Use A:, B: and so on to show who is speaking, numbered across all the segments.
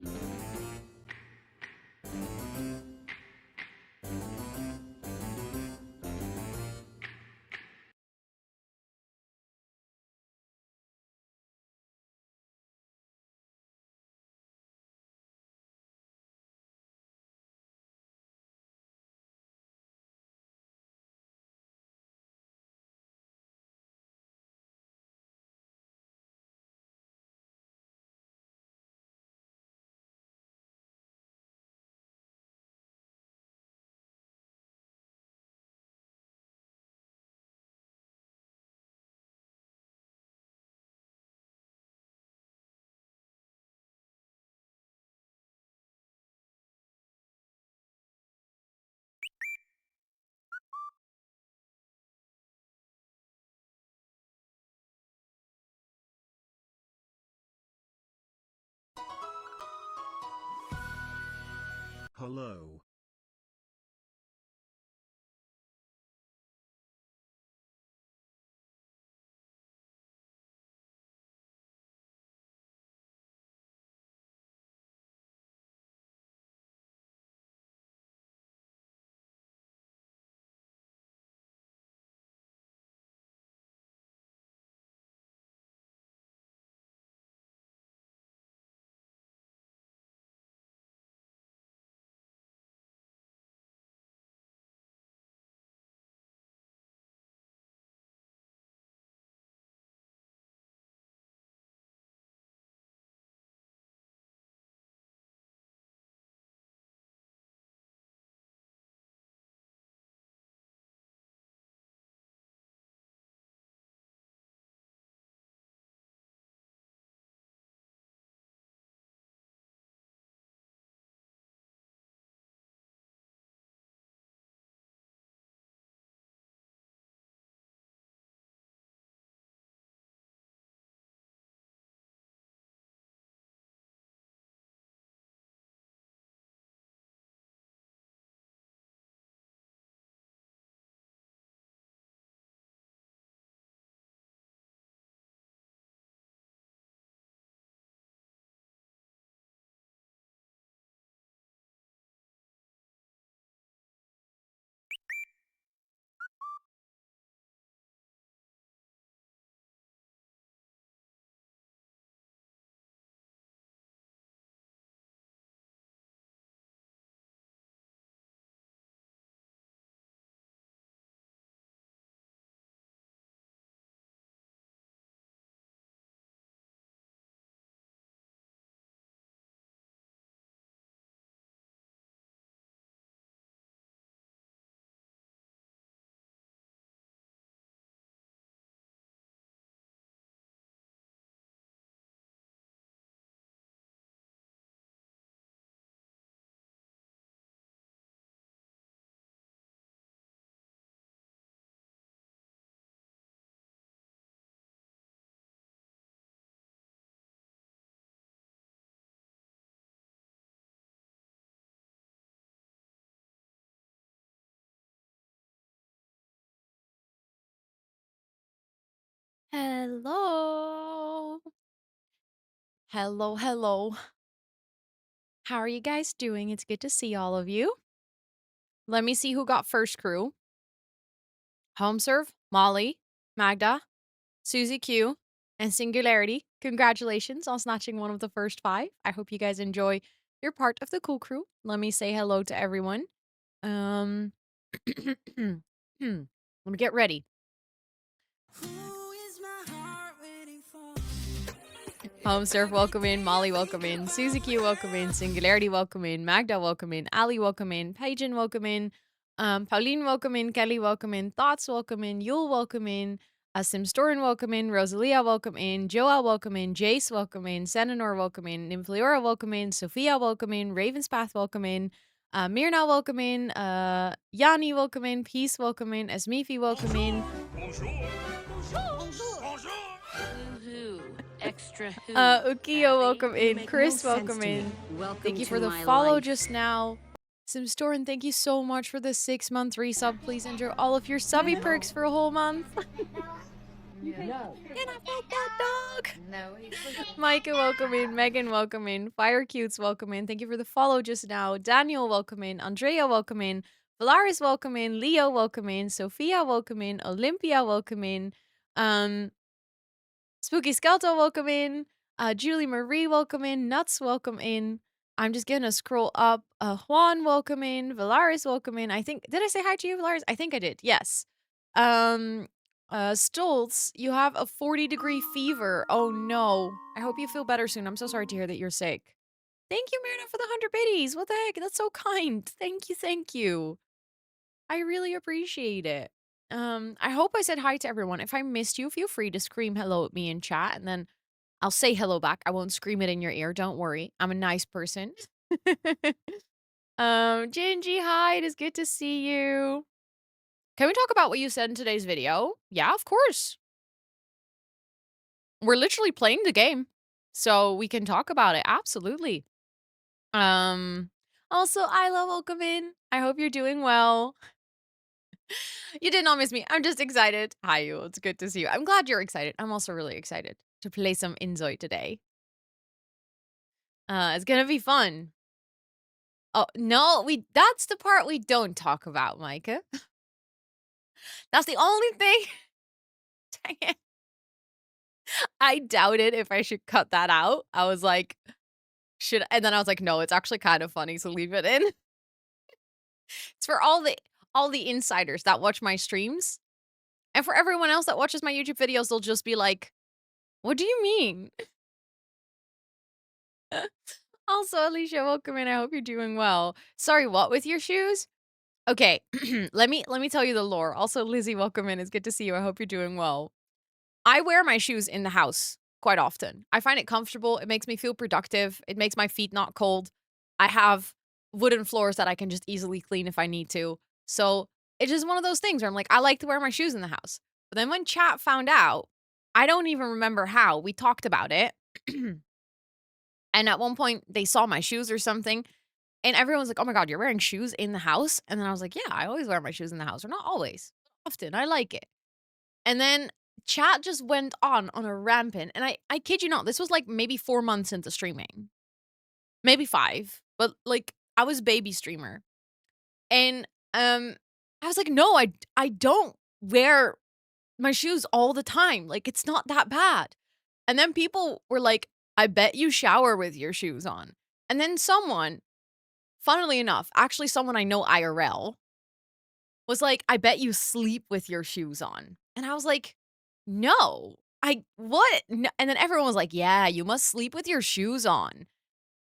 A: Hello.
B: Hello. Hello, hello. How are you guys doing? It's good to see all of you. Let me see who got first crew. Homeserve, Molly, Magda, Susie Q, and Singularity. Congratulations on snatching one of the first 5. I hope you guys enjoy your part of the cool crew. Let me say hello to everyone. Let me get ready. Homesurf, welcome in. Molly, welcome in. Susie Q, welcome in. Singularity, welcome in. Magda, welcome in. Ali, welcome in. Pajan, welcome in. Pauline, welcome in. Kelly, welcome in. Thoughts, welcome in. Yule, welcome in. Sim Storin, welcome in. Rosalia, welcome in. Joa, welcome in. Jace, welcome in. Senanor, welcome in. Nymphlora, welcome in. Sophia, welcome in. Ravenspath, welcome in. Mirna, welcome in. Yanni, welcome in. Peace, welcome in. Esmifi, welcome in.
C: Extra who?
B: Ukio, welcome in. Chris, welcome in. Thank you for the follow just now. Simstorin, thank you so much for the 6-month resub. Please enjoy all of your subby perks for a whole month.
C: No.
B: Can I pet that dog? No. Micah, welcome in. Megan, welcome in. Fire Cutes, welcome in. Thank you for the follow just now. Daniel, welcome in. Andrea, welcome in. Valaris, welcome in. Leo, welcome in. Sophia, welcome in. Olympia, welcome in. Um, Spooky Skeletal, welcome in. Julie Marie, welcome in. Nuts, welcome in. I'm just gonna scroll up. Juan, welcome in. Valaris, welcome in. I think, did I say hi to you, Valaris? I think I did. Yes. Um, Stoltz, you have a 40-degree fever. Oh no. I hope you feel better soon. I'm so sorry to hear that you're sick. Thank you, Marina, for the 100 biddies. What the heck? That's so kind. Thank you, thank you. I really appreciate it. I hope I said hi to everyone. If I missed you, feel free to scream hello at me in chat, and then I'll say hello back. I won't scream it in your ear. Don't worry. I'm a nice person. Gingy, hi. It is good to see you. Can we talk about what you said in today's video? Yeah, of course. We're literally playing the game, so we can talk about it. Absolutely. Also, Isla, welcome in. I hope you're doing well. You did not miss me. I'm just excited. Hi, you. It's good to see you. I'm glad you're excited. I'm also really excited to play some inZOI today. It's gonna be fun. Oh, no, that's the part we don't talk about, Micah. That's the only thing. Dang it. I doubted if I should cut that out. I was like, and then I was like, no, it's actually kind of funny, so leave it in. It's for all the insiders that watch my streams. And for everyone else that watches my YouTube videos, they'll just be like, what do you mean? Also, Alicia, welcome in. I hope you're doing well. Sorry, what with your shoes? Okay, let me tell you the lore. Also, Lizzie, welcome in. It's good to see you. I hope you're doing well. I wear my shoes in the house quite often. I find it comfortable. It makes me feel productive. It makes my feet not cold. I have wooden floors that I can just easily clean if I need to. So it's just one of those things where I'm like, I like to wear my shoes in the house. But then when chat found out, I don't even remember how, we talked about it. And at one point, they saw my shoes or something. And everyone's like, oh my God, you're wearing shoes in the house? And then I was like, yeah, I always wear my shoes in the house. Or not always, often. I like it. And then chat just went on a rampant. And I kid you not, this was like maybe 4 months into streaming. Maybe 5. But like, I was baby streamer. And I was like, no, I don't wear my shoes all the time. Like, it's not that bad. And then people were like, I bet you shower with your shoes on. And then someone, funnily enough, actually someone I know IRL, was like, I bet you sleep with your shoes on. And I was like, no, what? No. And then everyone was like, yeah, you must sleep with your shoes on.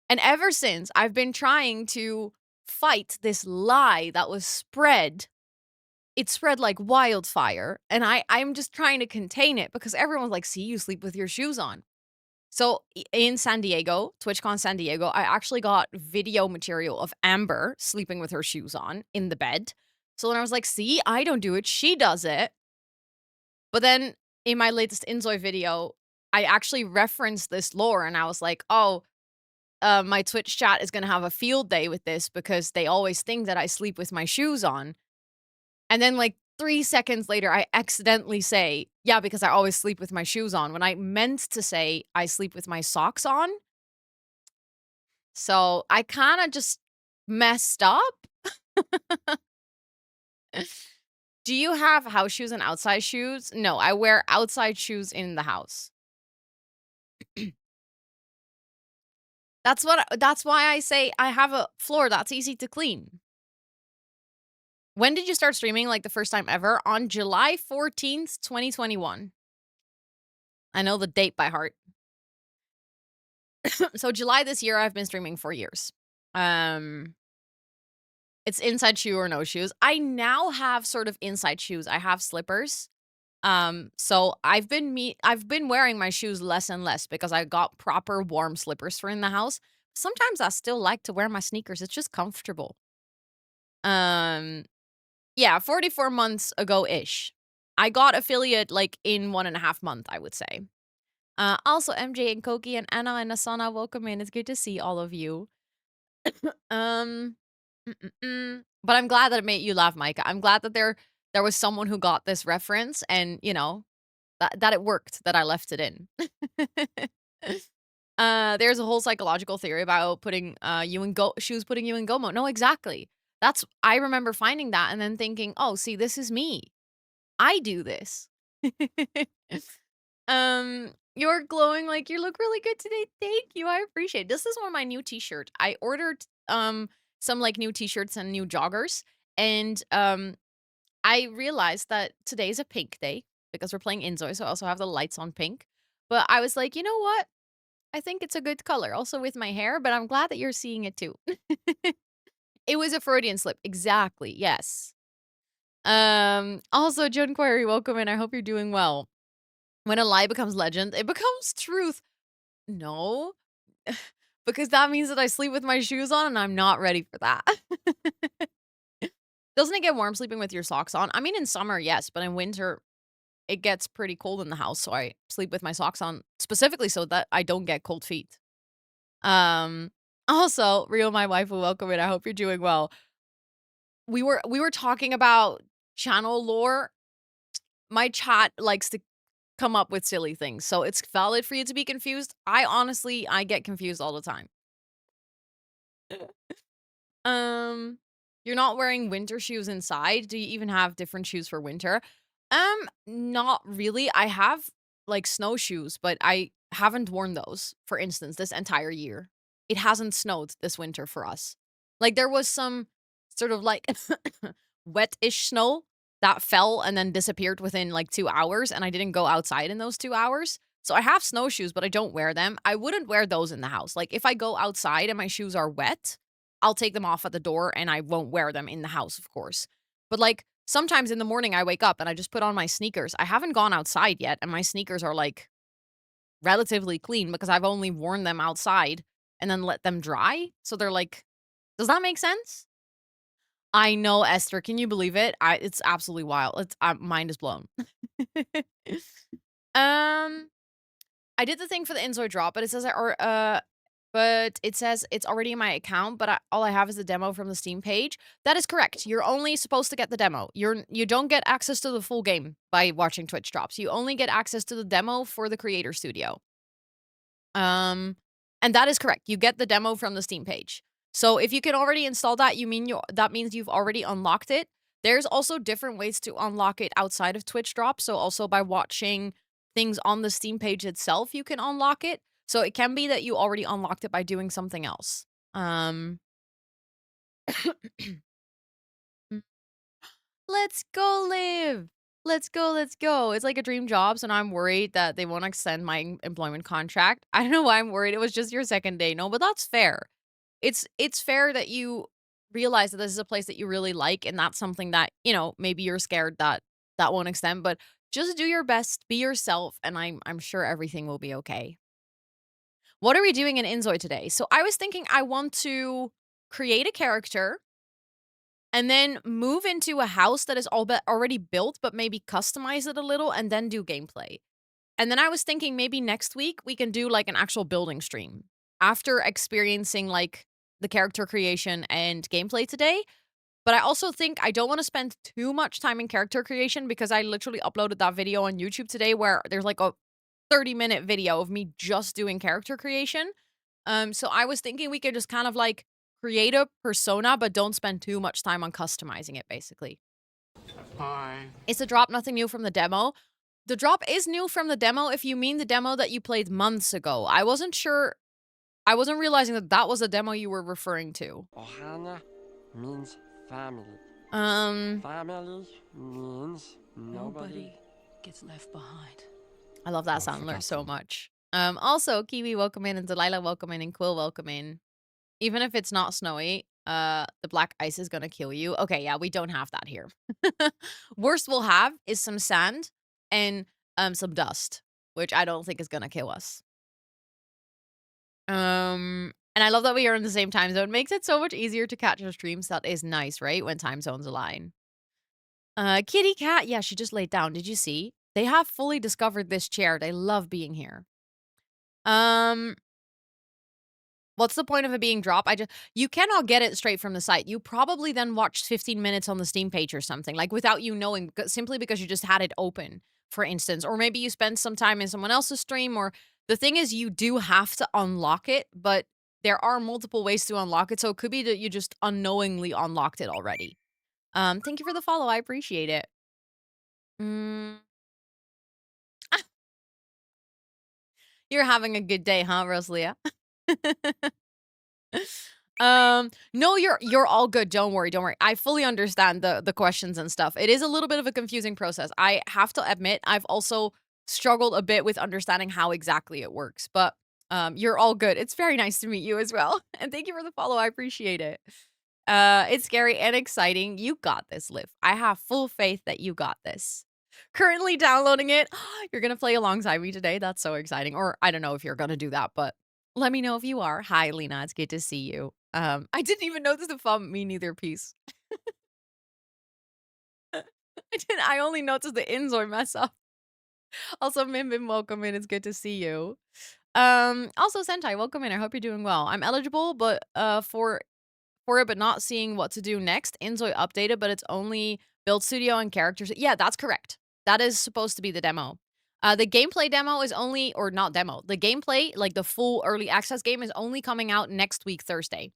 B: And ever since, I've been trying to fight this lie that was spread. It spread like wildfire. And I'm just trying to contain it because everyone's like, see, you sleep with your shoes on. So in San Diego, TwitchCon San Diego, I actually got video material of Amber sleeping with her shoes on in the bed. So then I was like, see, I don't do it. She does it. But then in my latest inZOI video, I actually referenced this lore and I was like, oh, my Twitch chat is going to have a field day with this because they always think that I sleep with my shoes on. And then like 3 seconds later, I accidentally say, yeah, because I always sleep with my shoes on, when I meant to say I sleep with my socks on. So I kind of just messed up. Do you have house shoes and outside shoes? No, I wear outside shoes in the house. That's why I say I have a floor that's easy to clean. When did you start streaming, like the first time ever? On July 14th, 2021. I know the date by heart. So July this year, I've been streaming for years. It's inside shoe or no shoes. I now have sort of inside shoes. I have slippers. So I've been wearing my shoes less and less because I got proper warm slippers for in the house. Sometimes I still like to wear my sneakers. It's just comfortable. Yeah, 44 months ago-ish. I got affiliate like in 1.5 months, I would say. Also MJ and Koki and Anna and Asana, welcome in. It's good to see all of you. But I'm glad that it made you laugh, Micah. I'm glad that there was someone who got this reference and, you know, that it worked, that I left it in. There's a whole psychological theory about putting, you in go shoes putting you in go mode. No, exactly. I remember finding that and then thinking, "Oh, see, this is me. I do this." You're glowing like you look really good today. Thank you. I appreciate it. This is one of my new t-shirt. I ordered some like new t-shirts and new joggers and I realized that today's a pink day because we're playing inZOI, so I also have the lights on pink. But I was like, "You know what? I think it's a good color also with my hair, but I'm glad that you're seeing it too." It was a Freudian slip. Exactly. Yes. Also, Joan Query, welcome in. I hope you're doing well. When a lie becomes legend, it becomes truth. No, because that means that I sleep with my shoes on and I'm not ready for that. Doesn't it get warm sleeping with your socks on? I mean, in summer, yes, but in winter, it gets pretty cold in the house, so I sleep with my socks on specifically so that I don't get cold feet. Um, Also, Rio, my wife, will welcome it. I hope you're doing well. We were talking about channel lore. My chat likes to come up with silly things, so it's valid for you to be confused. I get confused all the time. Um, you're not wearing winter shoes inside? Do you even have different shoes for winter? Not really. I have like snowshoes, but I haven't worn those, for instance, this entire year. It hasn't snowed this winter for us. Like there was some sort of like wet-ish snow that fell and then disappeared within like 2 hours, and I didn't go outside in those 2 hours. So I have snowshoes, but I don't wear them. I wouldn't wear those in the house. Like if I go outside and my shoes are wet, I'll take them off at the door and I won't wear them in the house, of course. But like sometimes in the morning I wake up and I just put on my sneakers. I haven't gone outside yet and my sneakers are like relatively clean because I've only worn them outside and then let them dry. So they're like, does that make sense? I know, Esther. Can you believe it? It's absolutely wild. It's mind is blown. um I did the thing for the inZOI drop, but it says but it says it's already in my account, but all I have is the demo from the Steam page. That is correct. You're only supposed to get the demo. You don't get access to the full game by watching Twitch drops. You only get access to the demo for the Creator Studio. Um, and that is correct. You get the demo from the Steam page. So if you can already install that, that means you've already unlocked it. There's also different ways to unlock it outside of Twitch drop. So also by watching things on the Steam page itself, you can unlock it. So it can be that you already unlocked it by doing something else. Let's go live. Let's go, let's go. It's like a dream job, so now I'm worried that they won't extend my employment contract. I don't know why I'm worried. It was just your second day. No, but that's fair. It's fair that you realize that this is a place that you really like and that's something that, maybe you're scared that that won't extend, but just do your best, be yourself, and I'm sure everything will be okay. What are we doing in inZOI today? So I was thinking I want to create a character and then move into a house that is all but already built, but maybe customize it a little and then do gameplay. And then I was thinking maybe next week we can do like an actual building stream after experiencing like the character creation and gameplay today. But I also think I don't want to spend too much time in character creation because I literally uploaded that video on YouTube today where there's like a 30-minute video of me just doing character creation. So I was thinking we could just kind of like create a persona, but don't spend too much time on customizing it, basically.
A: Bye.
B: Is the drop nothing new from the demo? The drop is new from the demo if you mean the demo that you played months ago. I wasn't sure. I wasn't realizing that that was the demo you were referring to.
C: Ohana means family.
B: Family
C: means nobody
B: gets left behind. I love that soundler so much. Also, Kiwi, welcome in, and Delilah, welcome in, and Quill, welcome in. Even if it's not snowy, the black ice is gonna kill you. Okay, yeah, we don't have that here. Worst we'll have is some sand and some dust, which I don't think is gonna kill us. And I love that we are in the same time zone. Makes it so much easier to catch our streams. That is nice, right? When time zones align. Kitty cat, yeah, she just laid down. Did you see? They have fully discovered this chair. They love being here. Um, What's the point of it being dropped? You cannot get it straight from the site. You probably then watched 15 minutes on the Steam page or something, like without you knowing, simply because you just had it open, for instance. Or maybe you spent some time in someone else's stream, or the thing is you do have to unlock it, but there are multiple ways to unlock it. So it could be that you just unknowingly unlocked it already. Thank you for the follow. I appreciate it. Mm. You're having a good day, huh, Rosalia? No, you're all good. Don't worry, don't worry. I fully understand the questions and stuff. It is a little bit of a confusing process. I have to admit, I've also struggled a bit with understanding how exactly it works, but you're all good. It's very nice to meet you as well. And thank you for the follow. I appreciate it. It's scary and exciting. You got this, Liv. I have full faith that you got this. Currently downloading it. You're gonna play alongside me today. That's so exciting. Or I don't know if you're gonna do that, but let me know if you are. Hi, Lena. It's good to see you. I didn't even notice the font. Me neither. Peace. I only noticed the inZOI mess up. Also, Mim Bim, welcome in. It's good to see you. Also, Sentai, welcome in. I hope you're doing well. I'm eligible, but for it, but not seeing what to do next. inZOI updated, but it's only build studio and characters. Yeah, that's correct. That is supposed to be the demo. The gameplay demo is only, or not demo, the gameplay, like the full early access game, is only coming out next week, Thursday.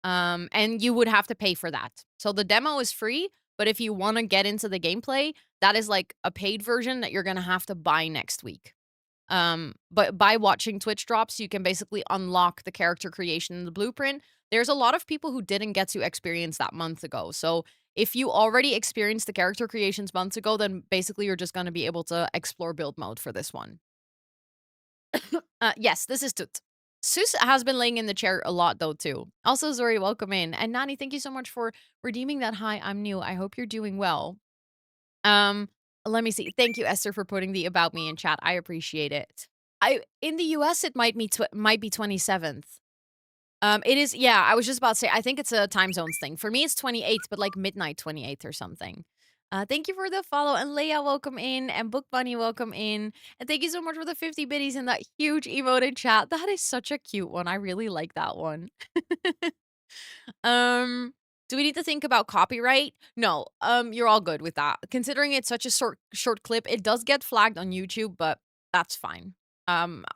B: And you would have to pay for that. So the demo is free, but if you want to get into the gameplay, that is like a paid version that you're going to have to buy next week. But by watching Twitch drops, you can basically unlock the character creation in the blueprint. There's a lot of people who didn't get to experience that months ago. So if you already experienced the character creations months ago, then basically you're just going to be able to explore build mode for this one. Yes, this is Tut. Sus has been laying in the chair a lot though too. Also, Zori, welcome in. And Nani, thank you so much for redeeming that. Hi, I'm new. I hope you're doing well. Um, Let me see. Thank you, Esther, for putting the about me in chat. I appreciate it. In the US it might be 27th. It is, yeah, I was just about to say, I think it's a time zones thing. For me it's 28th, but like midnight 28th or something. Thank you for the follow, and Leia, welcome in, and Book Bunny, welcome in. And thank you so much for the 50 biddies in that huge emoted chat. That is such a cute one. I really like that one. Um, do we need to think about copyright? No, you're all good with that. Considering it's such a short clip, it does get flagged on YouTube, but that's fine.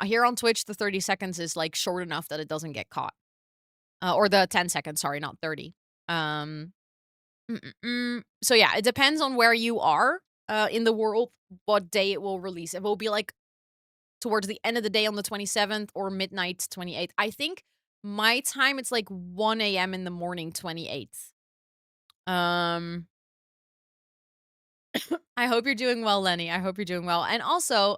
B: Here on Twitch, the 30 seconds is like short enough that it doesn't get caught. Or the 10 seconds, sorry, not 30. So yeah, it depends on where you are in the world, what day it will release. It will be like towards the end of the day on the 27th or midnight 28th. I think my time it's like 1 a.m. in the morning 28th. I hope you're doing well, Lenny. I hope you're doing well. And also,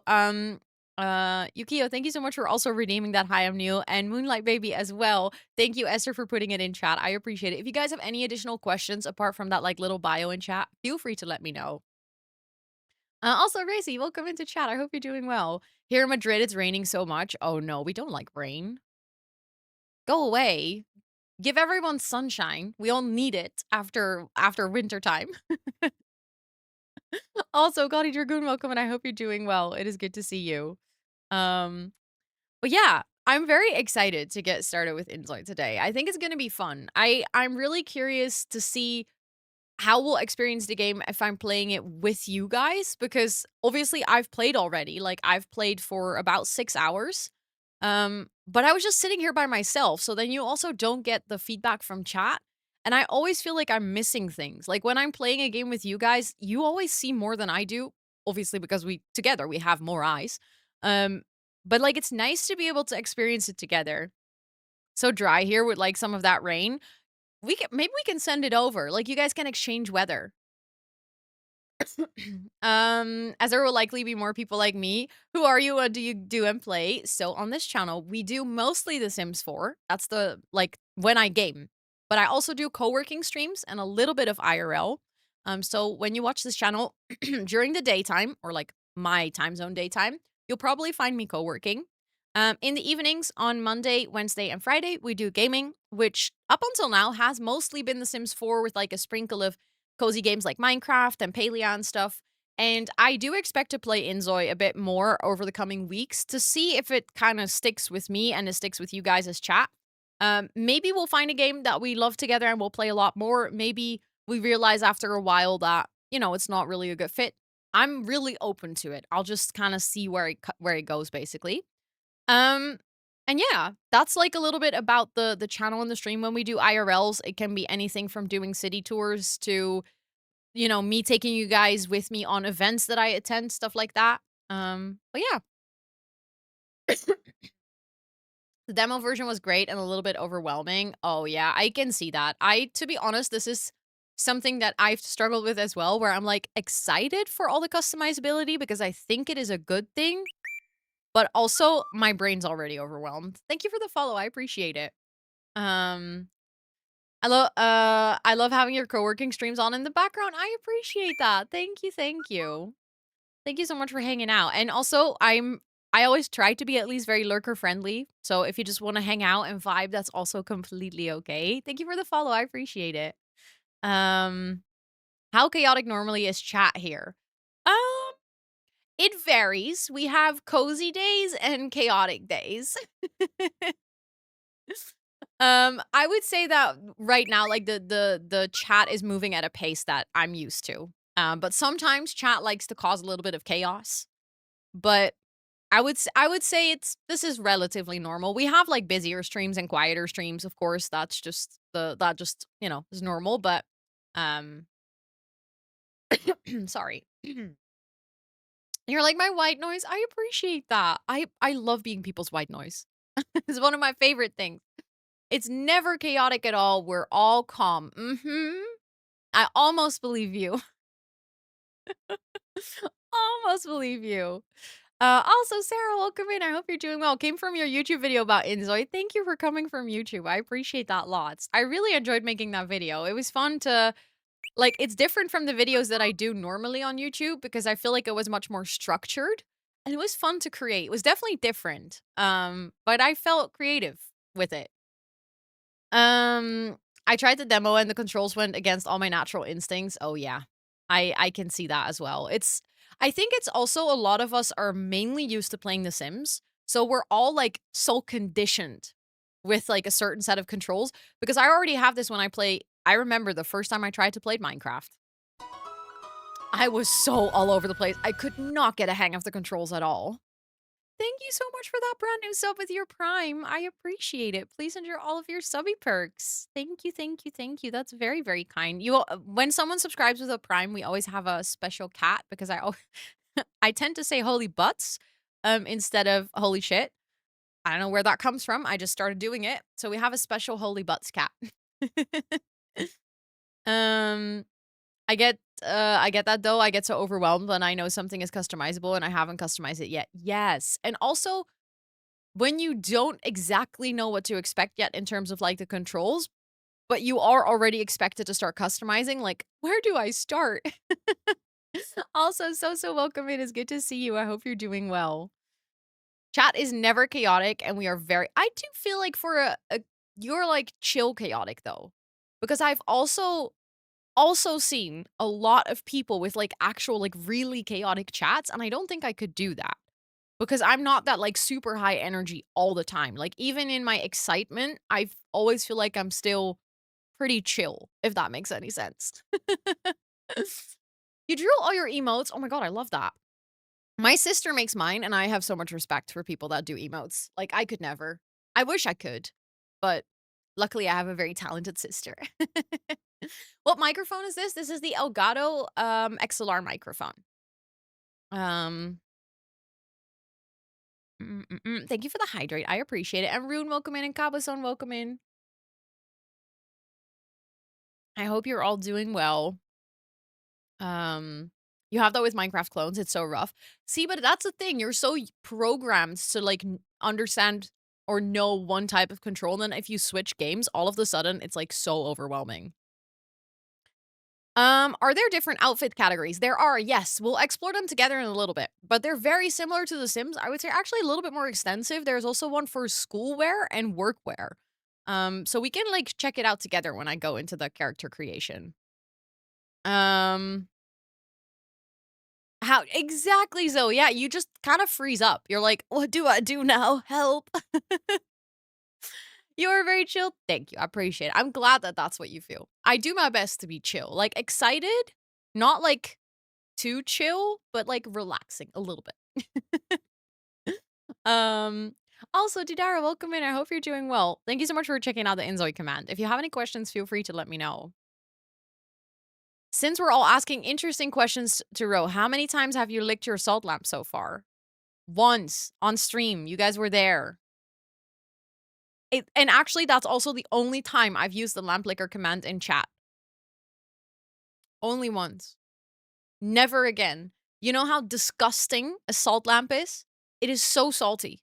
B: Yukio, thank you so much for also redeeming that Hi, I'm new, and Moonlight Baby as well. Thank you, Esther, for putting it in chat. I appreciate it. If you guys have any additional questions apart from that like little bio in chat, feel free to let me know. Also, Racy, welcome into chat. I hope you're doing well. Here in Madrid, it's raining so much. Oh no, we don't like rain. Go away. Give everyone sunshine. We all need it after winter time. Also, Gaudi Dragoon, welcome, and I hope you're doing well. It is good to see you. But yeah, I'm very excited to get started with inZOI today. I think it's gonna be fun. I'm really curious to see how we'll experience the game if I'm playing it with you guys, because obviously I've played already. Like I've played for about 6 hours. But I was just sitting here by myself, so then you also don't get the feedback from chat. And I always feel like I'm missing things. Like when I'm playing a game with you guys, you always see more than I do, obviously because we have more eyes. But like it's nice to be able to experience it together. So dry here with like some of that rain. Maybe we can send it over. Like you guys can exchange weather. As there will likely be more people like me. Who are you? What do you do and play? So on this channel, we do mostly The Sims 4. That's the, like, when I game. But I also do co-working streams and a little bit of IRL. So when you watch this channel during the daytime, or like my time zone daytime, you'll probably find me co-working. In the evenings on Monday, Wednesday, and Friday, we do gaming, which up until now has mostly been The Sims 4 with like a sprinkle of cozy games like Minecraft and Palea and stuff. And I do expect to play inZOI a bit more over the coming weeks to see if it kind of sticks with me and it sticks with you guys as chat. Maybe we'll find a game that we love together and we'll play a lot more. Maybe we realize after a while that, it's not really a good fit. I'm really open to it. I'll just kind of see where it goes basically. Um and yeah, that's like a little bit about the channel and the stream. When we do IRLs, it can be anything from doing city tours to, me taking you guys with me on events that I attend, stuff like that. But yeah, the demo version was great and a little bit overwhelming. Oh yeah, I can see that. To be honest, this is something that I've struggled with as well, where I'm like excited for all the customizability because I think it is a good thing, but also my brain's already overwhelmed. Thank you for the follow. I appreciate it. Um I love having your co-working streams on in the background. I appreciate that. Thank you, thank you. Thank you so much for hanging out. And also, I always try to be at least very lurker friendly. So if you just want to hang out and vibe, that's also completely okay. Thank you for the follow. I appreciate it. Um how chaotic normally is chat here? Um it varies. We have cozy days and chaotic days. I would say that right now, like the chat is moving at a pace that I'm used to. But sometimes chat likes to cause a little bit of chaos. But I would say this is relatively normal. We have like busier streams and quieter streams, of course. That's just that just, is normal, but um sorry. You're like my white noise. I appreciate that. I love being people's white noise. It's one of my favorite things. It's never chaotic at all. We're all calm. Mhm. I almost believe you. Almost believe you. Also, Sarah, welcome in. I hope you're doing well. Came from your YouTube video about inZOI. Thank you for coming from YouTube. I appreciate that lots. I really enjoyed making that video. It was fun to, like, it's different from the videos that I do normally on YouTube because I feel like it was much more structured and it was fun to create. It was definitely different. But I felt creative with it. Um, I tried the demo and the controls went against all my natural instincts. Oh yeah. I can see that as well. I think it's also a lot of us are mainly used to playing The Sims. So we're all like so conditioned with like a certain set of controls because I already have this when I remember the first time I tried to play Minecraft. I was so all over the place. I could not get a hang of the controls at all. Thank you so much for that brand new sub with your Prime. I appreciate it. Please enjoy all of your subby perks. Thank you, thank you, thank you. That's very, very kind. When someone subscribes with a Prime, we always have a special cat because I tend to say holy butts instead of holy shit. I don't know where that comes from. I just started doing it. So we have a special holy butts cat. um I get that though. I get so overwhelmed when I know something is customizable and I haven't customized it yet. Yes. And also when you don't exactly know what to expect yet in terms of like the controls, but you are already expected to start customizing, like, where do I start? Also, so welcome in. It's good to see you. I hope you're doing well. Chat is never chaotic, and we are I do feel like for you're like chill chaotic though. Because I've also seen a lot of people with like actual like really chaotic chats, and I don't think I could do that. Because I'm not that, like, super high energy all the time. Like, even in my excitement, always feel like I'm still pretty chill, if that makes any sense. You drew all your emotes? Oh my god, I love that. My sister makes mine, and I have so much respect for people that do emotes. Like, I could never. I wish I could, but luckily I have a very talented sister. What microphone is this? This is the Elgato, XLR microphone. Um Thank you for the hydrate. I appreciate it. And Rune, welcome in, and Cabazon, welcome in. I hope you're all doing well. You have that with Minecraft clones. It's so rough. See, but that's the thing. You're so programmed to like understand or know one type of control. And then if you switch games, all of a sudden it's like so overwhelming. Are there different outfit categories? There are, yes. We'll explore them together in a little bit, but they're very similar to The Sims. I would say actually a little bit more extensive. There's also one for school wear and work wear. So we can like check it out together when I go into the character creation. How exactly, Zoe? Yeah, you just kind of freeze up. You're like, what do I do now? Help. You are very chill. Thank you. I appreciate it. I'm glad that that's what you feel. I do my best to be chill. Like, excited, not, like, too chill, but, like, relaxing a little bit. Um, Also, Didara, welcome in. I hope you're doing well. Thank you so much for checking out the inZOI command. If you have any questions, feel free to let me know. Since we're all asking interesting questions to Ro, how many times have you licked your salt lamp so far? Once on stream. You guys were there. And actually, that's also the only time I've used the lamp licker command in chat. Only once. Never again. You know how disgusting a salt lamp is? It is so salty.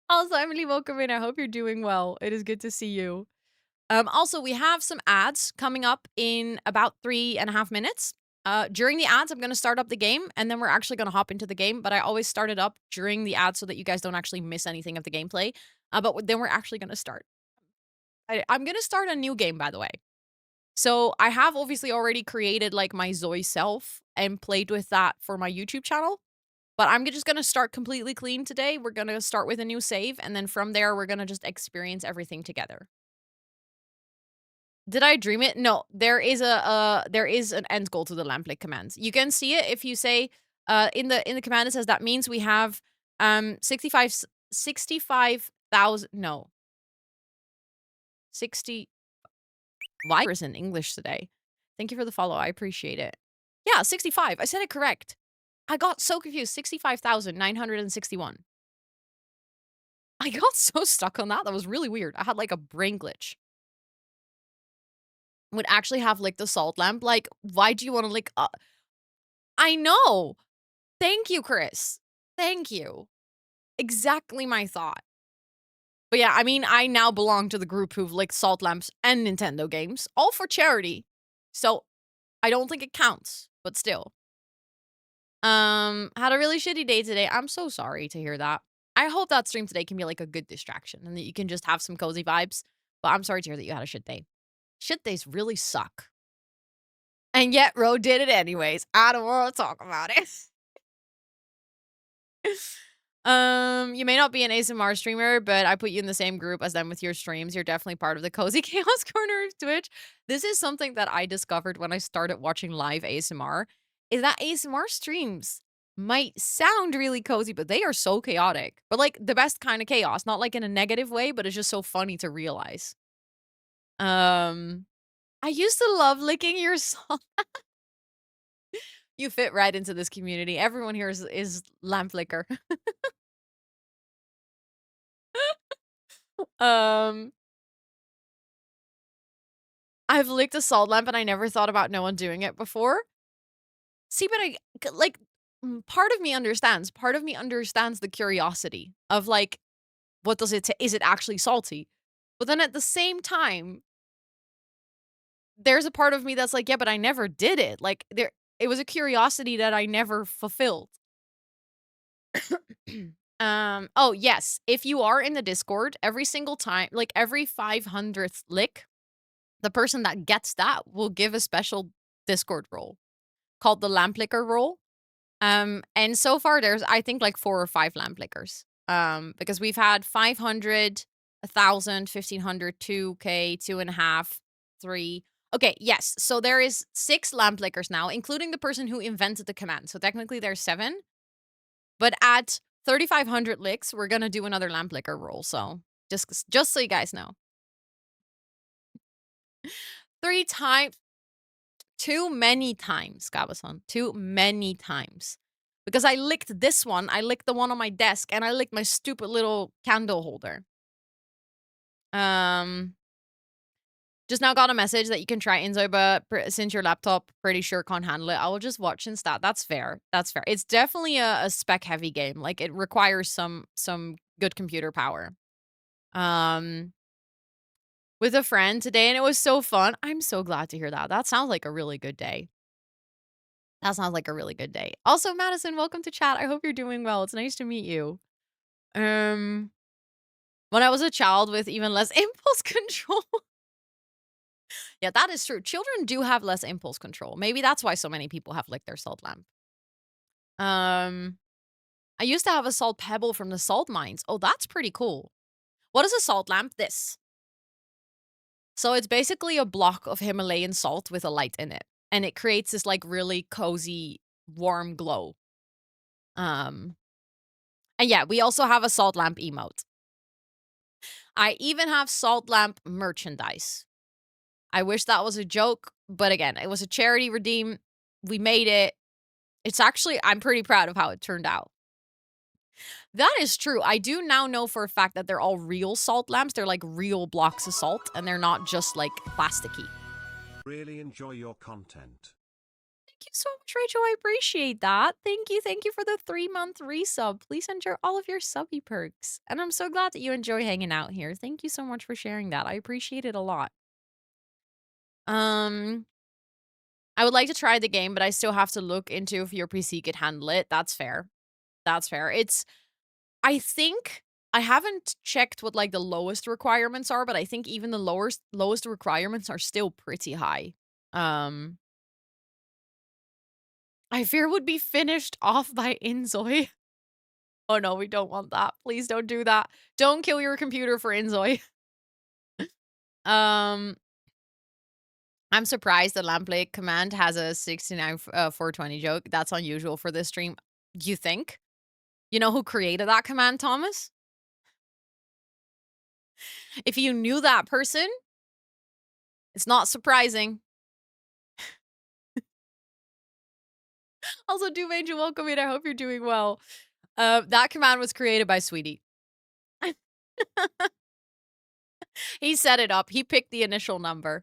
B: Also, Emily, welcome in. I hope you're doing well. It is good to see you. Also, we have some ads coming up in about 3.5 minutes. During the ads, I'm going to start up the game, and then we're actually going to hop into the game. But I always start it up during the ads so that you guys don't actually miss anything of the gameplay. But then we're actually going to start. I'm going to start a new game, by the way. So I have obviously already created like my Zoe self and played with that for my YouTube channel. But I'm just going to start completely clean today. We're going to start with a new save. And then from there, we're going to just experience everything together. Did I dream it? No, there is an end goal to the lamplick commands. You can see it if you say in the command it says that means we have 65,000 no. 60 why is in English today. Thank you for the follow. I appreciate it. Yeah, 65. I said it correct. I got so confused. 65,961. I got so stuck on that. That was really weird. I had like a brain glitch. Would actually have licked the salt lamp. Like, why do you want to lick I know. Thank you, Chris. Thank you. Exactly my thought. But yeah, I mean, I now belong to the group who've licked salt lamps and Nintendo games, all for charity. So I don't think it counts, but still. Had a really shitty day today. I'm so sorry to hear that. I hope that stream today can be like a good distraction and that you can just have some cozy vibes. But I'm sorry to hear that you had a shit day. Shit days really suck. And yet Ro did it anyways. I don't want to talk about it. You may not be an ASMR streamer, but I put you in the same group as them with your streams. You're definitely part of the cozy chaos corner of Twitch. This is something that I discovered when I started watching live ASMR, is that ASMR streams might sound really cozy, but they are so chaotic. But like the best kind of chaos, not like in a negative way, but it's just so funny to realize. I used to love licking your salt. You fit right into this community. Everyone here is lamp licker. Um, I've licked a salt lamp and I never thought about no one doing it before. See, but like, part of me understands. Part of me understands the curiosity of like, what does it is it actually salty? But then at the same time, there's a part of me that's like, yeah, but I never did it. Like it was a curiosity that I never fulfilled. Oh yes, if you are in the Discord, every single time, like every 500th lick, the person that gets that will give a special Discord role called the lamp licker role. And so far there's I think like 4 or 5 lamp lickers. Because we've had 500, 1,000, 1,500, 2K, 2.5, 3. Okay, yes. So there is 6 lamp lickers now, including the person who invented the command. So technically there's 7. But at 3,500 licks, we're gonna do another lamp licker roll. So just so you guys know. 3 times. Too many times, Gabason. Too many times. Because I licked this one, I licked the one on my desk, and I licked my stupid little candle holder. Just now got a message that you can try inZOI, but since your laptop pretty sure can't handle it, I will just watch instead. That's fair. That's fair. It's definitely a spec heavy game. Like it requires some good computer power. With a friend today, and it was so fun. I'm so glad to hear that. That sounds like a really good day. That sounds like a really good day. Also, Madison, welcome to chat. I hope you're doing well. It's nice to meet you. When I was a child with even less impulse control. Yeah, that is true. Children do have less impulse control. Maybe that's why so many people have licked their salt lamp. I used to have a salt pebble from the salt mines. Oh, that's pretty cool. What is a salt lamp? This. So it's basically a block of Himalayan salt with a light in it. And it creates this like really cozy, warm glow. And yeah, we also have a salt lamp emote. I even have salt lamp merchandise. I wish that was a joke, but again, it was a charity redeem. We made it. It's actually, I'm pretty proud of how it turned out. That is true. I do now know for a fact that they're all real salt lamps. They're like real blocks of salt, and they're not just like plasticky.
D: Really enjoy your content.
B: Thank you so much, Rachel. I appreciate that. Thank you. Thank you for the 3-month resub. Please enjoy all of your subby perks. And I'm so glad that you enjoy hanging out here. Thank you so much for sharing that. I appreciate it a lot. I would like to try the game, but I still have to look into if your PC could handle it. That's fair. That's fair. I think I haven't checked what like the lowest requirements are, but I think even the lowest requirements are still pretty high. I fear would be finished off by inZOI. Oh no, we don't want that. Please don't do that. Don't kill your computer for inZOI. I'm surprised the lamplight command has a 69 420 joke. That's unusual for this stream. You think? You know who created that command, Thomas? If you knew that person, it's not surprising. Also, Doom Angel, welcome in. I hope you're doing well. That command was created by Sweetie. He set it up. He picked the initial number.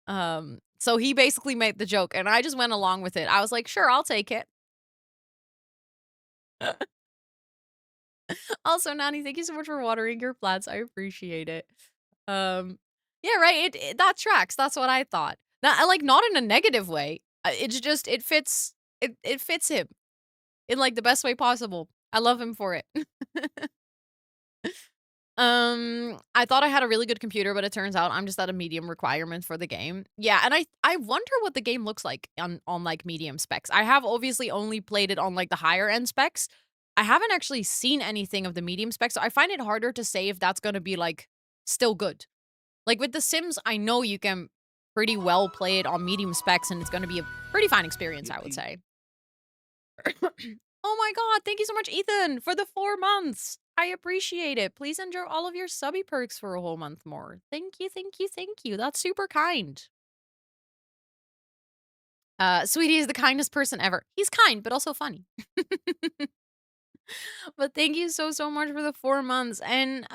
B: So he basically made the joke, and I just went along with it. I was like, sure, I'll take it. Also, Nani, thank you so much for watering your plants. I appreciate it. Yeah, right. That tracks. That's what I thought. Not like not in a negative way. It's just it fits. It fits him in like the best way possible. I love him for it. I thought I had a really good computer, but it turns out I'm just at a medium requirement for the game. Yeah, and I wonder what the game looks like on like medium specs. I have obviously only played it on like the higher end specs. I haven't actually seen anything of the medium specs, so I find it harder to say if that's going to be like still good. Like with The Sims, I know you can pretty well play it on medium specs and it's going to be a pretty fine experience, I would say. Oh my god, thank you so much, Ethan, for the 4 months. I appreciate it. Please enjoy all of your subby perks for a whole month more. Thank you, thank you, thank you. That's super kind. Sweetie is the kindest person ever. He's kind, but also funny. But thank you so much for the 4 months. And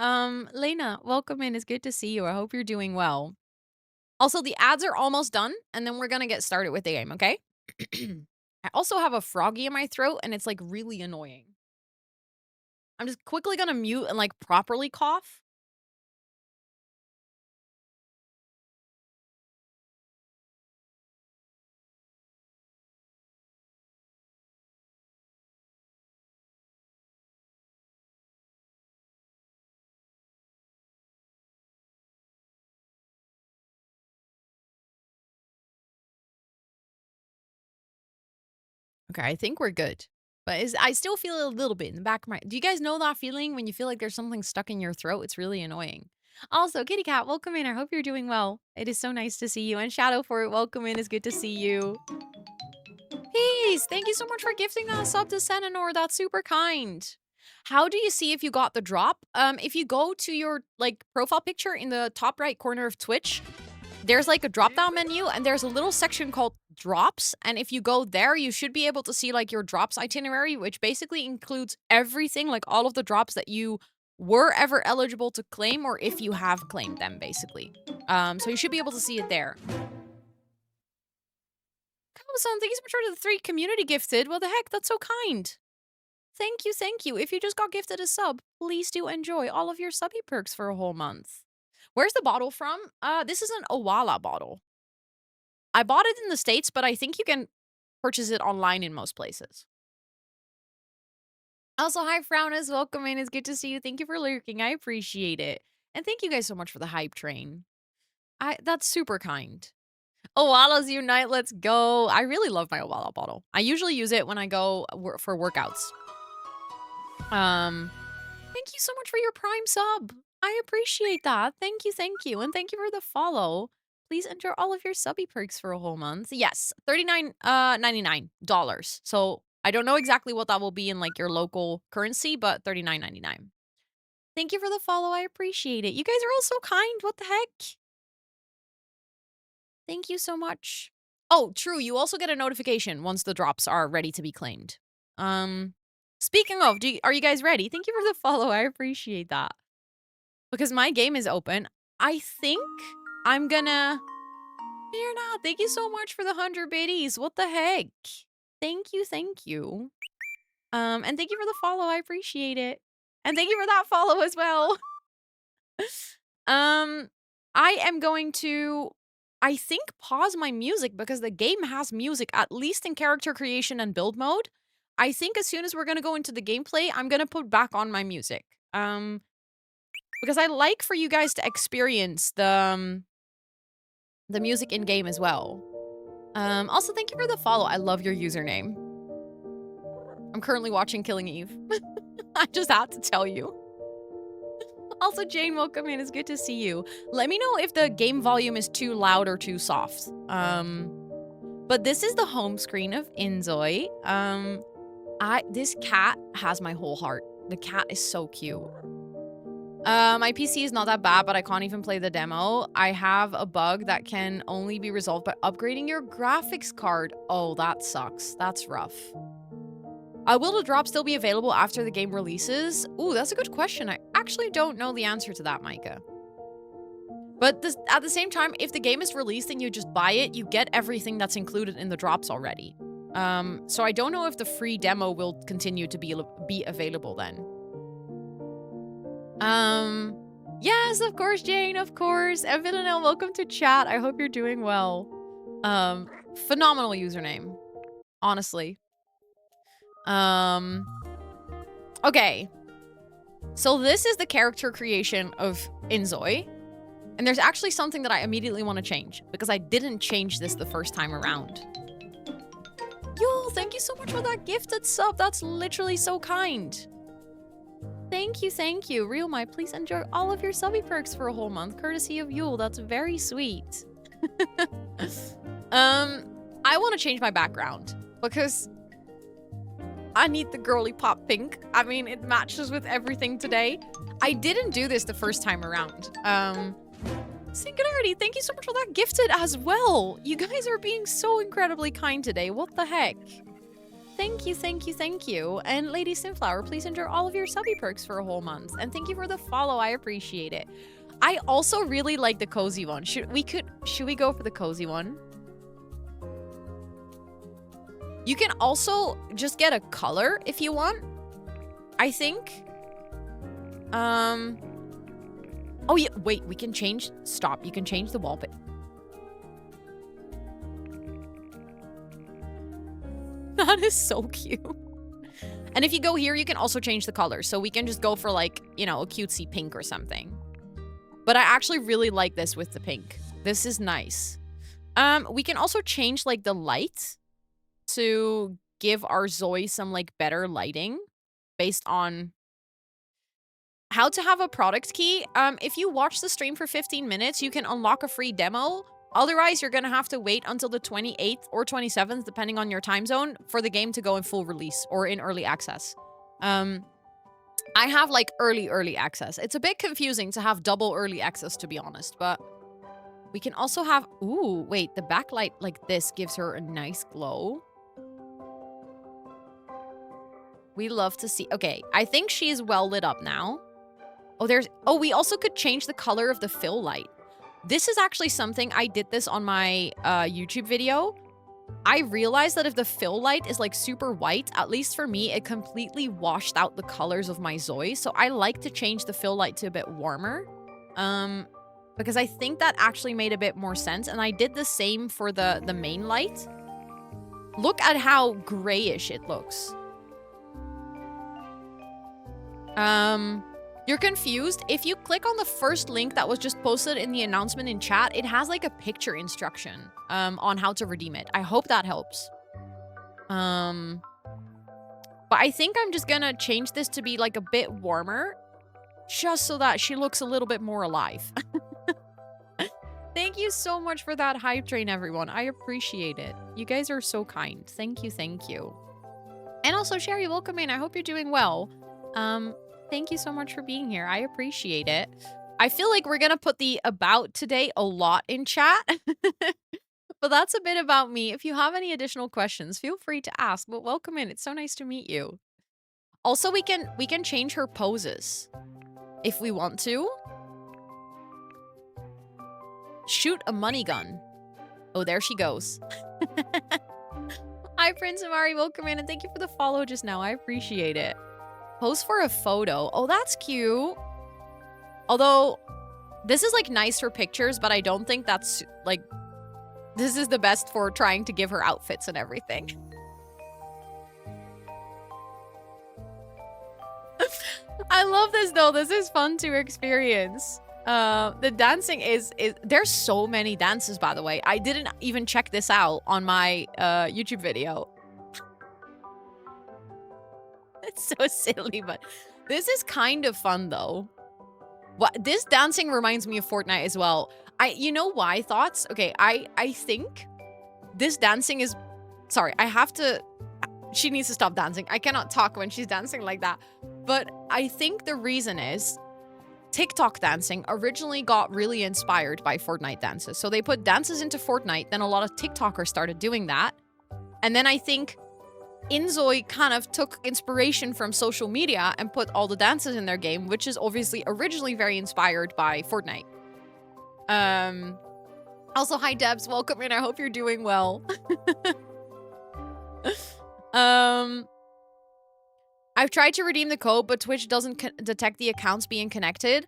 B: Lena, welcome in. It's good to see you. I hope you're doing well. Also, the ads are almost done, and then we're gonna get started with the game, okay? I also have a froggy in my throat, and it's like really annoying. I'm just quickly gonna mute and like properly cough. Okay, I think we're good. But I still feel a little bit in the back of my... Do you guys know that feeling when you feel like there's something stuck in your throat? It's really annoying. Also, Kitty Cat, welcome in. I hope you're doing well. It is so nice to see you. And Shadow for it, welcome in. It's good to see you. Peace! Thank you so much for gifting that sub to Senanor. That's super kind. How do you see if you got the drop? If you go to your like profile picture in the top right corner of Twitch, there's like a drop-down menu and there's a little section called drops. And if you go there, you should be able to see like your drops itinerary, which basically includes everything, like all of the drops that you were ever eligible to claim or if you have claimed them, basically. So you should be able to see it there. Kawасан, thank you so much for the 3 community gifted. What the heck? That's so kind. Thank you, thank you. If you just got gifted a sub, please do enjoy all of your subby perks for a whole month. Where's the bottle from? This is an Owala bottle. I bought it in the States, but I think you can purchase it online in most places. Also, hi, Frowners. Welcome in. It's good to see you. Thank you for lurking. I appreciate it. And thank you guys so much for the hype train. That's super kind. Owalas unite. Let's go. I really love my Owala bottle. I usually use it when I go for workouts. Thank you so much for your Prime sub. I appreciate that. Thank you, and thank you for the follow. Please enter all of your subby perks for a whole month. Yes, $39.99. So I don't know exactly what that will be in like your local currency, but $39.99. Thank you for the follow. I appreciate it. You guys are all so kind. What the heck? Thank you so much. Oh, true. You also get a notification once the drops are ready to be claimed. Speaking of, are you guys ready? Thank you for the follow. I appreciate that. Because my game is open. I think I'm gonna... You're not. Thank you so much for the 100 biddies. What the heck? Thank you, thank you. And thank you for the follow. I appreciate it. And thank you for that follow as well. I am going to, I think, pause my music because the game has music, at least in character creation and build mode. I think as soon as we're gonna go into the gameplay, I'm gonna put back on my music. Because I like for you guys to experience the music in game as well. Also, thank you for the follow. I love your username. I'm currently watching Killing Eve. I just had to tell you. Also, Jane, welcome in. It's good to see you. Let me know if the game volume is too loud or too soft. But this is the home screen of inZOI. This cat has my whole heart. The cat is so cute. My PC is not that bad, but I can't even play the demo. I have a bug that can only be resolved by upgrading your graphics card. Oh, that sucks. That's rough. Will the drop still be available after the game releases? Ooh, that's a good question. I actually don't know the answer to that, Micah. But at the same time, if the game is released and you just buy it, you get everything that's included in the drops already. So I don't know if the free demo will continue to be available then. Yes, of course, Jane, of course. And Villanelle, welcome to chat. I hope you're doing well. Phenomenal username. Honestly. Okay. So this is the character creation of inZOI. And there's actually something that I immediately want to change because I didn't change this the first time around. Yo, thank you so much for that gifted sub. That's literally so kind. Thank you, thank you. Real My, please enjoy all of your subby perks for a whole month, courtesy of Yule. That's very sweet. I want to change my background because I need the girly pop pink. I mean, it matches with everything today. I didn't do this the first time around. Singularity, thank you so much for that gifted as well. You guys are being so incredibly kind today. What the heck? Thank you, thank you, thank you. And Lady Sunflower, please enjoy all of your subby perks for a whole month. And thank you for the follow. I appreciate it. I also really like the cozy one. Should we go for the cozy one? You can also just get a color if you want. I think. Oh yeah, wait, we can change. Stop, you can change the wallpaper. That is so cute. And if you go here, you can also change the color. So we can just go for like, you know, a cutesy pink or something. But I actually really like this with the pink. This is nice. We can also change like the light to give our Zoe some like better lighting based on how to have a product key. If you watch the stream for 15 minutes, you can unlock a free demo. Otherwise, you're gonna have to wait until the 28th or 27th, depending on your time zone, for the game to go in full release or in early access. I have like early access. It's a bit confusing to have double early access, to be honest, but we can also have, ooh, wait, the backlight like this gives her a nice glow. We love to see, okay, I think she's well lit up now. Oh, we also could change the color of the fill light. This is actually something, I did this on my YouTube video. I realized that if the fill light is like super white, at least for me, it completely washed out the colors of my Zoe. So I like to change the fill light to a bit warmer. Because I think that actually made a bit more sense. And I did the same for the main light. Look at how grayish it looks. You're confused? If you click on the first link that was just posted in the announcement in chat, it has like a picture instruction on how to redeem it. I hope that helps. But I think I'm just gonna change this to be like a bit warmer. just so that she looks a little bit more alive. Thank you so much for that hype train, everyone. I appreciate it. You guys are so kind. Thank you, thank you. And also, Sherry, welcome in. I hope you're doing well. Thank you so much for being here. I appreciate it. I feel like we're gonna put the about today a lot in chat. But that's a bit about me. If you have any additional questions, feel free to ask. But welcome in. It's so nice to meet you. Also, we can change her poses if we want to. Shoot a money gun. Oh, there she goes. Hi, Prince Amari. Welcome in, and thank you for the follow just now. I appreciate it. Pose for a photo. Oh, that's cute. Although, this is, like, nice for pictures, but I don't think that's, like... This is the best for trying to give her outfits and everything. I love this, though. This is fun to experience. The dancing is there's so many dances, by the way. I didn't even check this out on my YouTube video. It's so silly, but this is kind of fun, though. What this dancing reminds me of Fortnite as well. You know why, thoughts? Okay, I think this dancing is... Sorry, I have to... She needs to stop dancing. I cannot talk when she's dancing like that. But I think the reason is TikTok dancing originally got really inspired by Fortnite dances. So they put dances into Fortnite, then a lot of TikTokers started doing that. And then I think inZOI kind of took inspiration from social media and put all the dances in their game, which is obviously originally very inspired by Fortnite. Also, hi Debs, welcome in. I hope you're doing well. I've tried to redeem the code, but Twitch doesn't detect the accounts being connected.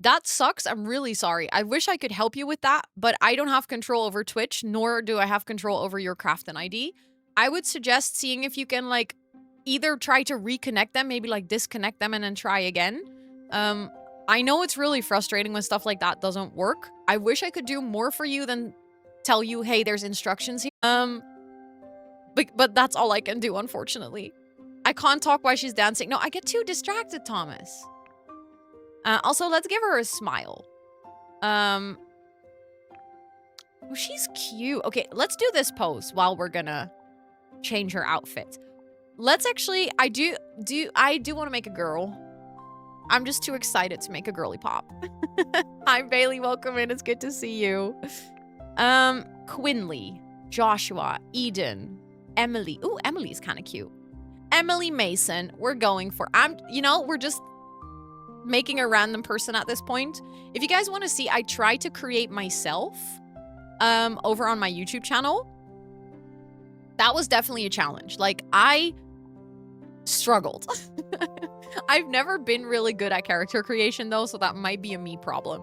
B: That sucks. I'm really sorry. I wish I could help you with that, but I don't have control over Twitch, nor do I have control over your Crafton ID. I would suggest seeing if you can, like, either try to reconnect them, maybe, like, disconnect them and then try again. I know it's really frustrating when stuff like that doesn't work. I wish I could do more for you than tell you, hey, there's instructions here. But that's all I can do, unfortunately. I can't talk while she's dancing. No, I get too distracted, Thomas. Also, let's give her a smile. Oh, she's cute. Okay, let's do this pose while we're gonna change her outfit. Let's actually, I do want to make a girl. I'm just too excited to make a girly pop. Hi, Bailey. Welcome in. It's good to see you. Quinley, Joshua, Eden, Emily. Ooh, Emily's kind of cute. Emily Mason. We're going for... we're just making a random person at this point. If you guys want to see, I tried to create myself over on my YouTube channel. That was definitely a challenge. Like, I struggled. I've never been really good at character creation, though, so that might be a me problem.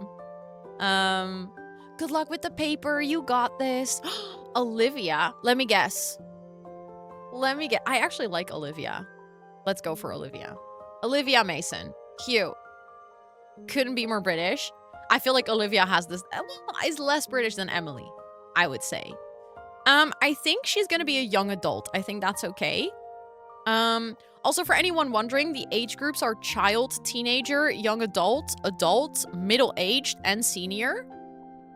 B: Good luck with the paper. You got this. Olivia. Let me guess. I actually like Olivia. Let's go for Olivia. Olivia Mason. Cute. Couldn't be more British. I feel like Olivia has this... is less British than Emily, I would say. I think she's gonna be a young adult. I think that's okay. Also, for anyone wondering, the age groups are child, teenager, young adult, adult, middle-aged, and senior.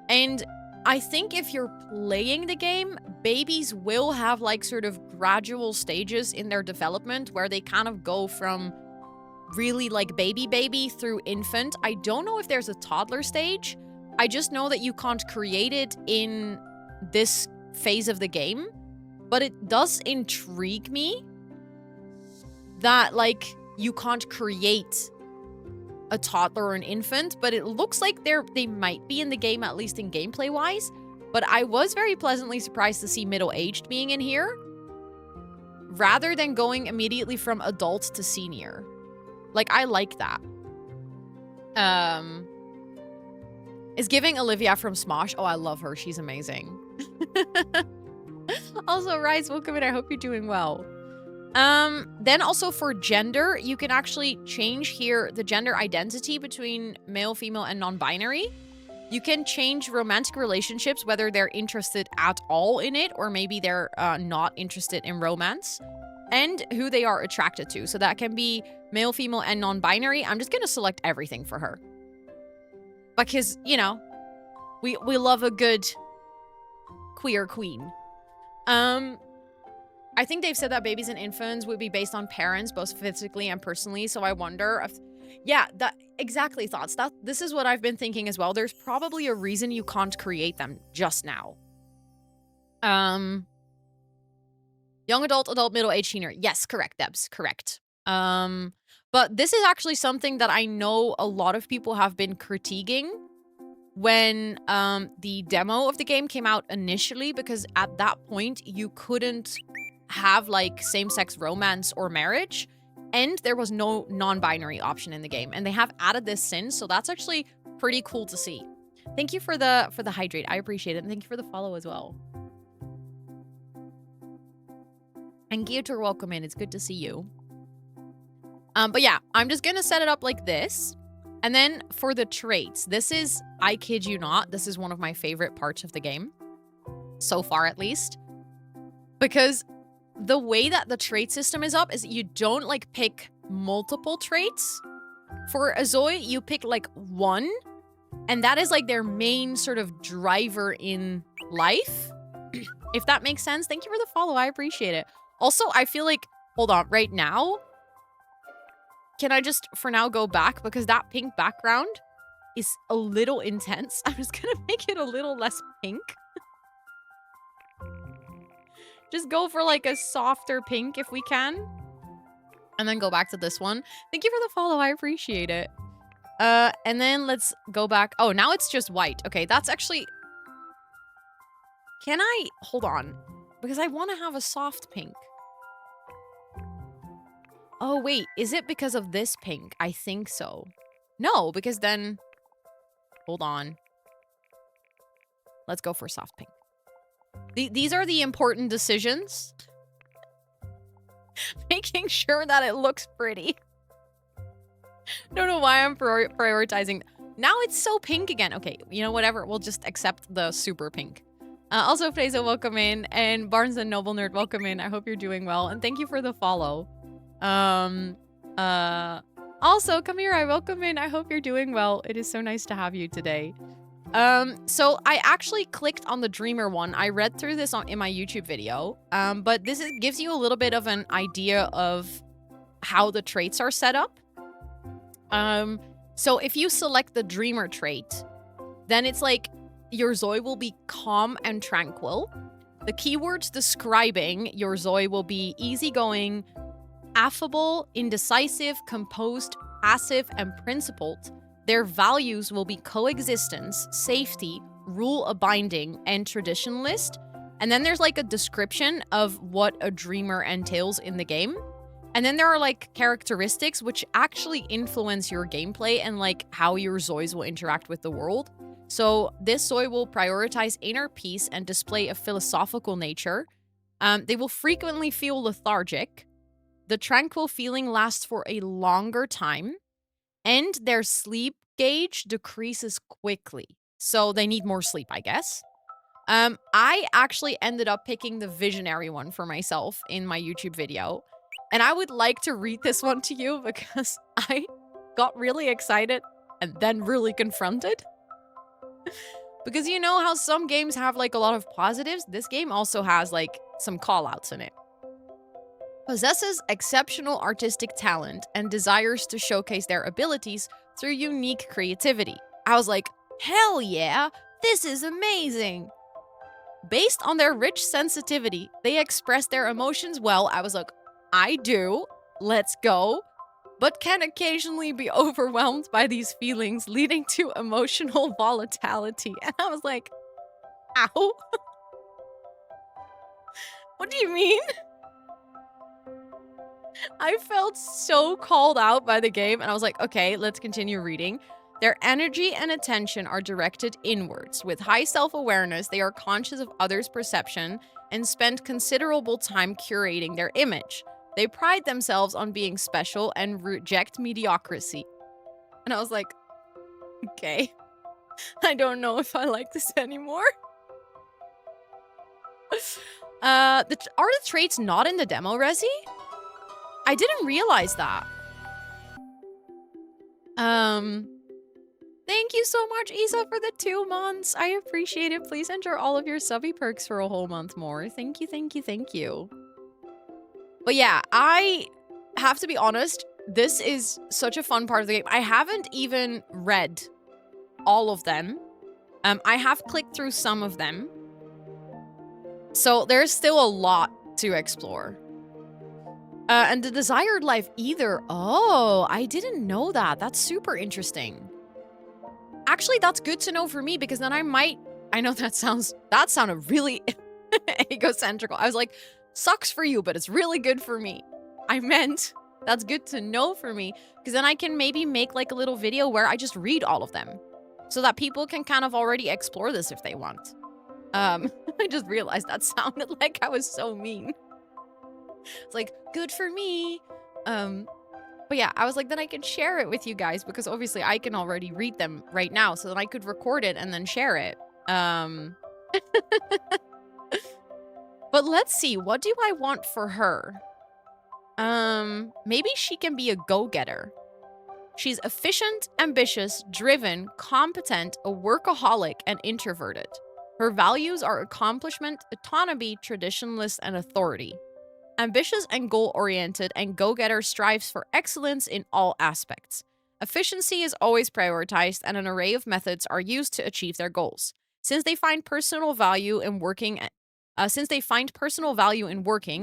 B: And I think if you're playing the game, babies will have, like, sort of gradual stages in their development where they kind of go from really, like, baby through infant. I don't know if there's a toddler stage. I just know that you can't create it in this phase of the game. But it does intrigue me that, like, you can't create a toddler or an infant, but it looks like they might be in the game, at least in gameplay wise. But I was very pleasantly surprised to see middle-aged being in here rather than going immediately from adult to senior. Like, I like that. Is giving Olivia from Smosh. Oh, I love her. She's amazing. Also, Rise, welcome in. I hope you're doing well. Then also for gender, you can actually change here the gender identity between male, female, and non-binary. You can change romantic relationships, whether they're interested at all in it, or maybe they're not interested in romance. and who they are attracted to. So that can be male, female, and non-binary. I'm just going to select everything for her. Because, you know, we love a good queer queen. I think they've said that babies and infants would be based on parents, both physically and personally. So I wonder if, yeah, that exactly thoughts. This is what I've been thinking as well. There's probably a reason you can't create them just now. Young adult, middle-aged, teenager. Yes, correct, Debs, correct. But this is actually something that I know a lot of people have been critiquing when the demo of the game came out initially, because at that point you couldn't have like same-sex romance or marriage, and there was no non-binary option in the game, and they have added this since, so that's actually pretty cool to see. Thank you for the hydrate. I appreciate it, and thank you for the follow as well. And Geotor, welcome in. It's good to see you. But yeah, I'm just gonna set it up like this. And then for the traits, this is, I kid you not, this is one of my favorite parts of the game. So far, at least. Because the way that the trait system is up is you don't, like, pick multiple traits. For a Zoe, you pick, like, one. And that is, like, their main sort of driver in life. If that makes sense. Thank you for the follow. I appreciate it. Also, I feel like, hold on, right now, can I just, for now, go back? Because that pink background is a little intense. I'm just gonna make it a little less pink. Just go for, like, a softer pink if we can. And then go back to this one. Thank you for the follow. I appreciate it. And then let's go back. Oh, now it's just white. Okay, that's actually... Can I... Hold on. Because I want to have a soft pink. Oh, wait. Is it because of this pink? I think so. No, because then... Hold on. Let's go for soft pink. These are the important decisions. Making sure that it looks pretty. Don't know why I'm prioritizing. Now it's so pink again. Okay, you know, whatever. We'll just accept the super pink. Also, Fraser, welcome in. And Barnes and Noble Nerd, welcome in. I hope you're doing well. And thank you for the follow. Also, come here. I welcome in. I hope you're doing well. It is so nice to have you today. So I actually clicked on the Dreamer one. I read through this in my YouTube video. But this gives you a little bit of an idea of how the traits are set up. So if you select the Dreamer trait, then it's like your Zoe will be calm and tranquil. The keywords describing your Zoe will be easygoing, affable, indecisive, composed, passive, and principled. Their values will be coexistence, safety, rule-abiding, and traditionalist. And then there's like a description of what a dreamer entails in the game. And then there are like characteristics which actually influence your gameplay and like how your Zoes will interact with the world. So this Zoe will prioritize inner peace and display a philosophical nature. They will frequently feel lethargic. The tranquil feeling lasts for a longer time. And their sleep gauge decreases quickly. So they need more sleep, I guess. I actually ended up picking the visionary one for myself in my YouTube video. And I would like to read this one to you because I got really excited and then really confronted. Because you know how some games have like a lot of positives? This game also has like some call-outs in it. Possesses exceptional artistic talent and desires to showcase their abilities through unique creativity. I was like, hell yeah, this is amazing. Based on their rich sensitivity, they express their emotions well. I was like, I do, let's go, but can occasionally be overwhelmed by these feelings, leading to emotional volatility. And I was like, ow. What do you mean? I felt so called out by the game, and I was like, okay, let's continue reading. Their energy and attention are directed inwards. With high self-awareness, they are conscious of others' perception and spend considerable time curating their image. They pride themselves on being special and reject mediocrity. And I was like, okay, I don't know if I like this anymore. Are the traits not in the demo, Resi? I didn't realize that. Thank you so much, Isa, for the 2 months. I appreciate it. Please enter all of your subby perks for a whole month more. Thank you, thank you, thank you. But yeah, I have to be honest, this is such a fun part of the game. I haven't even read all of them. I have clicked through some of them. So there's still a lot to explore. And the desired life either. Oh, I didn't know that. That's super interesting. Actually, that's good to know for me because then I know that sounded really egocentrical. I was like, sucks for you, but it's really good for me. I meant that's good to know for me because then I can maybe make like a little video where I just read all of them so that people can kind of already explore this if they want. I just realized that sounded like I was so mean. It's like, good for me. But yeah, I was like, then I can share it with you guys because obviously I can already read them right now so that I could record it and then share it. But let's see, what do I want for her? Maybe she can be a go-getter. She's efficient, ambitious, driven, competent, a workaholic, and introverted. Her values are accomplishment, autonomy, traditionalist, and authority. Ambitious and goal-oriented, and go-getter strives for excellence in all aspects. Efficiency is always prioritized, and an array of methods are used to achieve their goals. Since they find personal value in working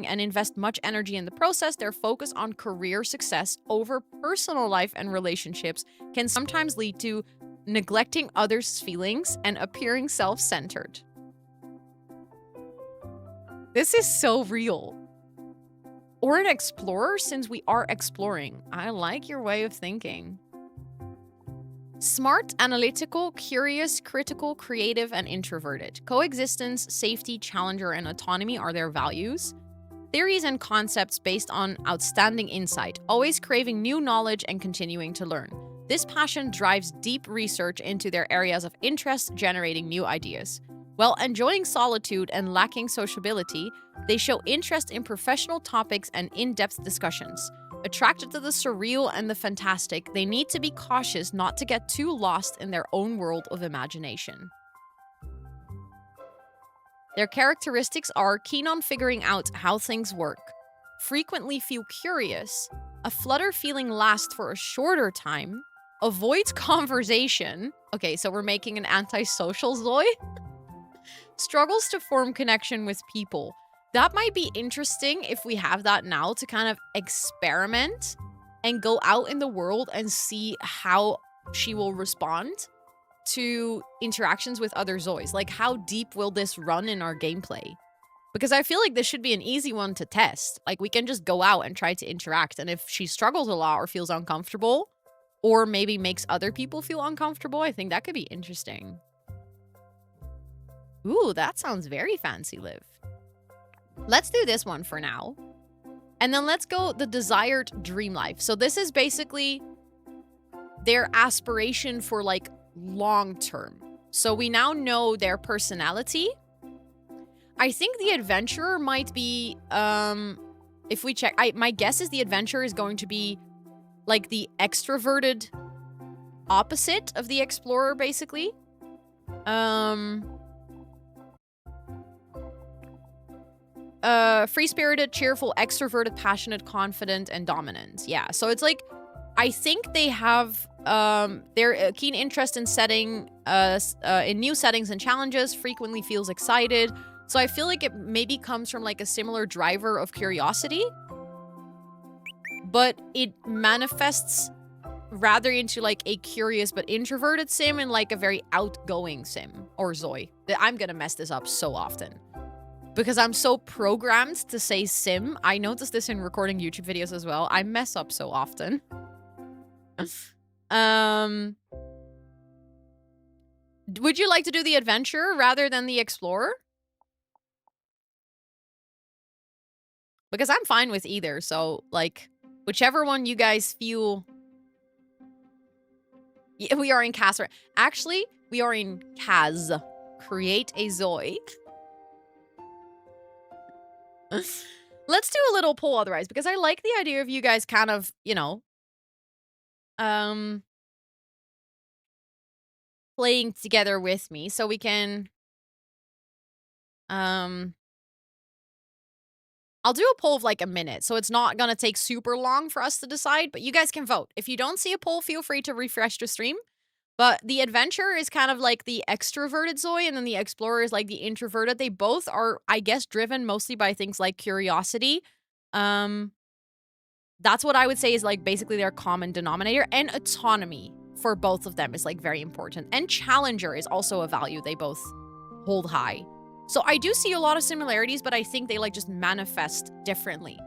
B: and invest much energy in the process, their focus on career success over personal life and relationships can sometimes lead to neglecting others' feelings and appearing self-centered. This is so real. Or an explorer, since we are exploring. I like your way of thinking. Smart, analytical, curious, critical, creative, and introverted. Coexistence, safety, challenger, and autonomy are their values. Theories and concepts based on outstanding insight, always craving new knowledge and continuing to learn. This passion drives deep research into their areas of interest, generating new ideas. While enjoying solitude and lacking sociability, they show interest in professional topics and in-depth discussions. Attracted to the surreal and the fantastic, they need to be cautious not to get too lost in their own world of imagination. Their characteristics are keen on figuring out how things work, frequently feel curious, a flutter feeling lasts for a shorter time, avoids conversation. Okay, so we're making an antisocial ZOI. Struggles to form connection with people. That might be interesting if we have that now to kind of experiment and go out in the world and see how she will respond to interactions with other ZOIs. Like, how deep will this run in our gameplay? Because I feel like this should be an easy one to test. Like, we can just go out and try to interact. And if she struggles a lot or feels uncomfortable, or maybe makes other people feel uncomfortable, I think that could be interesting. Ooh, that sounds very fancy, Liv. Let's do this one for now. And then let's go the desired dream life. So this is basically their aspiration for like long term. So we now know their personality. I think the adventurer might be, if we check, my guess is the adventurer is going to be like the extroverted opposite of the explorer, basically. Free-spirited, cheerful, extroverted, passionate, confident, and dominant. Yeah, so it's like, I think they have their keen interest in in new settings and challenges, frequently feels excited. So I feel like it maybe comes from like a similar driver of curiosity, but it manifests rather into like a curious but introverted sim and like a very outgoing sim or ZOI. I'm gonna mess this up so often because I'm so programmed to say sim. I notice this in recording YouTube videos as well. I mess up so often. Would you like to do the adventurer rather than the explorer? Because I'm fine with either, so like whichever one you guys feel. Yeah, we are in Kaz. Actually, we are in Kaz. Create a ZOI. Let's do a little poll otherwise, because I like the idea of you guys kind of, you know, playing together with me, so we can, I'll do a poll of like a minute, so it's not gonna take super long for us to decide, but you guys can vote. If you don't see a poll, feel free to refresh the stream. But the adventurer is kind of like the extroverted Zoe, and then the explorer is like the introverted. They both are, I guess, driven mostly by things like curiosity. Um, that's what I would say is like basically their common denominator, and autonomy for both of them is like very important. And challenger is also a value they both hold high. So I do see a lot of similarities, but I think they like just manifest differently.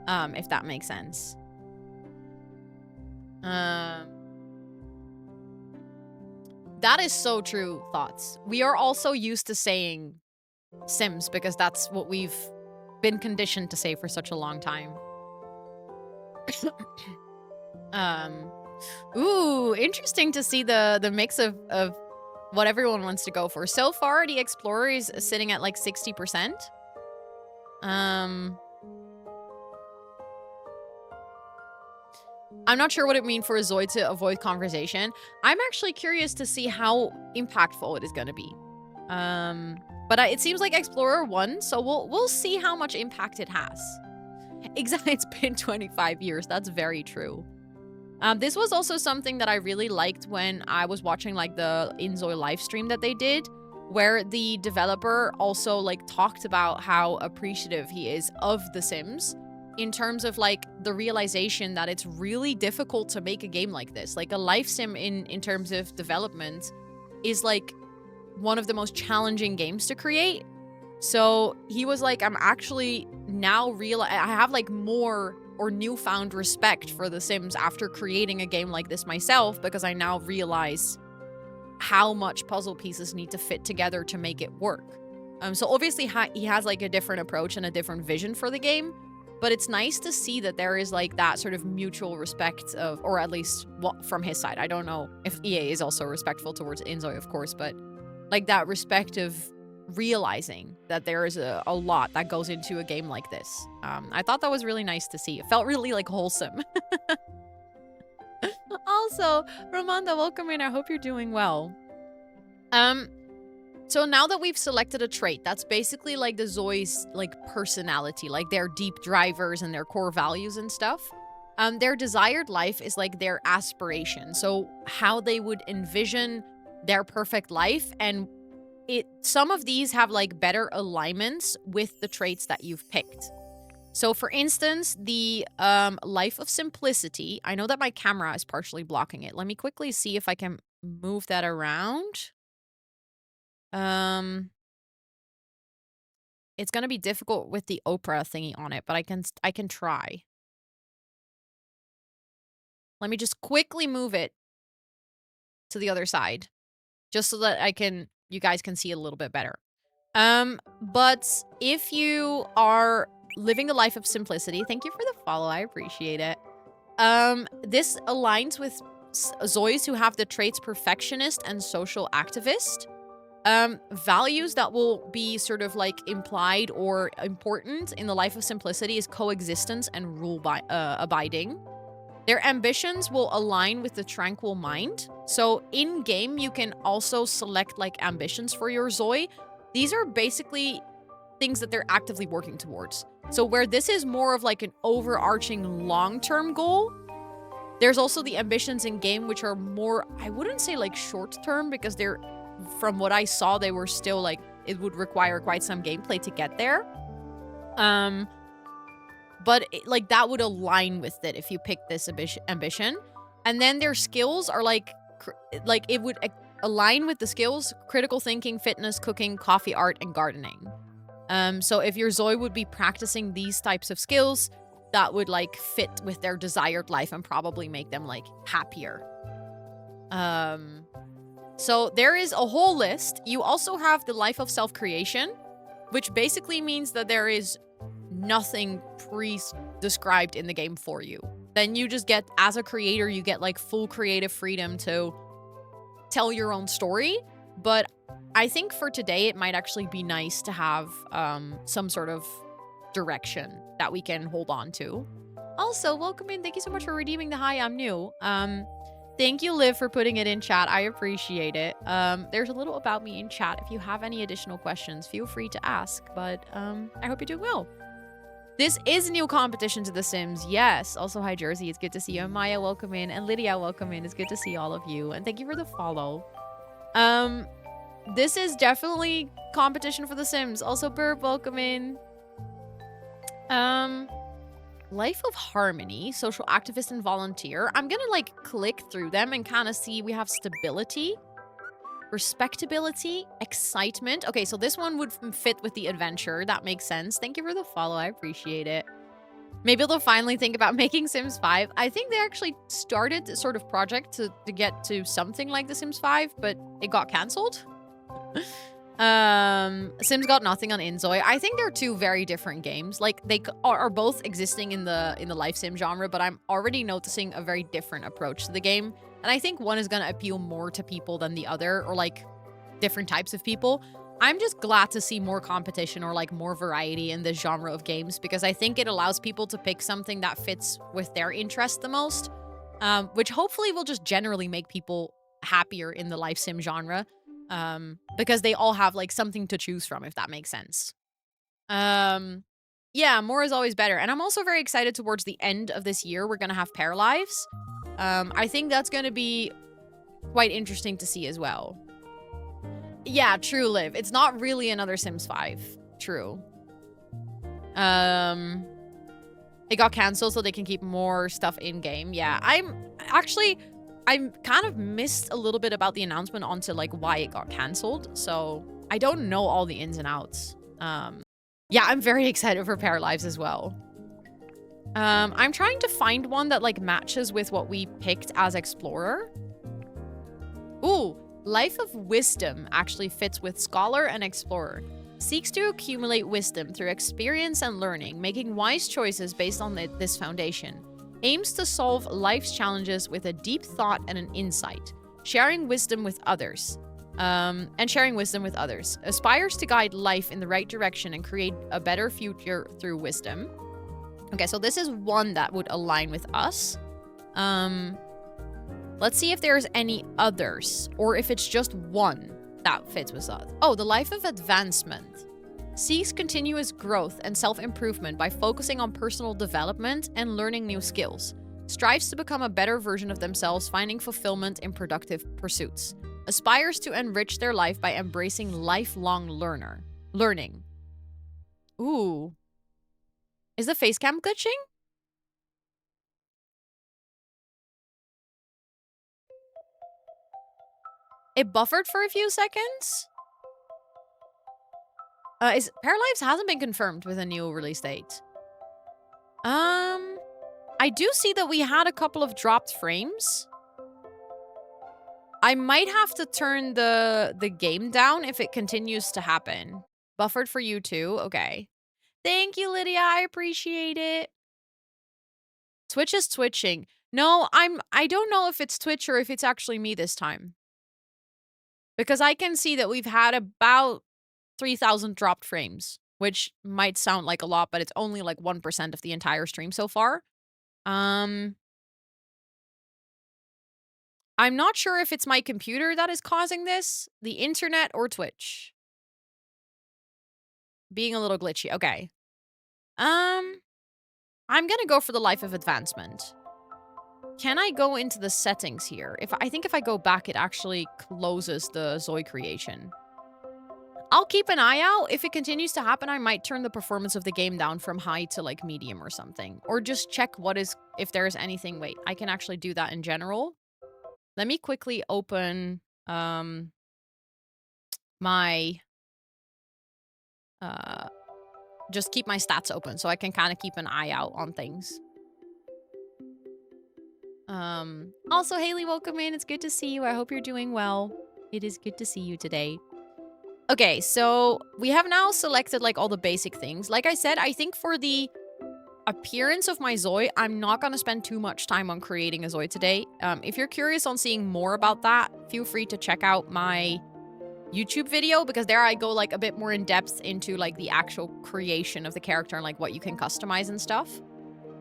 B: If that makes sense. That is so true, Thoughts. We are also used to saying Sims because that's what we've been conditioned to say for such a long time. Ooh, interesting to see the mix of what everyone wants to go for. So far, the Explorer is sitting at like 60%. I'm not sure what it means for a Zoid to avoid conversation. I'm actually curious to see how impactful it is going to be. But it seems like Explorer won, so we'll see how much impact it has. Exactly, it's been 25 years. That's very true. This was also something that I really liked when I was watching like the inZOI live stream that they did, where the developer also like talked about how appreciative he is of The Sims in terms of like the realization that it's really difficult to make a game like this. Like a life sim in terms of development is like one of the most challenging games to create. So he was like, I'm actually now I have like more or newfound respect for The Sims after creating a game like this myself, because I now realize how much puzzle pieces need to fit together to make it work. So obviously he has like a different approach and a different vision for the game, but it's nice to see that there is like that sort of mutual respect of, or at least from his side. I don't know if EA is also respectful towards inZOI, of course, but like that respect of realizing that there is a lot that goes into a game like this. I thought that was really nice to see. It felt really like wholesome. Also, Romanda, welcome in. I hope you're doing well. So now that we've selected a trait, that's basically like the Zoi's like personality, like their deep drivers and their core values and stuff. Their desired life is like their aspiration. So how they would envision their perfect life, and some of these have like better alignments with the traits that you've picked. So for instance, the life of simplicity, I know that my camera is partially blocking it. Let me quickly see if I can move that around. It's gonna be difficult with the Oprah thingy on it, but I can try. Let me just quickly move it to the other side, just so that you guys can see it a little bit better. But if you are living a life of simplicity, thank you for the follow, I appreciate it. This aligns with Zois who have the traits perfectionist and social activist. Values that will be sort of like implied or important in the life of simplicity is coexistence and rule abiding. Their ambitions will align with the tranquil mind. So in game, you can also select like ambitions for your Zoi. These are basically things that they're actively working towards. So where this is more of like an overarching long-term goal, there's also the ambitions in game, which are more, I wouldn't say like short-term, because they're, from what I saw, they were still like, it would require quite some gameplay to get there. But like that would align with it if you pick this ambition. And then their skills are like it would align with the skills: critical thinking, fitness, cooking, coffee art, and gardening. So if your Zoi would be practicing these types of skills, that would like fit with their desired life and probably make them like happier. So there is a whole list. You also have the life of self-creation, which basically means that there is nothing pre-described in the game for you. Then you just get, as a creator, you get like full creative freedom to tell your own story. But I think for today, it might actually be nice to have some sort of direction that we can hold on to. Also, welcome in. Thank you so much for redeeming the hi, I'm new. Thank you, Liv, for putting it in chat. I appreciate it. There's a little about me in chat. If you have any additional questions, feel free to ask. But I hope you're doing well. This is a new competition to The Sims. Yes. Also, hi, Jersey. It's good to see you. And Maya, welcome in. And Lydia, welcome in. It's good to see all of you. And thank you for the follow. This is definitely competition for The Sims. Also, Burp, welcome in. Life of Harmony, social activist and volunteer. I'm gonna like click through them and kind of see. We have stability, respectability, excitement. Okay, so this one would fit with the adventure. That makes sense. Thank you for the follow. I appreciate it. Maybe they'll finally think about making Sims 5. I think they actually started this sort of project to get to something like The Sims 5, but it got cancelled. Sims Got Nothing on inZOI. I think they're two very different games. Like, they are both existing in the life sim genre, but I'm already noticing a very different approach to the game. And I think one is gonna appeal more to people than the other, or like different types of people. I'm just glad to see more competition or like more variety in this genre of games, because I think it allows people to pick something that fits with their interest the most, which hopefully will just generally make people happier in the life sim genre. Because they all have like something to choose from, if that makes sense. Yeah, more is always better. And I'm also very excited towards the end of this year. We're gonna have Pair Lives. I think that's gonna be quite interesting to see as well. Yeah, true, Liv. It's not really another Sims 5. True. It got canceled so they can keep more stuff in-game. Yeah, I kind of missed a little bit about the announcement onto like why it got canceled, so I don't know all the ins and outs. Yeah, I'm very excited for Pair Lives as well. I'm trying to find one that like matches with what we picked as Explorer. Ooh, Life of Wisdom actually fits with Scholar and Explorer. Seeks to accumulate wisdom through experience and learning, making wise choices based on this foundation. Aims to solve life's challenges with a deep thought and an insight, sharing wisdom with others. Aspires to guide life in the right direction and create a better future through wisdom. Okay, so this is one that would align with us. Let's see if there's any others, or if it's just one that fits with us. Oh, the Life of Advancement. Seeks continuous growth and self-improvement by focusing on personal development and learning new skills. Strives to become a better version of themselves, finding fulfillment in productive pursuits. Aspires to enrich their life by embracing lifelong learning. Ooh. Is the face cam glitching? It buffered for a few seconds? Pair Lives hasn't been confirmed with a new release date. I do see that we had a couple of dropped frames. I might have to turn the game down if it continues to happen. Buffered for you too? Okay. Thank you, Lydia. I appreciate it. Twitch is twitching. No, I don't know if it's Twitch or if it's actually me this time. Because I can see that we've had about 3,000 dropped frames, which might sound like a lot, but it's only like 1% of the entire stream so far. I'm not sure if it's my computer that is causing this, the internet, or Twitch. Being a little glitchy. Okay. I'm gonna go for the Life of Advancement. Can I go into the settings here? I think if I go back, it actually closes the ZOI creation. I'll keep an eye out. If it continues to happen, I might turn the performance of the game down from high to like medium or something. Or just check if there's anything. Wait, I can actually do that in general. Let me quickly open my just keep my stats open so I can kind of keep an eye out on things. Also, Haley, welcome in. It's good to see you. I hope you're doing well. It is good to see you today. Okay, so we have now selected like all the basic things. Like I said, I think for the appearance of my ZOI, I'm not going to spend too much time on creating a ZOI today. If you're curious on seeing more about that, feel free to check out my YouTube video, because there I go like a bit more in depth into like the actual creation of the character and like what you can customize and stuff.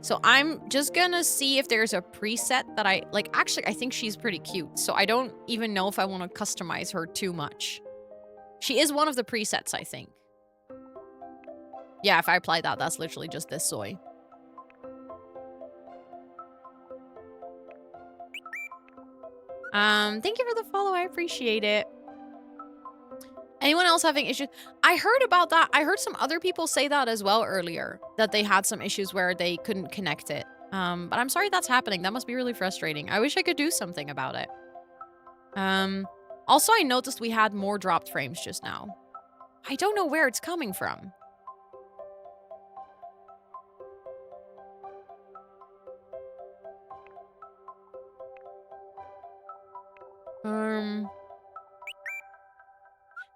B: So I'm just gonna see if there's a preset that I like. Actually, I think she's pretty cute, so I don't even know if I want to customize her too much. She is one of the presets, I think. Yeah, if I apply that, that's literally just this Zoe. Thank you for the follow. I appreciate it. Anyone else having issues? I heard about that. I heard some other people say that as well earlier, that they had some issues where they couldn't connect it. But I'm sorry that's happening. That must be really frustrating. I wish I could do something about it. Also, I noticed we had more dropped frames just now. I don't know where it's coming from.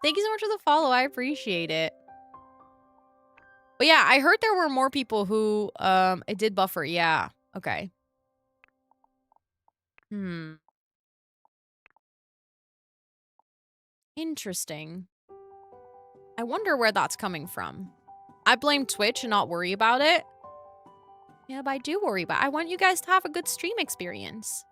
B: Thank you so much for the follow. I appreciate it. But yeah, I heard there were more people who, it did buffer. Yeah. Okay. Interesting. I wonder where that's coming from. I blame Twitch and not worry about it. Yeah, but I do worry about it. I want you guys to have a good stream experience.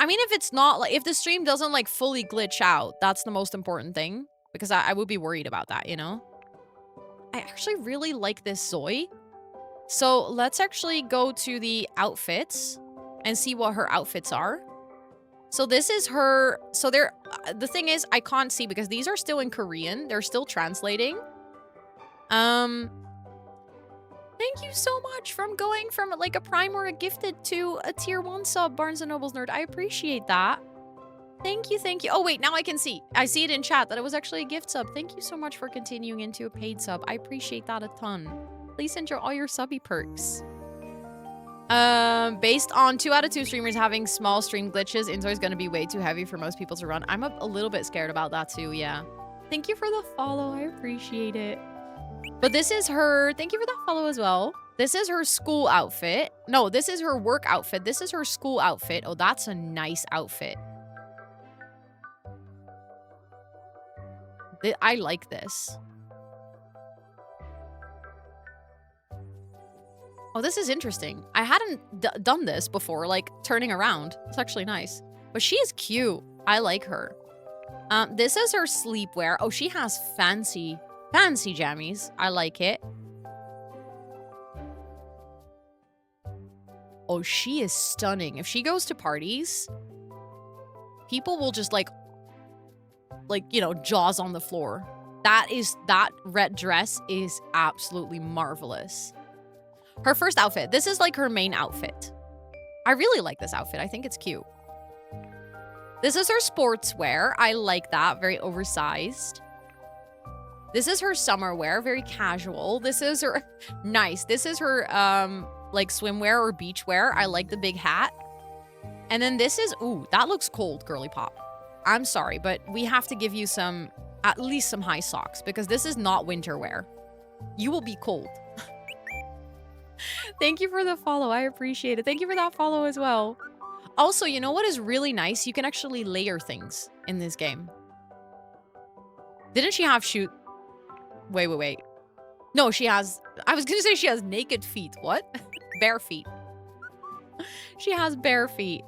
B: I mean, if it's not like, if the stream doesn't like fully glitch out, that's the most important thing. Because I would be worried about that, you know? I actually really like this Zoe. So let's actually go to the outfits and see what her outfits are. So this is her, so there, the thing is, I can't see because these are still in Korean. They're still translating. Thank you so much from going from like a Prime or a Gifted to a Tier 1 sub, Barnes & Noble's Nerd. I appreciate that. Thank you, thank you. Oh, wait, now I can see. I see it in chat that it was actually a gift sub. Thank you so much for continuing into a paid sub. I appreciate that a ton. Please enjoy all your subby perks. Based on 2 out of 2 streamers having small stream glitches, inZOI is going to be way too heavy for most people to run. I'm a little bit scared about that too, yeah. Thank you for the follow. I appreciate it. But this is her... Thank you for that follow as well. This is her school outfit. No, this is her work outfit. This is her school outfit. Oh, that's a nice outfit. I like this. Oh, this is interesting. I hadn't done this before, like turning around. It's actually nice. But she is cute. I like her. This is her sleepwear. Oh, she has fancy jammies. I like it. Oh, she is stunning. If she goes to parties, people will just like, you know, jaws on the floor. That red dress is absolutely marvelous. Her first outfit. This is like her main outfit. I really like this outfit. I think it's cute. This is her sportswear. I like that. Very oversized. This is her summer wear. Very casual. This is her... Nice. This is her, like, swimwear or beach wear. I like the big hat. And then this is... Ooh, that looks cold, girly pop. I'm sorry, but we have to give you some... At least some high socks, because this is not winter wear. You will be cold. Thank you for the follow. I appreciate it. Thank you for that follow as well. Also, you know what is really nice? You can actually layer things in this game. Didn't she have shoot... Wait. No, she has... I was gonna say she has naked feet. What? Bare feet. She has bare feet.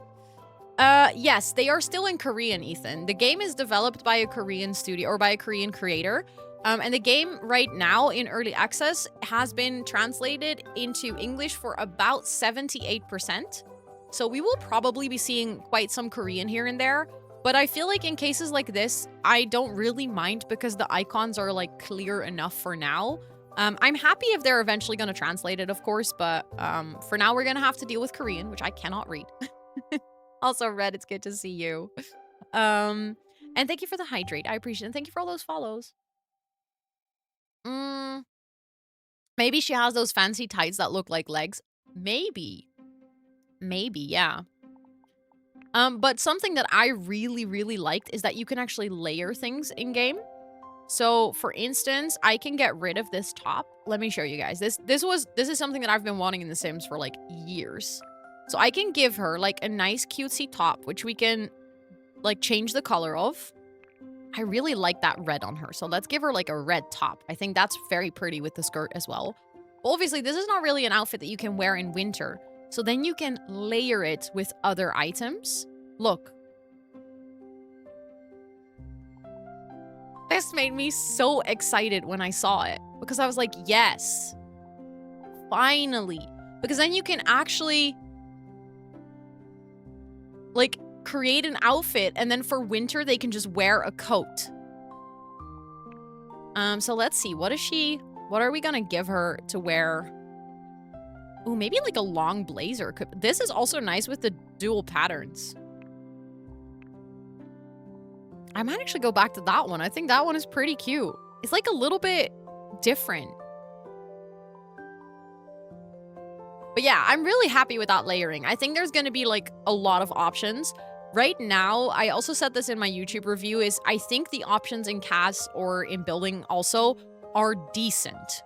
B: Yes, they are still in Korean, Ethan. The game is developed by a Korean studio, or by a Korean creator. And the game right now in early access has been translated into English for about 78%. So we will probably be seeing quite some Korean here and there. But I feel like in cases like this, I don't really mind because the icons are like clear enough for now. I'm happy if they're eventually going to translate it, of course. But for now, we're going to have to deal with Korean, which I cannot read. Also, Red, it's good to see you. And thank you for the hydrate. I appreciate it. And thank you for all those follows. Maybe she has those fancy tights that look like legs. Maybe, yeah. But something that I really liked is that you can actually layer things in game. So, for instance, I can get rid of this top. Let me show you guys. This is something that I've been wanting in The Sims for like years. So I can give her like a nice cutesy top, which we can like change the color of. I really like that red on her. So let's give her like a red top. I think that's very pretty with the skirt as well. But obviously, this is not really an outfit that you can wear in winter. So then you can layer it with other items. Look. This made me so excited when I saw it. Because I was like, yes. Finally. Because then you can actually like create an outfit, and then for winter they can just wear a coat. So let's see. What are we gonna give her to wear? Ooh, maybe like a long blazer. This is also nice with the dual patterns. I might actually go back to that one. I think that one is pretty cute. It's like a little bit different. But yeah, I'm really happy with that layering. I think there's going to be like a lot of options. Right now, I also said this in my YouTube review, is I think the options in CAS or in building also are decent.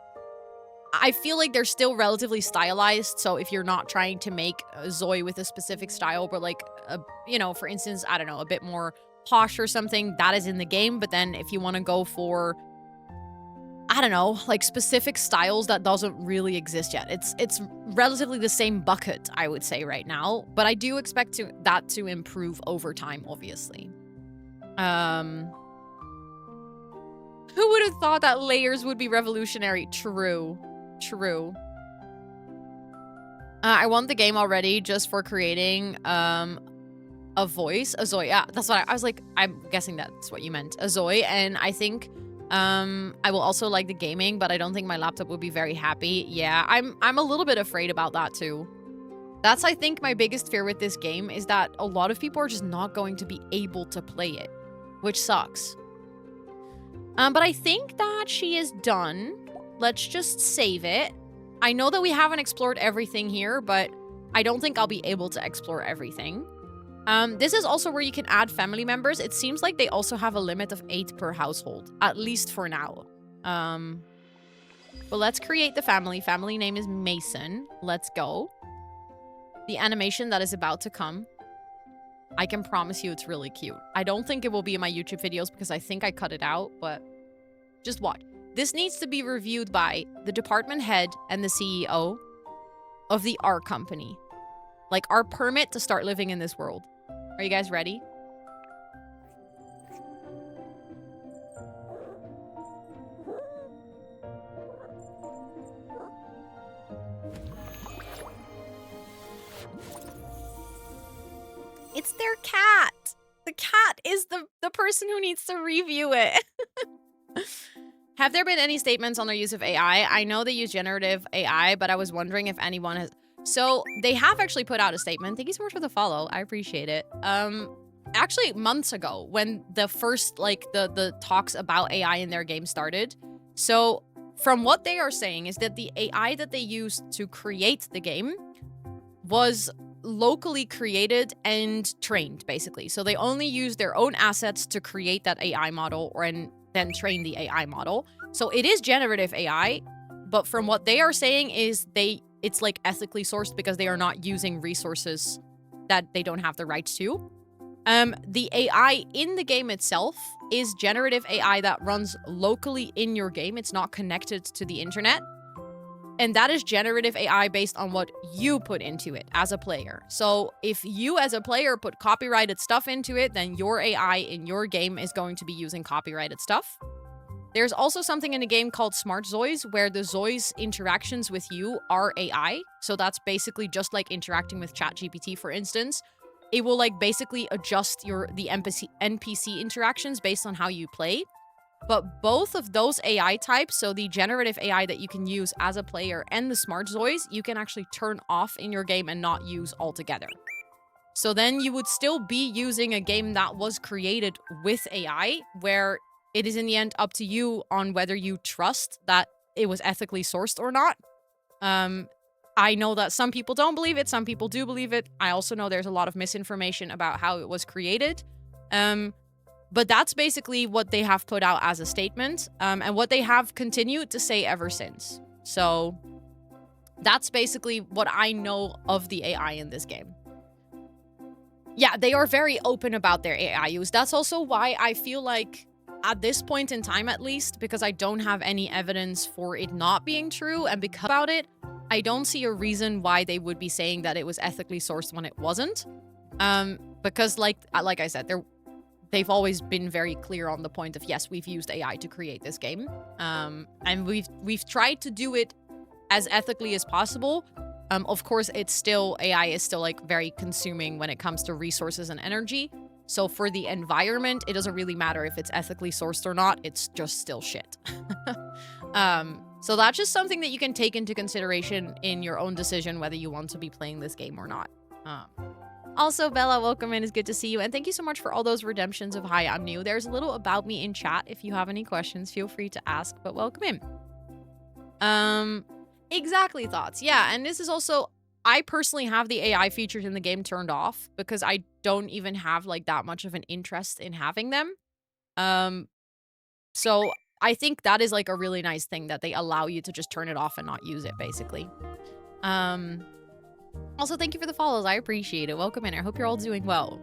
B: I feel like they're still relatively stylized. So if you're not trying to make a ZOI with a specific style, but like, you know, for instance, I don't know, a bit more posh or something, that is in the game. But then if you want to go for, I don't know, like specific styles, that doesn't really exist yet. It's relatively the same bucket, I would say right now, but I do expect that to improve over time, obviously. Who would have thought that layers would be revolutionary? True. I won the game already just for creating a voice, a ZOI. Yeah, that's what I was like. I'm guessing that's what you meant, a ZOI, and I think. I will also like the gaming, but I don't think my laptop would be very happy. Yeah, I'm a little bit afraid about that too. That's, I think, my biggest fear with this game is that a lot of people are just not going to be able to play it, which sucks. But I think that she is done. Let's just save it. I know that we haven't explored everything here, but I don't think I'll be able to explore everything. This is also where you can add family members. It seems like they also have a limit of 8 per household, at least for now. But let's create the family. Family name is Mason. Let's go. The animation that is about to come. I can promise you it's really cute. I don't think it will be in my YouTube videos because I think I cut it out, but just watch. This needs to be reviewed by the department head and the CEO of the art company. Like our permit to start living in this world. Are you guys ready? It's their cat. The cat is the person who needs to review it. Have there been any statements on their use of AI? I know they use generative AI, but I was wondering if anyone has... So they have actually put out a statement. Thank you so much for the follow. I appreciate it. Actually months ago when the first, like the talks about AI in their game started. So from what they are saying is that the AI that they used to create the game was locally created and trained, basically. So they only used their own assets to create that AI model and then train the AI model. So it is generative AI, but from what they are saying is it's like ethically sourced because they are not using resources that they don't have the rights to. The AI in the game itself is generative AI that runs locally in your game. It's not connected to the internet. And that is generative AI based on what you put into it as a player. So if you as a player put copyrighted stuff into it, then your AI in your game is going to be using copyrighted stuff. There's also something in the game called Smart ZOIs, where the ZOI's interactions with you are AI. So that's basically just like interacting with ChatGPT, for instance. It will like basically adjust the NPC interactions based on how you play. But both of those AI types, so the generative AI that you can use as a player and the Smart ZOIs, you can actually turn off in your game and not use altogether. So then you would still be using a game that was created with AI, where it is in the end up to you on whether you trust that it was ethically sourced or not. I know that some people don't believe it, some people do believe it. I also know there's a lot of misinformation about how it was created. But that's basically what they have put out as a statement, and what they have continued to say ever since. So that's basically what I know of the AI in this game. Yeah, they are very open about their AI use. That's also why I feel like at this point in time, at least, because I don't have any evidence for it not being true, and because about it, I don't see a reason why they would be saying that it was ethically sourced when it wasn't. Because like I said, they've always been very clear on the point of, yes, we've used AI to create this game. And we've tried to do it as ethically as possible. Of course, AI is still like very consuming when it comes to resources and energy. So for the environment, it doesn't really matter if it's ethically sourced or not. It's just still shit. So that's just something that you can take into consideration in your own decision whether you want to be playing this game or not. Also, Bella, welcome in. It's good to see you. And thank you so much for all those redemptions of Hi, I'm New. There's a little about me in chat. If you have any questions, feel free to ask, but welcome in. Exactly, thoughts. Yeah, and this is also, I personally have the AI features in the game turned off because I don't even have like that much of an interest in having them. So I think that is like a really nice thing that they allow you to just turn it off and not use it, basically. Also, thank you for the follows. I appreciate it. Welcome in. I hope you're all doing well.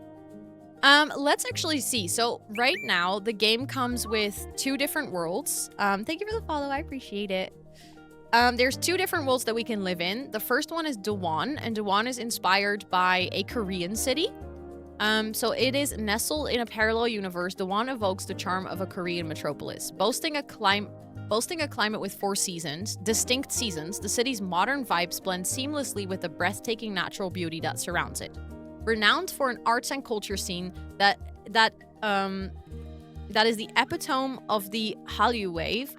B: Let's actually see. So right now, the game comes with 2 different worlds. Thank you for the follow. I appreciate it. There's 2 different worlds that we can live in. The first one is Daewon, and Daewon is inspired by a Korean city. So it is nestled in a parallel universe. Daewon evokes the charm of a Korean metropolis, boasting a climate with 4 distinct seasons. The city's modern vibes blend seamlessly with the breathtaking natural beauty that surrounds it. Renowned for an arts and culture scene that is the epitome of the Hallyu wave.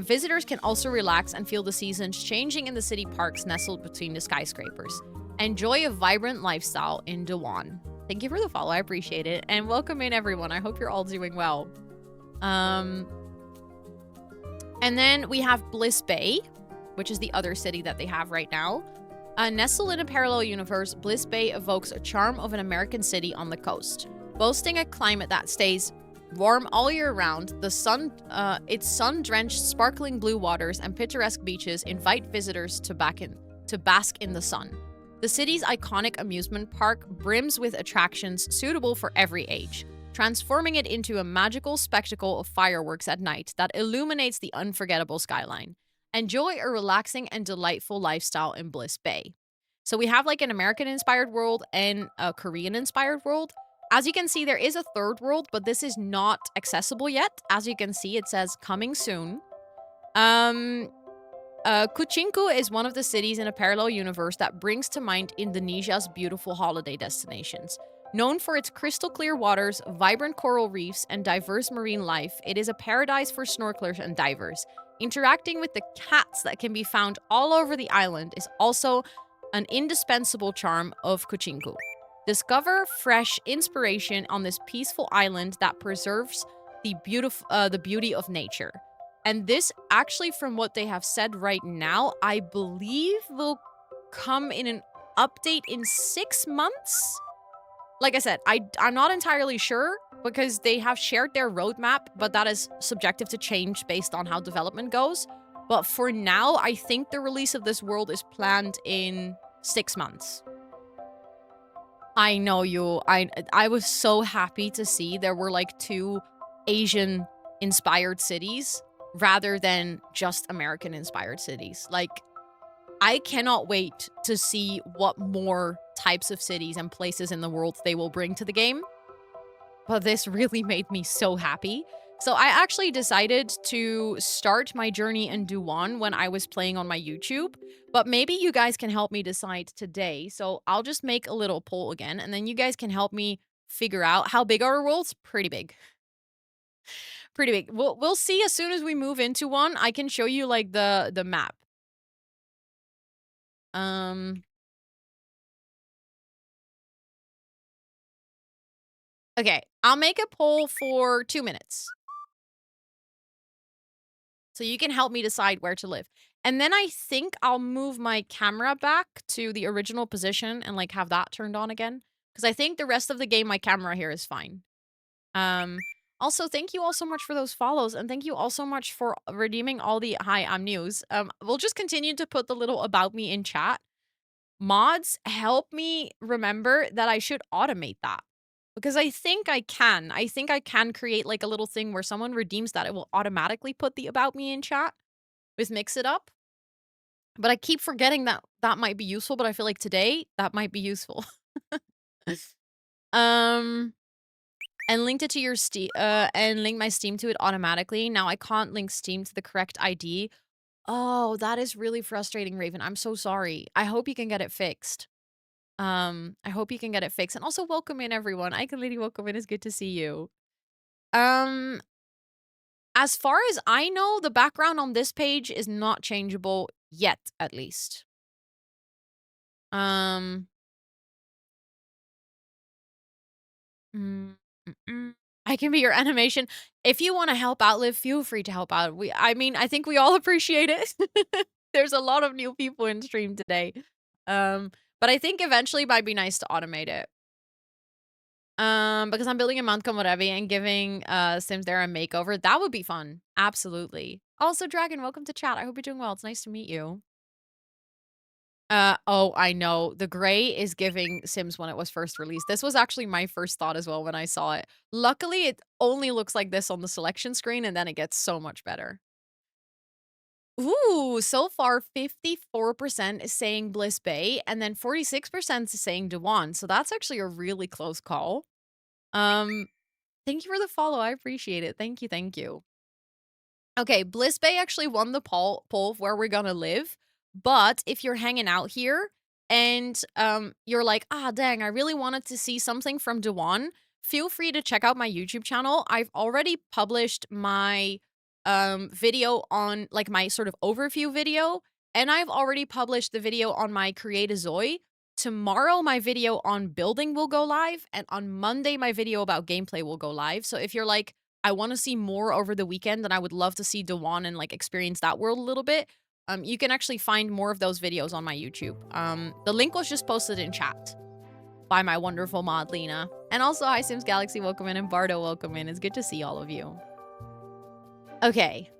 B: Visitors can also relax and feel the seasons changing in the city parks nestled between the skyscrapers. Enjoy a vibrant lifestyle in Daewon. Thank you for the follow. I appreciate it. And welcome in, everyone. I hope you're all doing well. And then we have Bliss Bay, which is the other city that they have right now. Nestled in a parallel universe, Bliss Bay evokes a charm of an American city on the coast. Boasting a climate that stays warm all year round, its sun-drenched, sparkling blue waters and picturesque beaches invite visitors to bask in the sun. The city's iconic amusement park brims with attractions suitable for every age, transforming it into a magical spectacle of fireworks at night that illuminates the unforgettable skyline. Enjoy a relaxing and delightful lifestyle in Bliss Bay. So we have like an American-inspired world and a Korean-inspired world. As you can see, there is a 3rd world, but this is not accessible yet. As you can see, it says coming soon. Kuchingku is one of the cities in a parallel universe that brings to mind Indonesia's beautiful holiday destinations. Known for its crystal clear waters, vibrant coral reefs, and diverse marine life, it is a paradise for snorkelers and divers. Interacting with the cats that can be found all over the island is also an indispensable charm of Kuchingku. Discover fresh inspiration on this peaceful island that preserves the beauty of nature. And this, actually, from what they have said right now, I believe will come in an update in 6 months? Like I said, I'm not entirely sure because they have shared their roadmap, but that is subjective to change based on how development goes. But for now, I think the release of this world is planned in 6 months. I know you. I was so happy to see there were like 2 Asian-inspired cities rather than just American-inspired cities. Like, I cannot wait to see what more types of cities and places in the world they will bring to the game. But this really made me so happy. So I actually decided to start my journey in Daewon when I was playing on my YouTube. But maybe you guys can help me decide today. So I'll just make a little poll again, and then you guys can help me figure out how big are our worlds. Pretty big. Pretty big. We'll see as soon as we move into one. I can show you like the map. Okay, I'll make a poll for 2 minutes. So you can help me decide where to live. And then I think I'll move my camera back to the original position and like have that turned on again. Because I think the rest of the game, my camera here is fine. Also, thank you all so much for those follows. And thank you all so much for redeeming all the Hi, I'm News. We'll just continue to put the little about me in chat. Mods, help me remember that I should automate that. Because I think I can. I think I can create like a little thing where someone redeems that. It will automatically put the about me in chat with Mix It Up. But I keep forgetting that that might be useful, but I feel like today that might be useful. um and linked it to your Steam and link my Steam to it automatically. Now I can't link Steam to the correct ID. Oh, that is really frustrating, Raven. I'm so sorry. I hope you can get it fixed. I hope you can get it fixed. And also welcome in everyone. I can lady welcome in. It's good to see you. Um as far as I know, the background on this page is not changeable yet, at least. Um mm, I can be your animation. If you want to help out, Liv, feel free to help out. I mean, I think we all appreciate it. There's a lot of new people in stream today. But I think eventually it might be nice to automate it. Because I'm building a Montcom Morevi and giving Sims there a makeover. That would be fun. Absolutely. Also, Dragon, welcome to chat. I hope you're doing well. It's nice to meet you. Oh, I know. The gray is giving Sims when it was first released. This was actually my first thought as well when I saw it. Luckily, it only looks like this on the selection screen, and then it gets so much better. Ooh, so far 54% is saying Bliss Bay, and then 46% is saying Dewan. So that's actually a really close call. Thank you for the follow. I appreciate it. Thank you, thank you. Okay, Bliss Bay actually won the poll of where we're gonna live. But if you're hanging out here and you're like, ah, dang, I really wanted to see something from Dewan, feel free to check out my YouTube channel. I've already published my video on like my sort of overview video, and I've already published the video on my Create inZOI. Tomorrow, my video on building will go live, and on Monday, my video about gameplay will go live. So if you're like, I want to see more over the weekend, and I would love to see Dewan and like experience that world a little bit, you can actually find more of those videos on my YouTube. The link was just posted in chat by my wonderful mod, Lena. And also, hi Sims Galaxy, welcome in, and Bardo, welcome in. It's good to see all of you. Okay,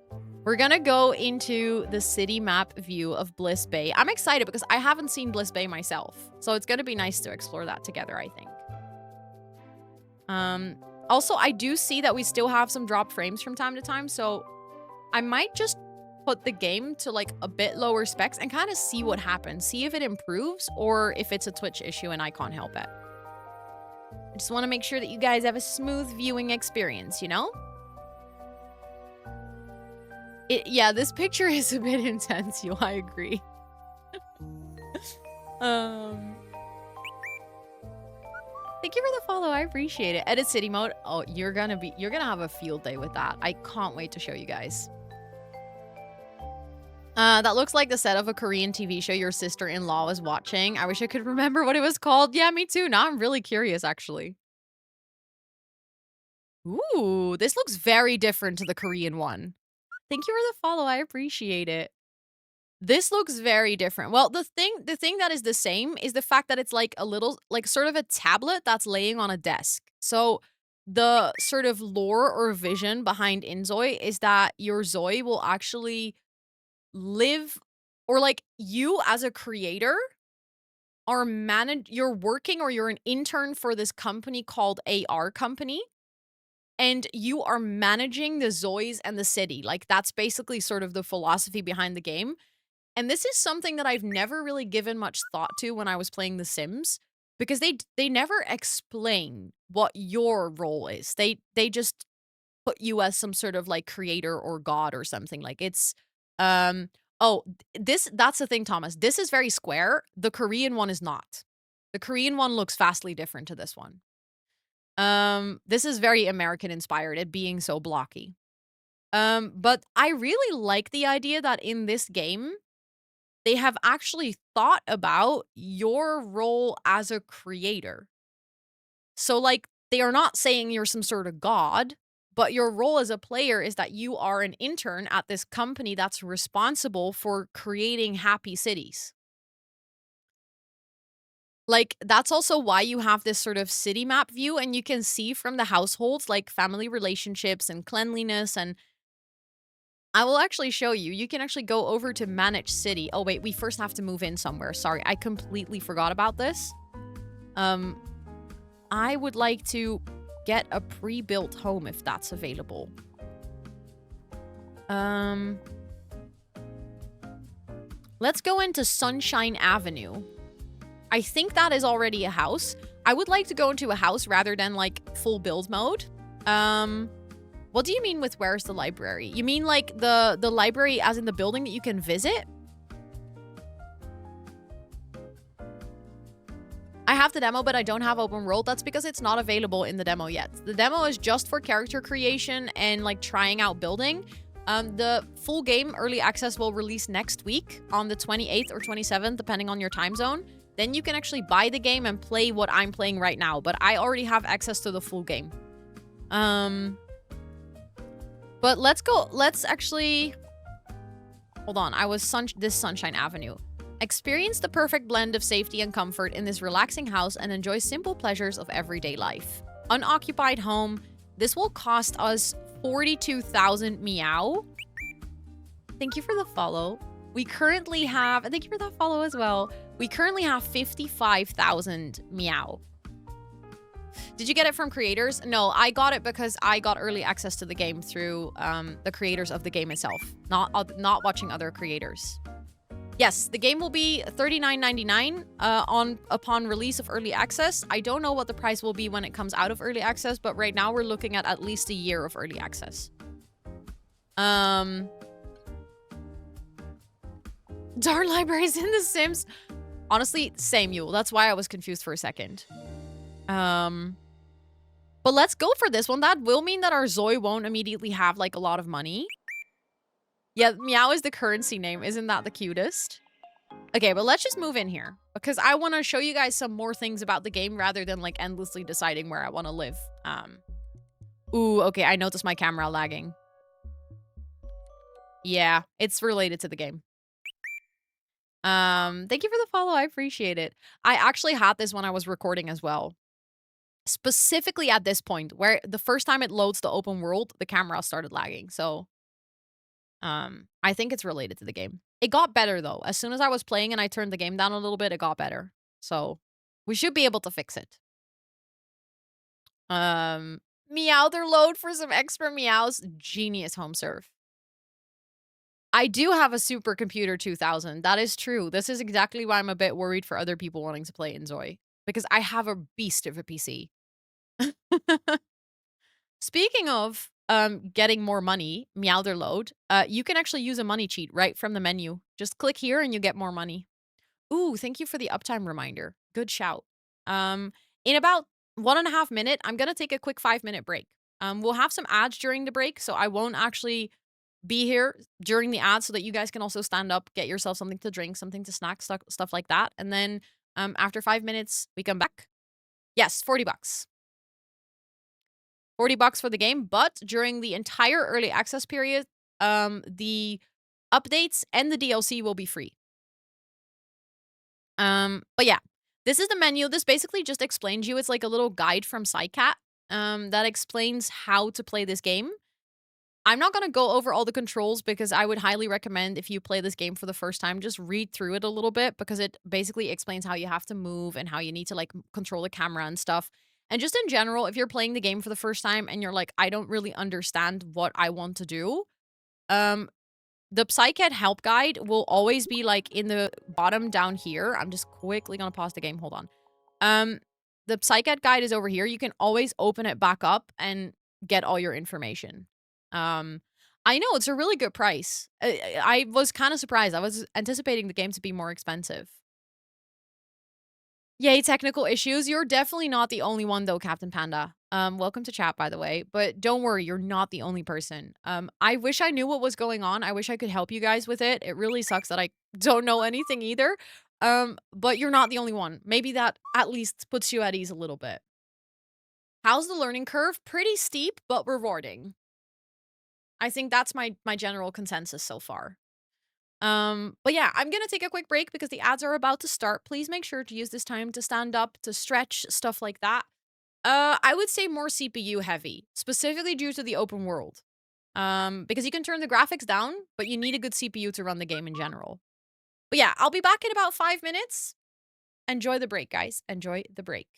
B: we're gonna go into the city map view of Bliss Bay. I'm excited because I haven't seen Bliss Bay myself, so it's gonna be nice to explore that together, I think. Also, I do see that we still have some drop frames from time to time, so I might just put the game to like a bit lower specs and kind of see what happens. See if it improves or if it's a Twitch issue and I can't help it. I just want to make sure that you guys have a smooth viewing experience, you know? Yeah, this picture is a bit intense, you. I agree. Thank you for the follow. I appreciate it. Edit city mode. Oh, you're gonna have a field day with that. I can't wait to show you guys. That looks like the set of a Korean TV show your sister-in-law was watching. I wish I could remember what it was called. Yeah, me too. Now I'm really curious, actually. Ooh, this looks very different to the Korean one. Thank you for the follow. I appreciate it. This looks very different. Well, the thing that is the same is the fact that it's like a little, like sort of a tablet that's laying on a desk. So the sort of lore or vision behind inZOI is that your Zoe will actually live, or like you as a creator are you're working, or you're an intern for this company called AR Company, and you are managing the Zois and the city. Like that's basically sort of the philosophy behind the game. And this is something that I've never really given much thought to when I was playing The Sims, because they never explain what your role is. They just put you as some sort of like creator or god or something. Like it's that's the thing, Thomas. This is very square. The Korean one is not. The Korean one looks vastly different to this one. This is very American inspired, it being so blocky. But I really like the idea that in this game they have actually thought about your role as a creator. So, like, they are not saying you're some sort of god, but your role as a player is that you are an intern at this company that's responsible for creating happy cities. Like, that's also why you have this sort of city map view, and you can see from the households, like, family relationships and cleanliness, and I will actually show you. You can actually go over to Manage City. Oh, wait, we first have to move in somewhere. Sorry, I completely forgot about this. I would like to get a pre-built home if that's available. Let's go into Sunshine Avenue. I think that is already a house. I would like to go into a house rather than like full build mode. What do you mean with where's the library? You mean like the library as in the building that you can visit? I have the demo, but I don't have open world. That's because it's not available in the demo yet. The demo is just for character creation and like trying out building. The full game early access will release next week on the 28th or 27th, depending on your time zone. Then you can actually buy the game and play what I'm playing right now, but I already have access to the full game. But let's go. Let's actually... Hold on. This Sunshine Avenue. Experience the perfect blend of safety and comfort in this relaxing house and enjoy simple pleasures of everyday life. Unoccupied home. This will cost us 42,000 meow. Thank you for the follow. We currently have... Thank you for that follow as well. We currently have 55,000 meow. Did you get it from creators? No, I got it because I got early access to the game through the creators of the game itself, not watching other creators. Yes, the game will be $39.99 upon release of early access. I don't know what the price will be when it comes out of early access, but right now we're looking at least a year of early access. Darn libraries in The Sims. Honestly, same, Yule. That's why I was confused for a second. But let's go for this one. That will mean that our Zoe won't immediately have like a lot of money. Yeah, Meow is the currency name. Isn't that the cutest? Okay, but let's just move in here because I want to show you guys some more things about the game rather than like endlessly deciding where I want to live. Ooh, okay, I noticed my camera lagging. Yeah, it's related to the game. Thank you for the follow. I appreciate it. I actually had this when I was recording as well. Specifically at this point where the first time it loads the open world, the camera started lagging. So I think it's related to the game. It got better though. As soon as I was playing and I turned the game down a little bit, it got better. So we should be able to fix it. Meow their load for some extra meows. Genius home serve. I do have a supercomputer 2000. That is true. This is exactly why I'm a bit worried for other people wanting to play inZOI. Because I have a beast of a PC. Speaking of getting more money, meow their load, you can actually use a money cheat right from the menu. Just click here and you get more money. Ooh, thank you for the uptime reminder. Good shout. In about 1.5 minutes, I'm going to take a quick 5-minute break. We'll have some ads during the break, so I won't actually be here during the ads so that you guys can also stand up, get yourself something to drink, something to snack, stuff like that. And then after 5 minutes, we come back. Yes, $40. $40 for the game, but during the entire early access period, the updates and the DLC will be free. But yeah, this is the menu. This basically just explains you. It's like a little guide from Psycat that explains how to play this game. I'm not going to go over all the controls because I would highly recommend if you play this game for the first time, just read through it a little bit because it basically explains how you have to move and how you need to like control the camera and stuff. And just in general, if you're playing the game for the first time and you're like, I don't really understand what I want to do, the Psycat help guide will always be like in the bottom down here. I'm just quickly going to pause the game. Hold on. The Psycat guide is over here. You can always open it back up and get all your information. I know it's a really good price. I was kind of surprised. I was anticipating the game to be more expensive. Yay, technical issues. You're definitely not the only one though, Captain Panda. Welcome to chat, by the way. But don't worry, you're not the only person. I wish I knew what was going on. I wish I could help you guys with it. It really sucks that I don't know anything either. But you're not the only one. Maybe that at least puts you at ease a little bit. How's the learning curve? Pretty steep, but rewarding. I think that's my general consensus so far. But yeah, I'm gonna take a quick break because the ads are about to start. Please make sure to use this time to stand up, to stretch, stuff like that. I would say more CPU heavy, specifically due to the open world. Because you can turn the graphics down, but you need a good CPU to run the game in general. But yeah, I'll be back in about 5 minutes. Enjoy the break, guys. Enjoy the break.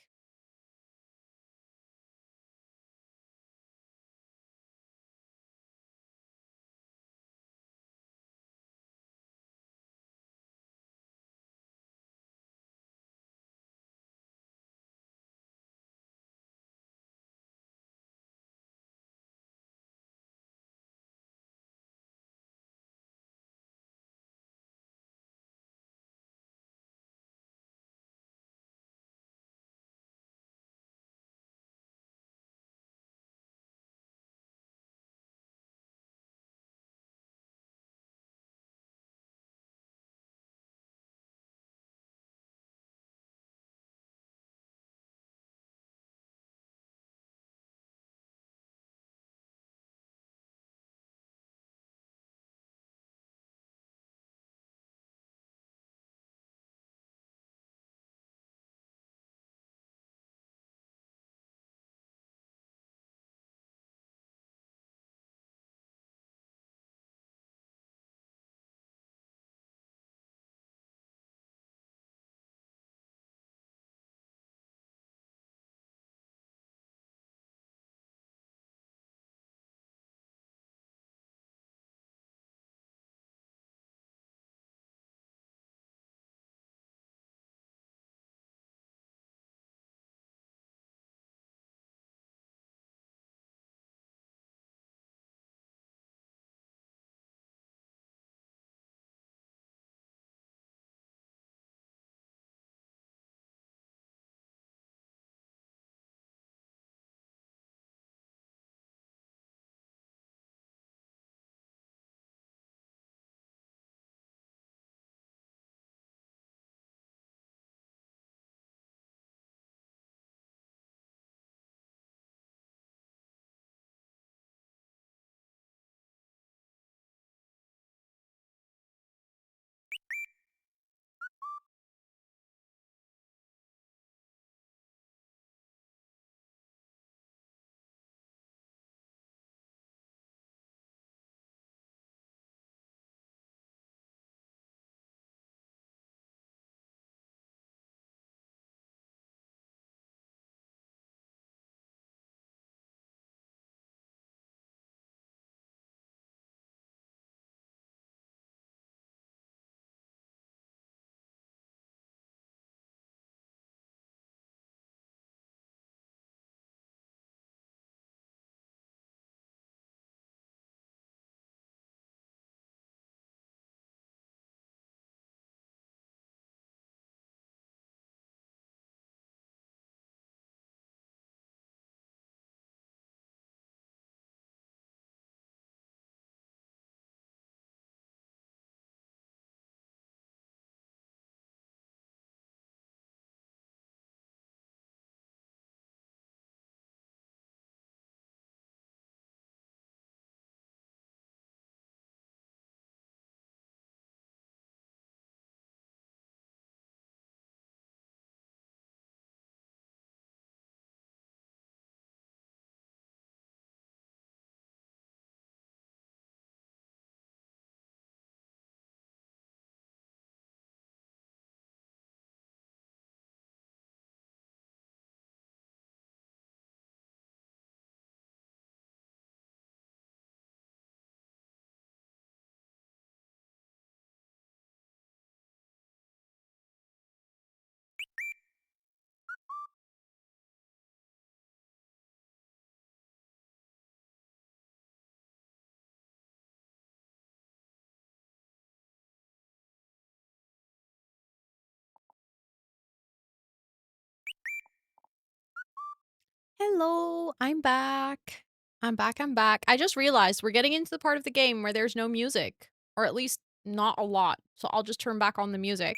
B: Hello, I'm back. I'm back, I'm back. I just realized we're getting into the part of the game where there's no music, or at least not a lot. So I'll just turn back on the music.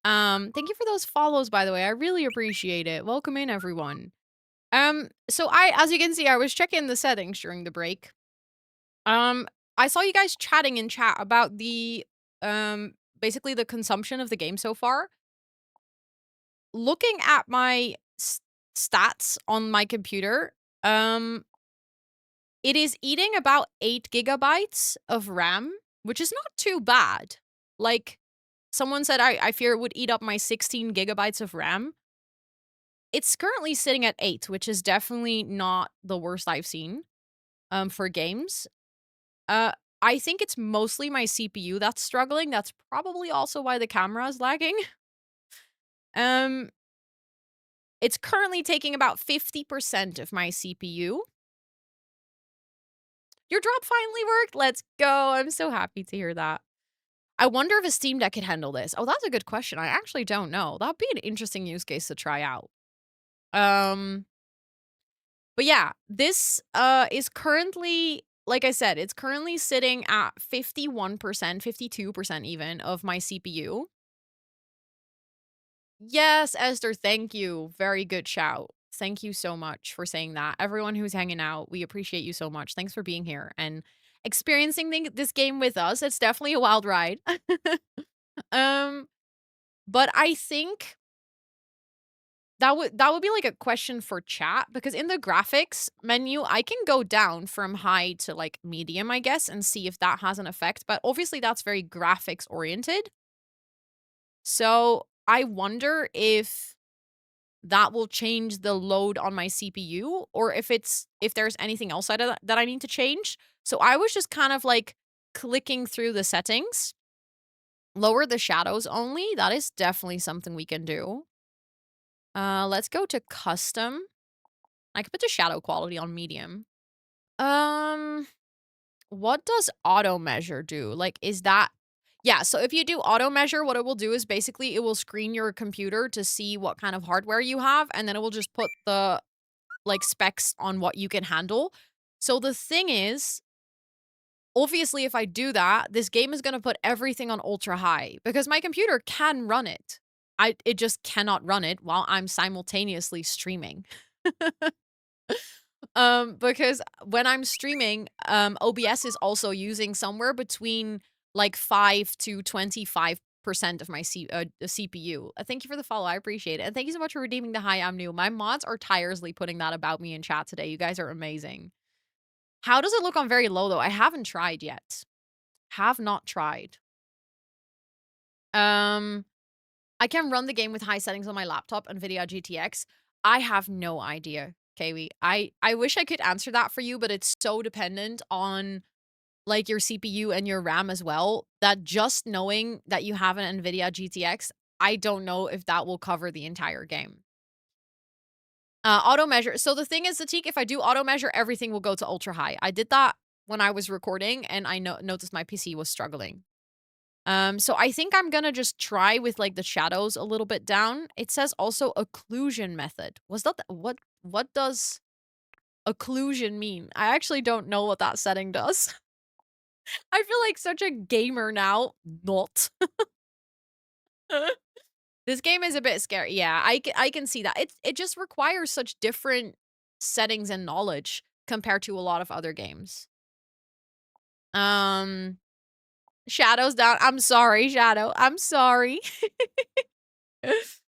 B: Thank you for those follows, by the way. I really appreciate it. Welcome in, everyone. So as you can see, I was checking the settings during the break. I saw you guys chatting in chat about the, basically the consumption of the game so far. Looking at my stats on my computer, it is eating about 8 gigabytes of RAM, which is not too bad. Like, someone said I fear it would eat up my 16 gigabytes of RAM. It's currently sitting at 8, which is definitely not the worst I've seen, for games. Uh, I think it's mostly my CPU that's struggling. That's probably also why the camera is lagging. Um, it's currently taking about 50% of my CPU. Your drop finally worked. Let's go. I'm so happy to hear that. I wonder if a Steam Deck could handle this. Oh, that's a good question. I actually don't know. That'd be an interesting use case to try out. But yeah, this is currently, like I said, it's currently sitting at 51%, 52% even of my CPU. Yes, Esther, thank you. Very good shout. Thank you so much for saying that. Everyone who's hanging out, we appreciate you so much. Thanks for being here and experiencing this game with us. It's definitely a wild ride. um, but I think that would be like a question for chat, because in the graphics menu, I can go down from high to like medium, I guess, and see if that has an effect. But obviously that's very graphics oriented. So I wonder if that will change the load on my CPU, or if there's anything else that I need to change. So I was just kind of like clicking through the settings. Lower the shadows only. That is definitely something we can do. Let's go to custom. I could put the shadow quality on medium. What does auto measure do? Like, is that... Yeah, so if you do auto measure, what it will do is basically it will screen your computer to see what kind of hardware you have, and then it will just put the, like, specs on what you can handle. So the thing is, obviously, if I do that, this game is gonna put everything on ultra high, because my computer can run it. It just cannot run it while I'm simultaneously streaming. Because when I'm streaming, OBS is also using somewhere between like 5 to 25% of my CPU. Thank you for the follow. I appreciate it. And thank you so much for redeeming the hi, I'm new. My mods are tirelessly putting that about me in chat today. You guys are amazing. How does it look on very low though? I haven't tried yet. Have not tried. I can run the game with high settings on my laptop, NVIDIA GTX. I have no idea, Kiwi. I wish I could answer that for you, but it's so dependent on like your CPU and your RAM as well, that just knowing that you have an NVIDIA GTX, I don't know if that will cover the entire game. Auto measure. So the thing is, Zatik, if I do auto measure, everything will go to ultra high. I did that when I was recording, and I noticed my PC was struggling. So I think I'm gonna just try with like the shadows a little bit down. It says also occlusion method. Was that what does occlusion mean? I actually don't know what that setting does. I feel like such a gamer now. Not. This game is a bit scary. Yeah, I can see that. It just requires such different settings and knowledge compared to a lot of other games. Shadows down. I'm sorry, Shadow. I'm sorry. It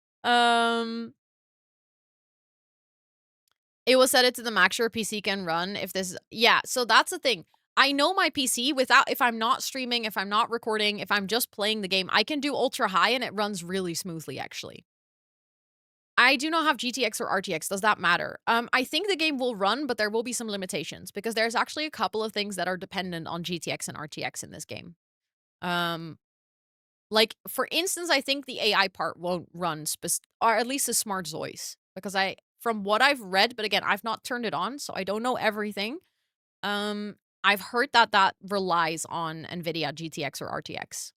B: will set it to the max your PC can run if this... Yeah, so that's the thing. I know my PC, if I'm not streaming, if I'm not recording, if I'm just playing the game, I can do ultra high and it runs really smoothly, actually. I do not have GTX or RTX. Does that matter? I think the game will run, but there will be some limitations, because there's actually a couple of things that are dependent on GTX and RTX in this game. Like, for instance, I think the AI part won't run, or at least the smart ZOIs, because from what I've read, but again, I've not turned it on, so I don't know everything. I've heard that relies on NVIDIA GTX or RTX.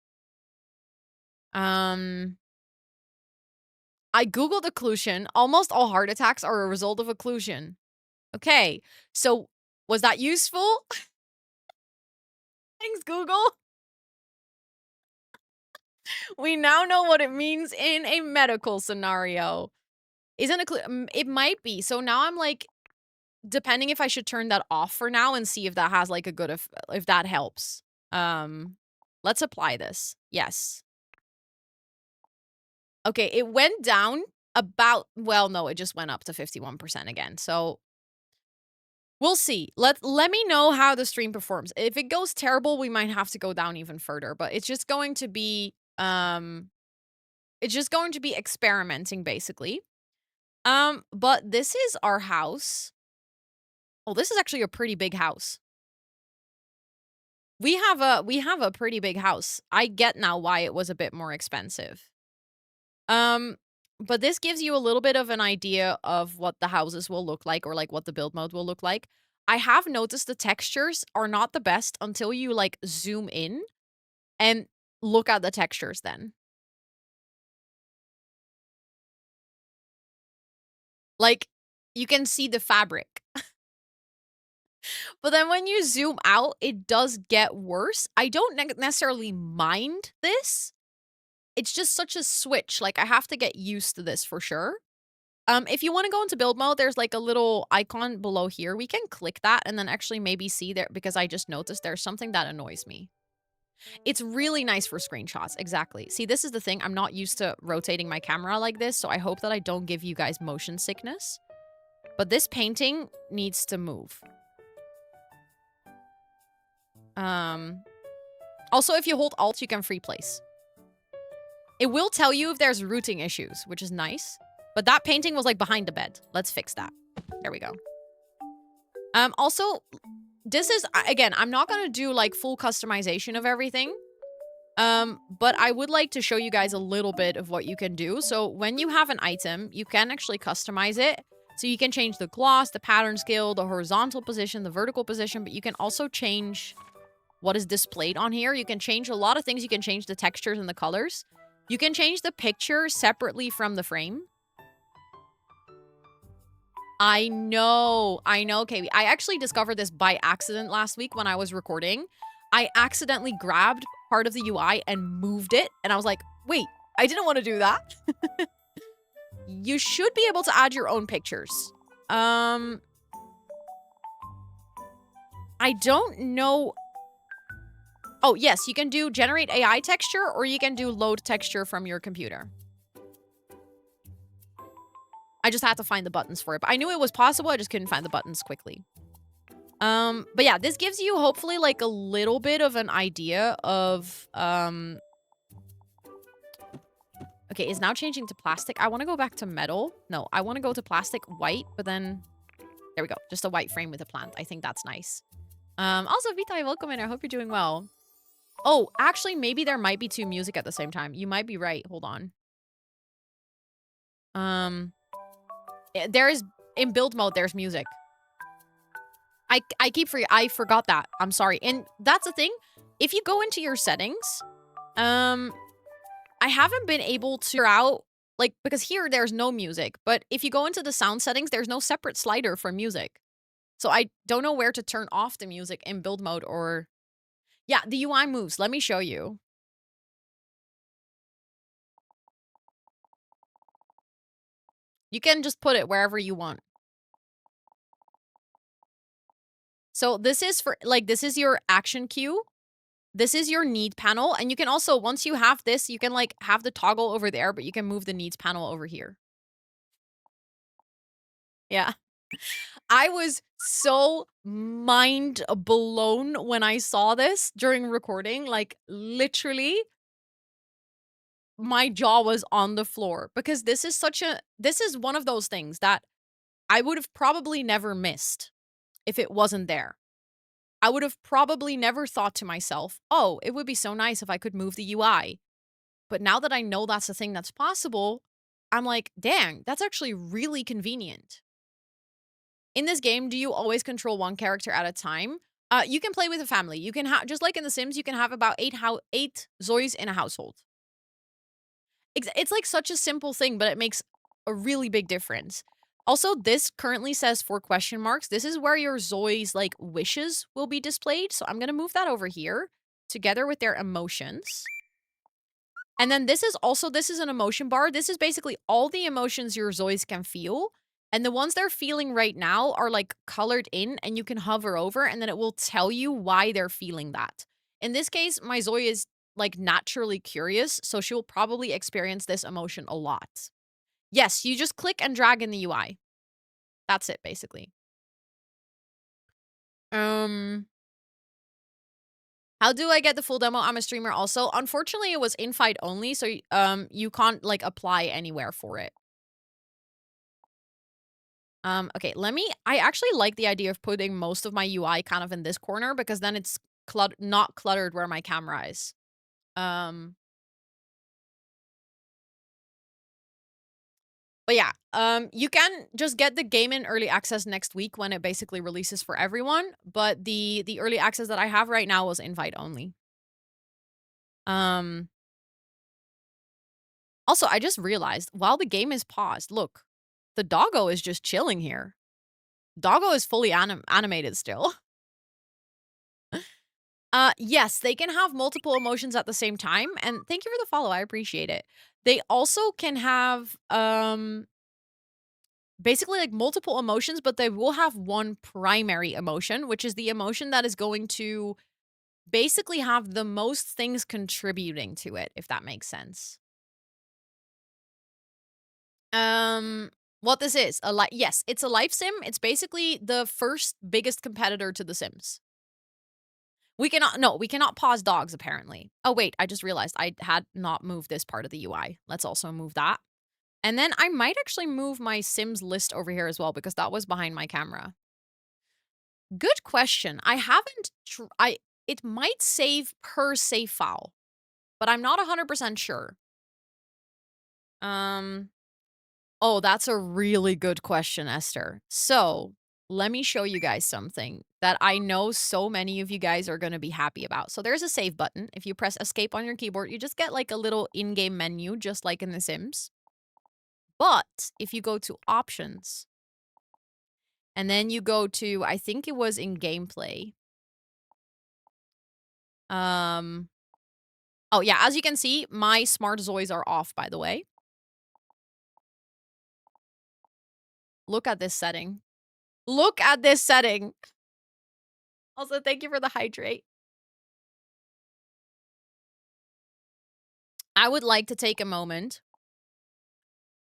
B: I googled occlusion. Almost all heart attacks are a result of occlusion. Okay, so was that useful? Thanks, Google. We now know what it means in a medical scenario. Isn't it might be. So now I'm like, depending if I should turn that off for now and see if that has like a good if that helps. Let's apply this. Yes. Okay, it went down about, well, no, it just went up to 51% again. So we'll see. Let me know how the stream performs. If it goes terrible, we might have to go down even further, but it's just going to be experimenting basically. But this is our house. Oh, this is actually a pretty big house. We have a pretty big house. I get now why it was a bit more expensive. But this gives you a little bit of an idea of what the houses will look like, or like what the build mode will look like. I have noticed the textures are not the best until you like zoom in and look at the textures then. Like, you can see the fabric. But then when you zoom out, it does get worse. I don't necessarily mind this. It's just such a switch. Like, I have to get used to this for sure. If you want to go into build mode, there's like a little icon below here. We can click that and then actually maybe see there, because I just noticed there's something that annoys me. It's really nice for screenshots. Exactly. See, this is the thing. I'm not used to rotating my camera like this, so I hope that I don't give you guys motion sickness. But this painting needs to move. Also, if you hold Alt, you can free place. It will tell you if there's routing issues, which is nice. But that painting was like behind the bed. Let's fix that. There we go. Also, this is, again, I'm not going to do like full customization of everything. But I would like to show you guys a little bit of what you can do. So when you have an item, you can actually customize it. So you can change the gloss, the pattern scale, the horizontal position, the vertical position, but you can also change what is displayed on here. You can change a lot of things. You can change the textures and the colors. You can change the picture separately from the frame. I know, KB. I actually discovered this by accident last week when I was recording. I accidentally grabbed part of the UI and moved it, and I was like, wait, I didn't want to do that. You should be able to add your own pictures. I don't know. Oh, yes, you can do generate AI texture, or you can do load texture from your computer. I just had to find the buttons for it. But I knew it was possible. I just couldn't find the buttons quickly. But yeah, this gives you hopefully like a little bit of an idea of okay, it's now changing to plastic. I want to go back to metal. No, I want to go to plastic white, but then there we go. Just a white frame with a plant. I think that's nice. Also, Vitai, welcome in. I hope you're doing well. Oh, actually, maybe there might be two music at the same time. You might be right. Hold on. There is, in build mode, there's music. I forgot that. I'm sorry. And that's the thing. If you go into your settings, I haven't been able to figure out, like, because here there's no music, but if you go into the sound settings, there's no separate slider for music. So I don't know where to turn off the music in build mode or... Yeah, the UI moves. Let me show you. You can just put it wherever you want. So this is for, like, this is your action cue. This is your need panel. And you can also, once you have this, you can, like, have the toggle over there, but you can move the needs panel over here. Yeah. I was so mind blown when I saw this during recording. Like, literally, my jaw was on the floor. Because this is one of those things that I would have probably never missed if it wasn't there. I would have probably never thought to myself, oh, it would be so nice if I could move the UI. But now that I know that's a thing that's possible, I'm like, dang, that's actually really convenient. In this game, do you always control one character at a time? You can play with a family. You can have, just like in The Sims, you can have about eight ZOIs in a household. It's like such a simple thing, but it makes a really big difference. Also, this currently says 4 question marks. This is where your ZOI's like wishes will be displayed. So I'm gonna move that over here together with their emotions. And then this is an emotion bar. This is basically all the emotions your ZOIs can feel. And the ones they're feeling right now are like colored in, and you can hover over and then it will tell you why they're feeling that. In this case, my ZOI is like naturally curious, so she'll probably experience this emotion a lot. Yes, you just click and drag in the UI. That's it, basically. How do I get the full demo? I'm a streamer also. Unfortunately, it was invite only, so you can't like apply anywhere for it. Okay, I actually like the idea of putting most of my UI kind of in this corner because then it's not cluttered where my camera is. But yeah, you can just get the game in early access next week when it basically releases for everyone. But the early access that I have right now was invite only. Also, I just realized while the game is paused, look, the doggo is just chilling here. Doggo is fully animated still. Yes, they can have multiple emotions at the same time, and thank you for the follow. I appreciate it. They also can have basically like multiple emotions, but they will have one primary emotion, which is the emotion that is going to basically have the most things contributing to it, if that makes sense. What this is, yes, it's a life sim. It's basically the first biggest competitor to The Sims. We cannot pause dogs, apparently. Oh, wait, I just realized I had not moved this part of the UI. Let's also move that. And then I might actually move my Sims list over here as well because that was behind my camera. Good question. I haven't, it might save per save file, but I'm not 100% sure. Oh, that's a really good question, Esther. So, let me show you guys something that I know so many of you guys are going to be happy about. So, there's a save button. If you press escape on your keyboard, you just get like a little in-game menu, just like in The Sims. But if you go to options, and then you go to, I think it was in gameplay. Oh yeah, as you can see, my smart ZOIs are off, by the way. Look at this setting. Look at this setting. Also, thank you for the hydrate. I would like to take a moment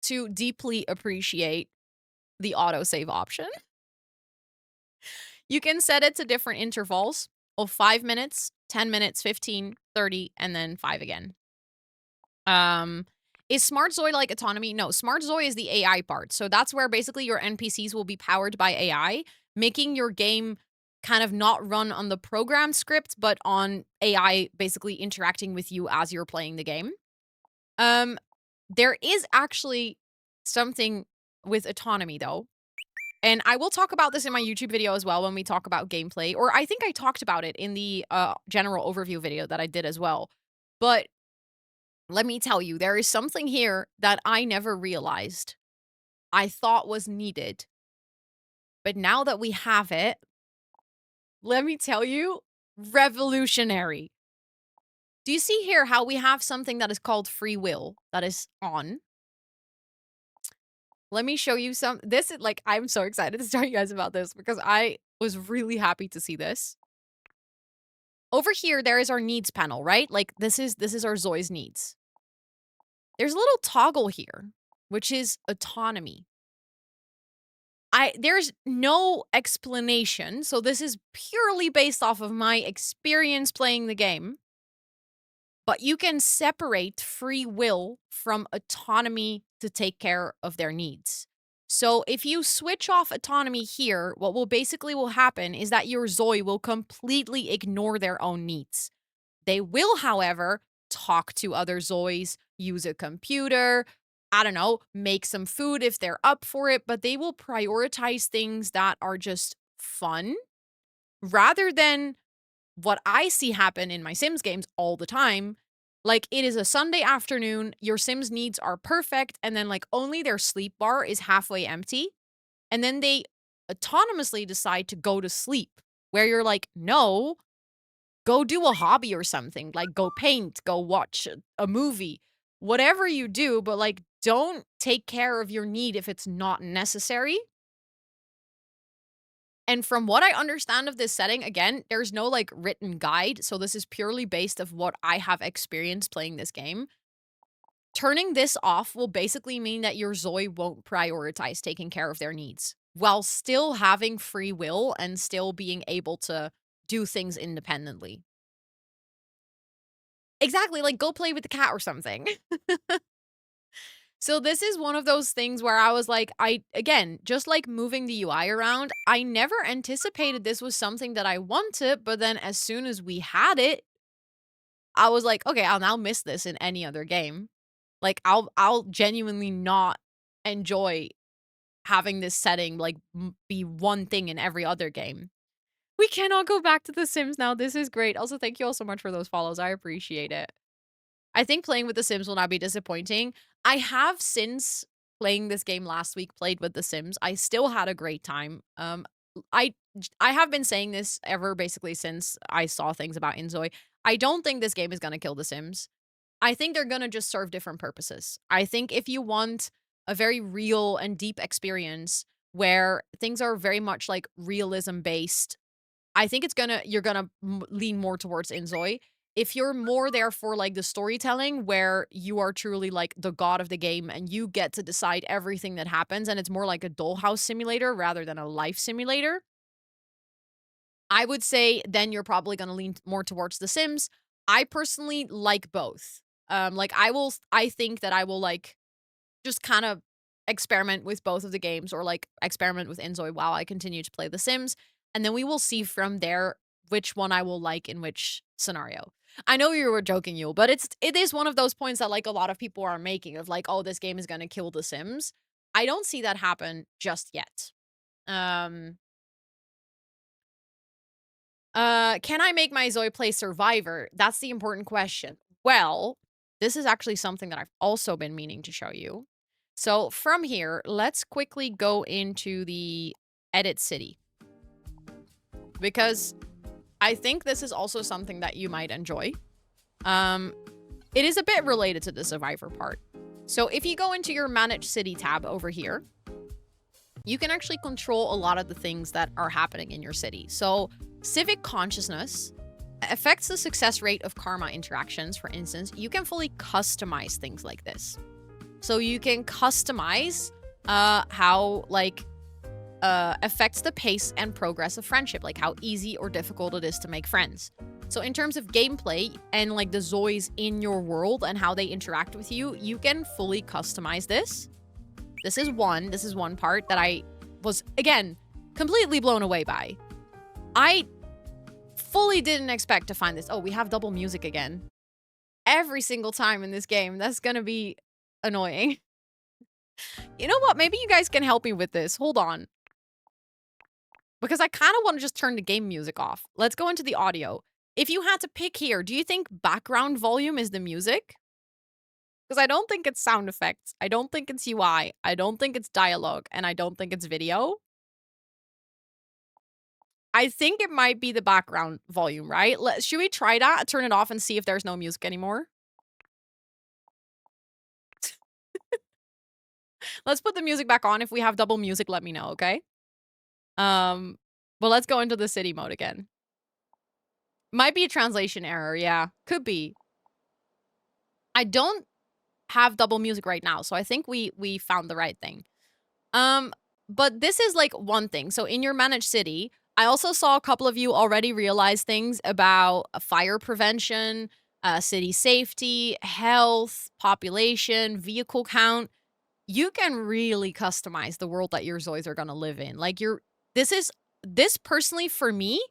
B: to deeply appreciate the autosave option. You can set it to different intervals of 5 minutes, 10 minutes, 15, 30, and then 5 again. Is Smart ZOI like autonomy? No, Smart ZOI is the AI part. So that's where basically your NPCs will be powered by AI, making your game kind of not run on the program script, but on AI basically interacting with you as you're playing the game. There is actually something with autonomy though. And I will talk about this in my YouTube video as well when we talk about gameplay, or I think I talked about it in the general overview video that I did as well. But let me tell you, there is something here that I never realized I thought was needed. But now that we have it, let me tell you, revolutionary. Do you see here how we have something that is called free will that is on? Let me show you some. This is like, I'm so excited to tell you guys about this because I was really happy to see this. Over here, there is our needs panel, right? Like this is our ZOI's needs. There's a little toggle here, which is autonomy. There's no explanation, so this is purely based off of my experience playing the game. But you can separate free will from autonomy to take care of their needs. So if you switch off autonomy here, what will happen is that your ZOI will completely ignore their own needs. They will, however, talk to other ZOIs, use a computer, I don't know, make some food if they're up for it, but they will prioritize things that are just fun rather than what I see happen in my Sims games all the time Like, it is a Sunday afternoon, your Sims' needs are perfect, and then, like, only their sleep bar is halfway empty, and then they autonomously decide to go to sleep, where you're like, "No, go do a hobby or something, like, go paint, go watch a movie, whatever you do, but, like, don't take care of your need if it's not necessary." And from what I understand of this setting, again, there's no, like, written guide, so this is purely based of what I have experienced playing this game. Turning this off will basically mean that your Zoe won't prioritize taking care of their needs, while still having free will and still being able to do things independently. Exactly, like, go play with the cat or something. So this is one of those things where I was like, again, just like moving the UI around, I never anticipated this was something that I wanted, but then as soon as we had it, I was like, okay, I'll now miss this in any other game. Like, I'll genuinely not enjoy having this setting like be one thing in every other game. We cannot go back to The Sims now. This is great. Also, thank you all so much for those follows. I appreciate it. I think playing with The Sims will not be disappointing. I have, since playing this game last week, played with The Sims. I still had a great time. I I have been saying this ever basically since I saw things about inZOI. I don't think this game is gonna kill The Sims. I think they're gonna just serve different purposes. I think if you want a very real and deep experience where things are very much like realism based, I think you're gonna lean more towards inZOI. If you're more there for like the storytelling where you are truly like the god of the game and you get to decide everything that happens and it's more like a dollhouse simulator rather than a life simulator, I would say then you're probably gonna lean more towards The Sims. I personally like both. Like I think that I will like just kind of experiment with both of the games or like experiment with inZOI while I continue to play The Sims. And then we will see from there which one I will like in which scenario. I know you were joking, Yule, but it is one of those points that like a lot of people are making of like, oh, this game is gonna kill The Sims. I don't see that happen just yet. Um can I make my Zoe play Survivor? That's the important question. Well, this is actually something that I've also been meaning to show you. So from here, let's quickly go into the edit city, because I think this is also something that you might enjoy. It is a bit related to the Survivor part. So if you go into your Manage City tab over here, you can actually control a lot of the things that are happening in your city. So civic consciousness affects the success rate of karma interactions. For instance, you can fully customize things like this. So you can customize how like affects the pace and progress of friendship, like how easy or difficult it is to make friends. So in terms of gameplay and like the Zois in your world and how they interact with you, you can fully customize this. This is one part that I was, again, completely blown away by. I fully didn't expect to find this. Oh, we have double music again. Every single time in this game. That's gonna be annoying. You know what? Maybe you guys can help me with this. Hold on. Because I kind of want to just turn the game music off. Let's go into the audio. If you had to pick here, do you think background volume is the music? Because I don't think it's sound effects. I don't think it's UI. I don't think it's dialogue. And I don't think it's video. I think it might be the background volume, right? Should we try that? Turn it off and see if there's no music anymore? Let's put the music back on. If we have double music, let me know, okay? Well, let's go into the city mode again. Might be a translation error, yeah. Could be. I don't have double music right now, so I think we found the right thing. But this is like one thing. So in your managed city, I also saw a couple of you already realize things about fire prevention, city safety, health, population, vehicle count. You can really customize the world that your Zois are gonna live in. Like this personally for me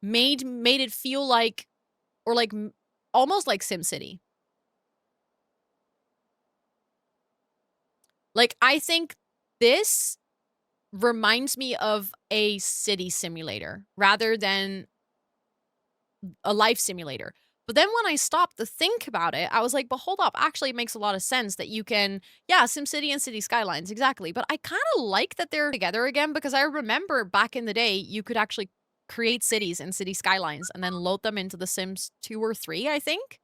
B: made it feel like, or like almost like SimCity. Like I think this reminds me of a city simulator rather than a life simulator. But then when I stopped to think about it, I was like, but hold up, actually it makes a lot of sense that you can, yeah, SimCity and City Skylines, exactly. But I kind of like that they're together again because I remember back in the day, you could actually create cities and City Skylines and then load them into the Sims 2 or 3, I think.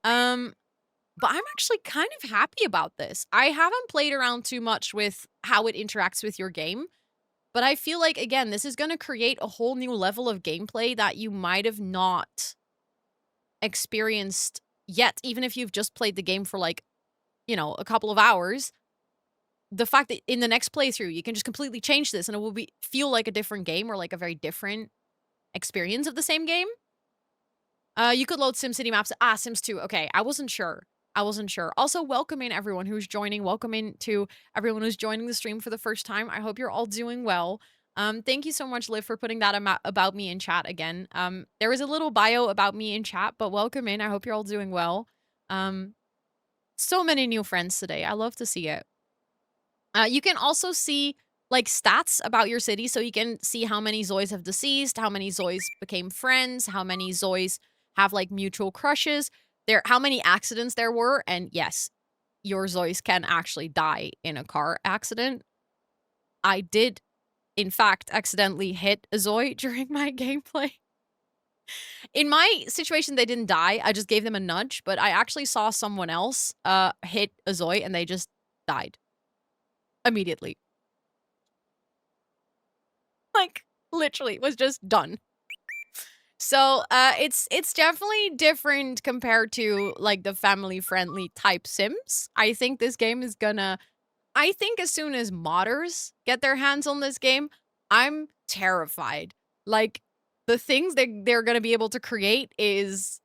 B: But I'm actually kind of happy about this. I haven't played around too much with how it interacts with your game, but I feel like, again, this is going to create a whole new level of gameplay that you might have not experienced yet, even if you've just played the game for like, you know, a couple of hours. The fact that in the next playthrough, you can just completely change this and it will feel like a different game or like a very different experience of the same game. You could load SimCity maps. Sims 2. Okay, I wasn't sure. Also, welcoming everyone who's joining. Welcoming to everyone who's joining the stream for the first time. I hope you're all doing well. Thank you so much, Liv, for putting that about me in chat again. There was a little bio about me in chat, but welcome in. I hope you're all doing well. So many new friends today. I love to see it. You can also see like stats about your city, so you can see how many Zois have deceased, how many Zois became friends, how many Zois have like mutual crushes, how many accidents there were, and yes, your Zois can actually die in a car accident. I did, in fact, accidentally hit a Zoi during my gameplay. In my situation, they didn't die. I just gave them a nudge, but I actually saw someone else hit a Zoi and they just died immediately. Like, literally, was just done. So, it's definitely different compared to, like, the family-friendly type Sims. I think this game is gonna I think as soon as modders get their hands on this game, I'm terrified. Like, the things that they're gonna be able to create is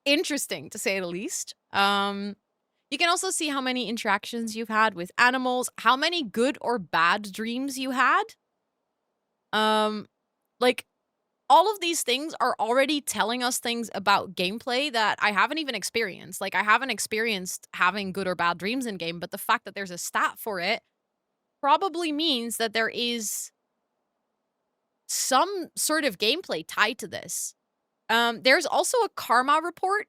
B: interesting, to say the least. You can also see how many interactions you've had with animals, how many good or bad dreams you had. Like, all of these things are already telling us things about gameplay that I haven't even experienced. Like, I haven't experienced having good or bad dreams in game, but the fact that there's a stat for it probably means that there is some sort of gameplay tied to this. There's also a karma report.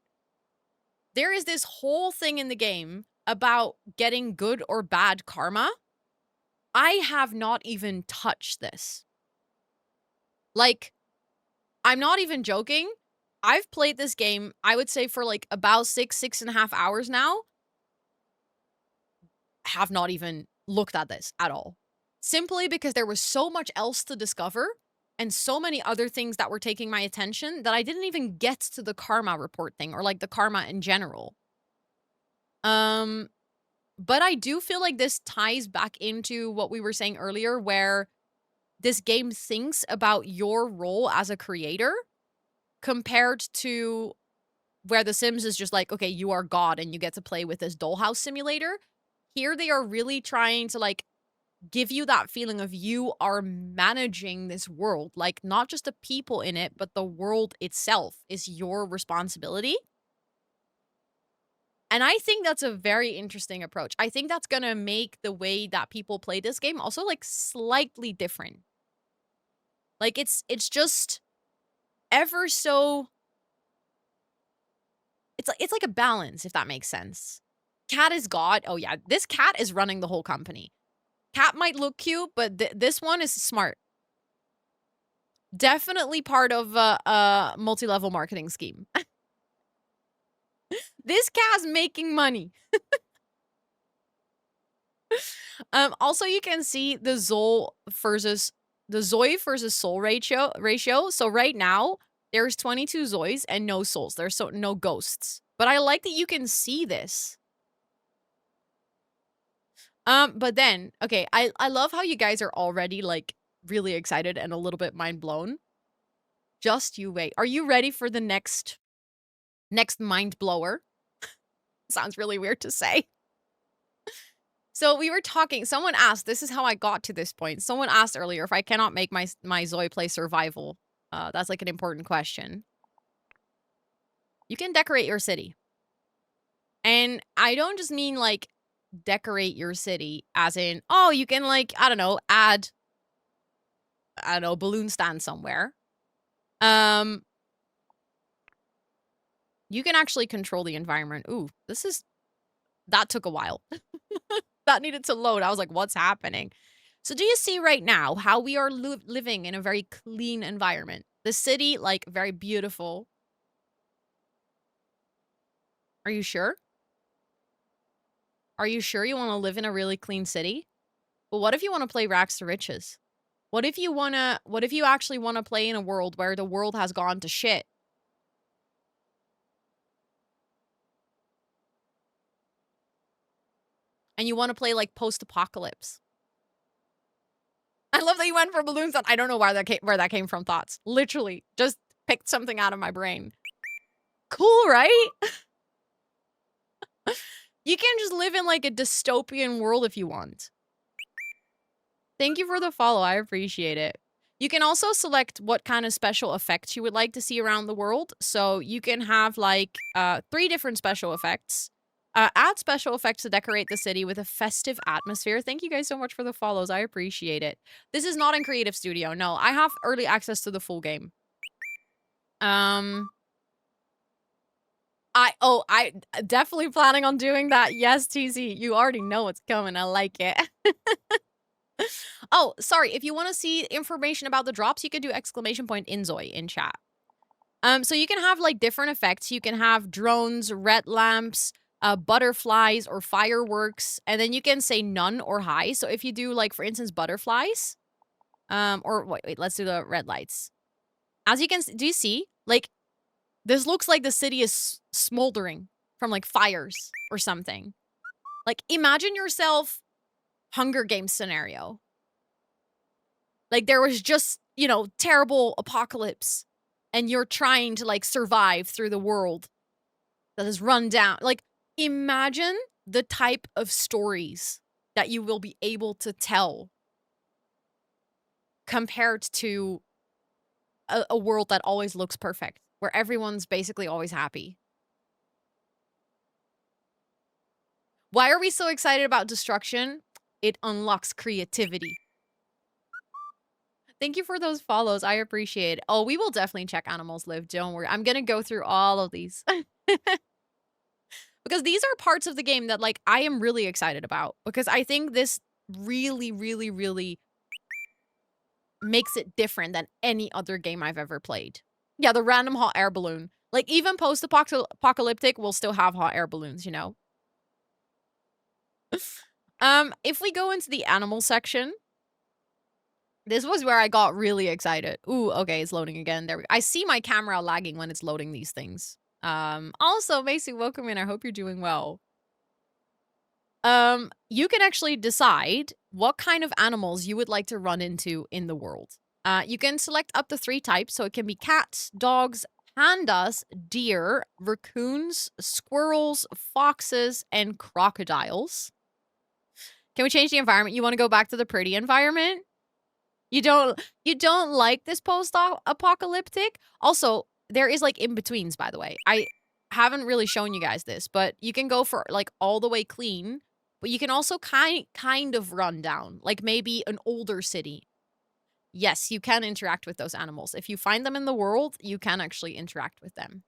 B: There is this whole thing in the game about getting good or bad karma. I have not even touched this. Like, I'm not even joking. I've played this game, I would say, for like about 6.5 hours now. Have not even looked at this at all. Simply because there was so much else to discover and so many other things that were taking my attention that I didn't even get to the karma report thing or like the karma in general. But I do feel like this ties back into what we were saying earlier, where this game thinks about your role as a creator compared to where The Sims is just like, okay, you are God and you get to play with this dollhouse simulator. Here they are really trying to like give you that feeling of you are managing this world, like not just the people in it, but the world itself is your responsibility. And I think that's a very interesting approach. I think that's going to make the way that people play this game also like slightly different. Like it's just ever so it's like a balance, if that makes sense. Cat is God. Oh yeah, this cat is running the whole company. Cat might look cute, but this one is smart. Definitely part of a multi-level marketing scheme. This cat's making money. Also, you can see the Zoi versus soul ratio. So right now, there's 22 Zois and no souls. There's no ghosts. But I like that you can see this. But then, okay, I love how you guys are already like really excited and a little bit mind blown. Just you wait. Are you ready for the next mind blower? Sounds really weird to say. So we were talking, someone asked, this is how I got to this point. Someone asked earlier if I cannot make my Zoi play survival. That's like an important question. You can decorate your city. And I don't just mean like decorate your city as in, oh, you can like, I don't know, add, I don't know, balloon stand somewhere. You can actually control the environment. Ooh, that took a while. That needed to load. I was like, what's happening? So do you see right now how we are living in a very clean environment? The city, like, very beautiful. Are you sure? Are you sure you want to live in a really clean city? But what if you want to play Rags to Riches? What if you actually want to play in a world where the world has gone to shit? And you want to play like post-apocalypse? I love that you went for balloons. I don't know where that came from. Thoughts. Literally, just picked something out of my brain. Cool, right? You can just live in like a dystopian world if you want. Thank you for the follow. I appreciate it. You can also select what kind of special effects you would like to see around the world. So you can have like 3 different special effects. Add special effects to decorate the city with a festive atmosphere. Thank you guys so much for the follows. I appreciate it. This is not in Creative Studio. No, I have early access to the full game. I definitely planning on doing that. Yes, TZ, you already know what's coming. I like it. Oh, sorry. If you want to see information about the drops, you could do ! inZOI in chat. So you can have like different effects. You can have drones, red lamps, butterflies, or fireworks, and then you can say none or high. So if you do like, for instance, butterflies, or wait, let's do the red lights. As you can, do you see? Like, this looks like the city is smoldering from like fires or something. Like, imagine yourself Hunger Games scenario. Like, there was just, you know, terrible apocalypse, and you're trying to like survive through the world that is run down. Like, imagine the type of stories that you will be able to tell compared to a world that always looks perfect, where everyone's basically always happy. Why are we so excited about destruction? It unlocks creativity. Thank you for those follows. I appreciate it. Oh, we will definitely check Animals Live. Don't worry. I'm going to go through all of these. Because these are parts of the game that, like, I am really excited about. Because I think this really, really, really makes it different than any other game I've ever played. Yeah, the random hot air balloon. Like, even post-apocalyptic will still have hot air balloons, you know? If we go into the animal section, this was where I got really excited. Ooh, okay, it's loading again. There we go. I see my camera lagging when it's loading these things. Also, Macy, welcome in. I hope you're doing well. You can actually decide what kind of animals you would like to run into in the world. You can select up to 3 types, so it can be cats, dogs, pandas, deer, raccoons, squirrels, foxes, and crocodiles. Can we change the environment? You want to go back to the pretty environment? You don't like this post-apocalyptic? Also, there is like in-betweens, by the way. I haven't really shown you guys this, but you can go for like all the way clean, but you can also kind of run down, like maybe an older city. Yes, you can interact with those animals. If you find them in the world, you can actually interact with them.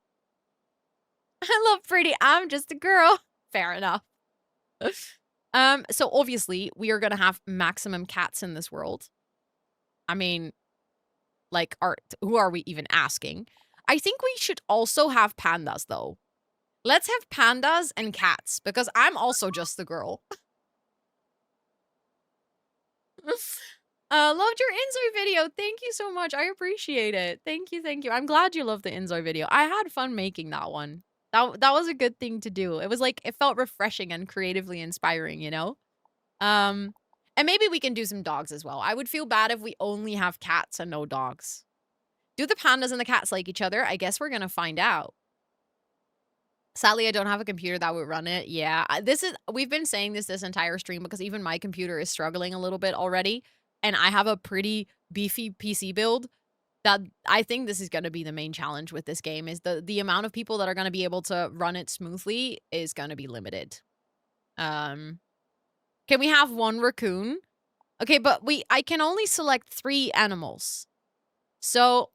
B: I love pretty. I'm just a girl. Fair enough. So obviously, we are going to have maximum cats in this world. I mean, like, who are we even asking? I think we should also have pandas, though. Let's have pandas and cats, because I'm also just the girl. Loved your inZOI video. Thank you so much. I appreciate it. Thank you, thank you. I'm glad you loved the inZOI video. I had fun making that one. That was a good thing to do. It was like, it felt refreshing and creatively inspiring, you know? And maybe we can do some dogs as well. I would feel bad if we only have cats and no dogs. Do the pandas and the cats like each other? I guess we're gonna find out. Sadly, I don't have a computer that would run it. Yeah, we've been saying this entire stream because even my computer is struggling a little bit already. And I have a pretty beefy PC build that I think this is going to be the main challenge with this game is the amount of people that are going to be able to run it smoothly is going to be limited. Can we have 1 raccoon? Okay, but I can only select 3 animals. So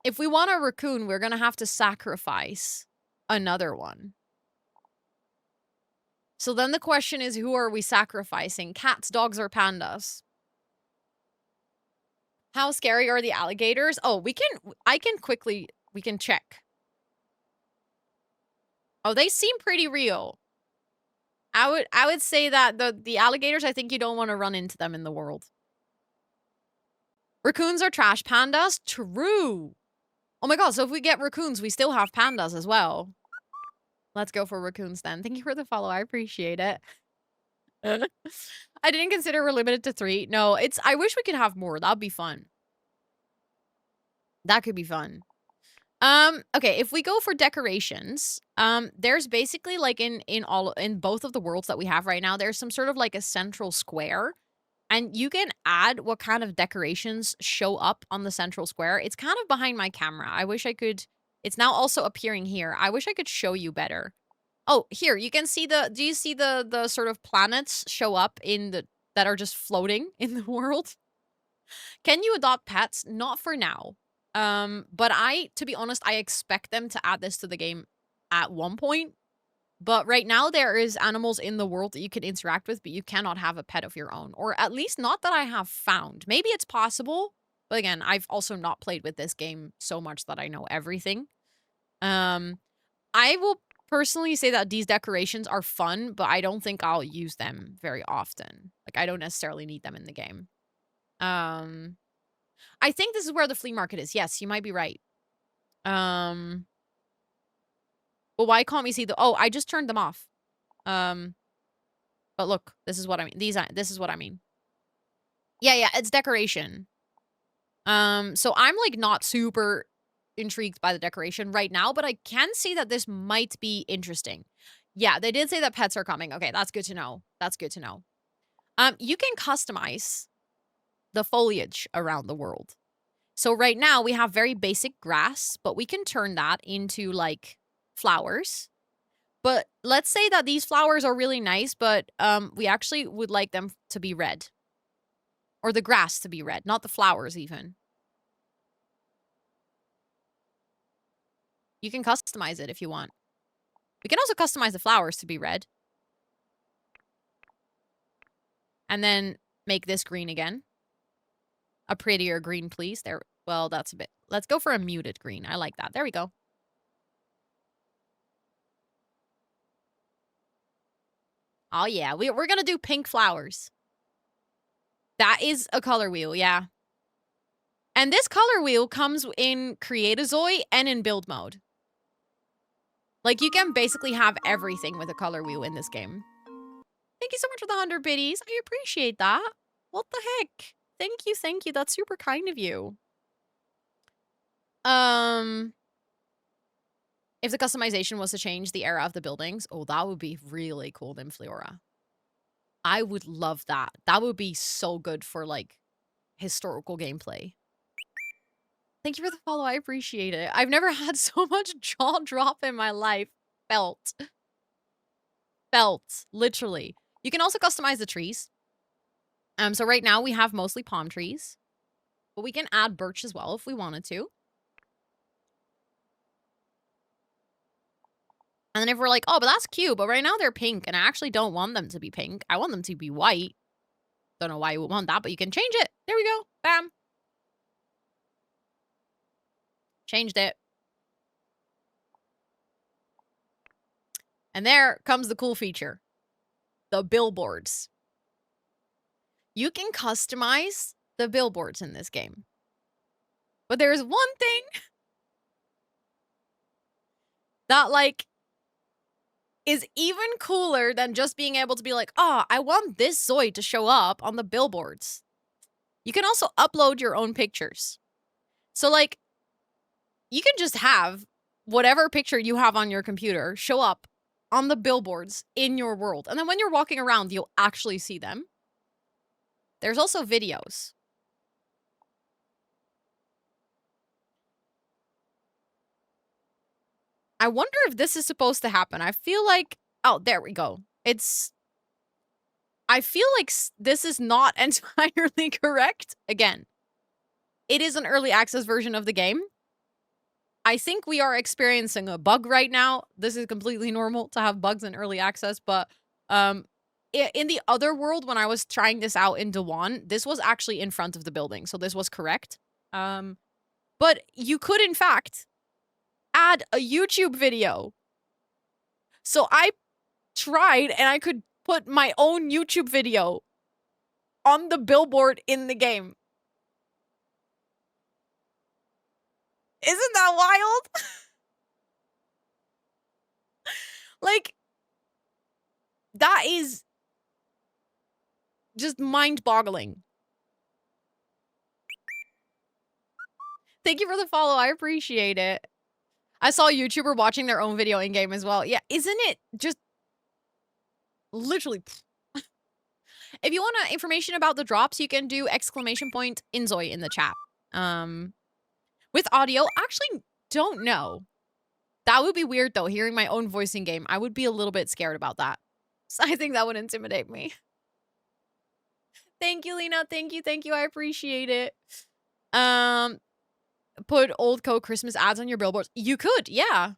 B: if we want a raccoon, we're going to have to sacrifice another one. So then the question is, who are we sacrificing? Cats, dogs, or pandas? How scary are the alligators? Oh, we can check. Oh, they seem pretty real. I would say that the alligators, I think you don't want to run into them in the world. Raccoons are trash. Pandas? True. Oh my god, so if we get raccoons, we still have pandas as well. Let's go for raccoons then. Thank you for the follow. I appreciate it. I didn't consider we're limited to 3. No, I wish we could have more. That'd be fun. That could be fun. Okay, if we go for decorations, there's basically like in both of the worlds that we have right now, there's some sort of like a central square. And you can add what kind of decorations show up on the central square. It's kind of behind my camera. I wish I could. It's now also appearing here. I wish I could show you better. Oh, here, you can see do you see the sort of planets show up that are just floating in the world? Can you adopt pets? Not for now. But to be honest, I expect them to add this to the game at one point. But right now, there is animals in the world that you can interact with, but you cannot have a pet of your own. Or at least not that I have found. Maybe it's possible. But again, I've also not played with this game so much that I know everything. I will personally say that these decorations are fun, but I don't think I'll use them very often. Like, I don't necessarily need them in the game. I think this is where the flea market is. Yes, you might be right. Well, why can't we see oh, I just turned them off. But look, this is what I mean. This is what I mean. Yeah, it's decoration. So I'm like not super intrigued by the decoration right now, but I can see that this might be interesting. Yeah, they did say that pets are coming. Okay, that's good to know. That's good to know. You can customize the foliage around the world. So right now we have very basic grass, but we can turn that into like flowers. But let's say that these flowers are really nice, but we actually would like them to be red. Or the grass to be red, not the flowers even. You can customize it if you want. We can also customize the flowers to be red. And then make this green again. A prettier green, please. There. Well, that's a bit. Let's go for a muted green. I like that. There we go. Oh, yeah. We're going to do pink flowers. That is a color wheel, yeah. And this color wheel comes in Create a ZOI and in build mode. Like, you can basically have everything with a color wheel in this game. Thank you so much for the 100 biddies. I appreciate that. What the heck? Thank you, thank you. That's super kind of you. If the customization was to change the era of the buildings, oh, that would be really cool in Fleora. I would love that. That would be so good for, like, historical gameplay. Thank you for the follow. I appreciate it. I've never had so much jaw drop in my life. Felt. Literally. You can also customize the trees. So right now we have mostly palm trees. But we can add birch as well if we wanted to. And then if we're like, oh, but that's cute, but right now they're pink, and I actually don't want them to be pink. I want them to be white. Don't know why you would want that, but you can change it. There we go. Bam. Changed it. And there comes the cool feature. The billboards. You can customize the billboards in this game. But there's one thing that, like, is even cooler than just being able to be like, oh, I want this ZOI to show up on the billboards. You can also upload your own pictures. So, like, you can just have whatever picture you have on your computer show up on the billboards in your world. And then when you're walking around, you'll actually see them. There's also videos. I wonder if this is supposed to happen. I feel like... Oh, there we go. I feel like this is not entirely correct. Again, it is an early access version of the game. I think we are experiencing a bug right now. This is completely normal to have bugs in early access, but in the other world, when I was trying this out in Dewan, this was actually in front of the building, so this was correct. But you could, in fact, add a YouTube video. So I tried, and I could put my own YouTube video on the billboard in the game. Isn't that wild? Like, that is just mind-boggling. Thank you for the follow. I appreciate it. I saw a YouTuber watching their own video in-game as well. Yeah, isn't it just literally... If you want information about the drops, you can do !inZOI in the chat. With audio, actually don't know. That would be weird, though, hearing my own voice in game. I would be a little bit scared about that. So I think that would intimidate me. Thank you, Lena. Thank you. Thank you. I appreciate it. Put old code Christmas ads on your billboards. You could, yeah.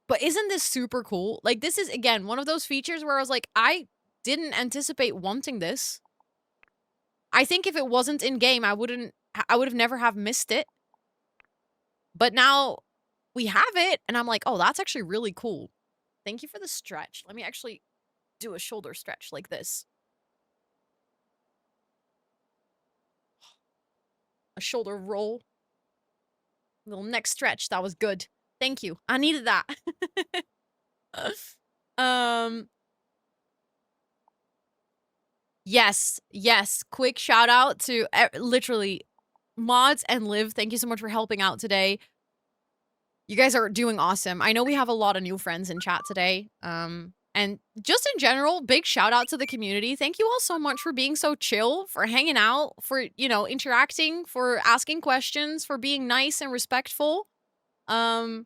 B: But isn't this super cool? Like, this is, again, one of those features where I was like, I didn't anticipate wanting this. I think if it wasn't in-game, I would have never have missed it. But now we have it, and I'm like, oh, that's actually really cool. Thank you for the stretch. Let me actually do a shoulder stretch like this. A shoulder roll. Little neck stretch. That was good. Thank you. I needed that. Yes. Quick shout out to literally Mods and Liv. Thank you so much for helping out today. You guys are doing awesome. I know we have a lot of new friends in chat today. And just in general, big shout out to the community. Thank you all so much for being so chill, for hanging out, for, you know, interacting, for asking questions, for being nice and respectful. I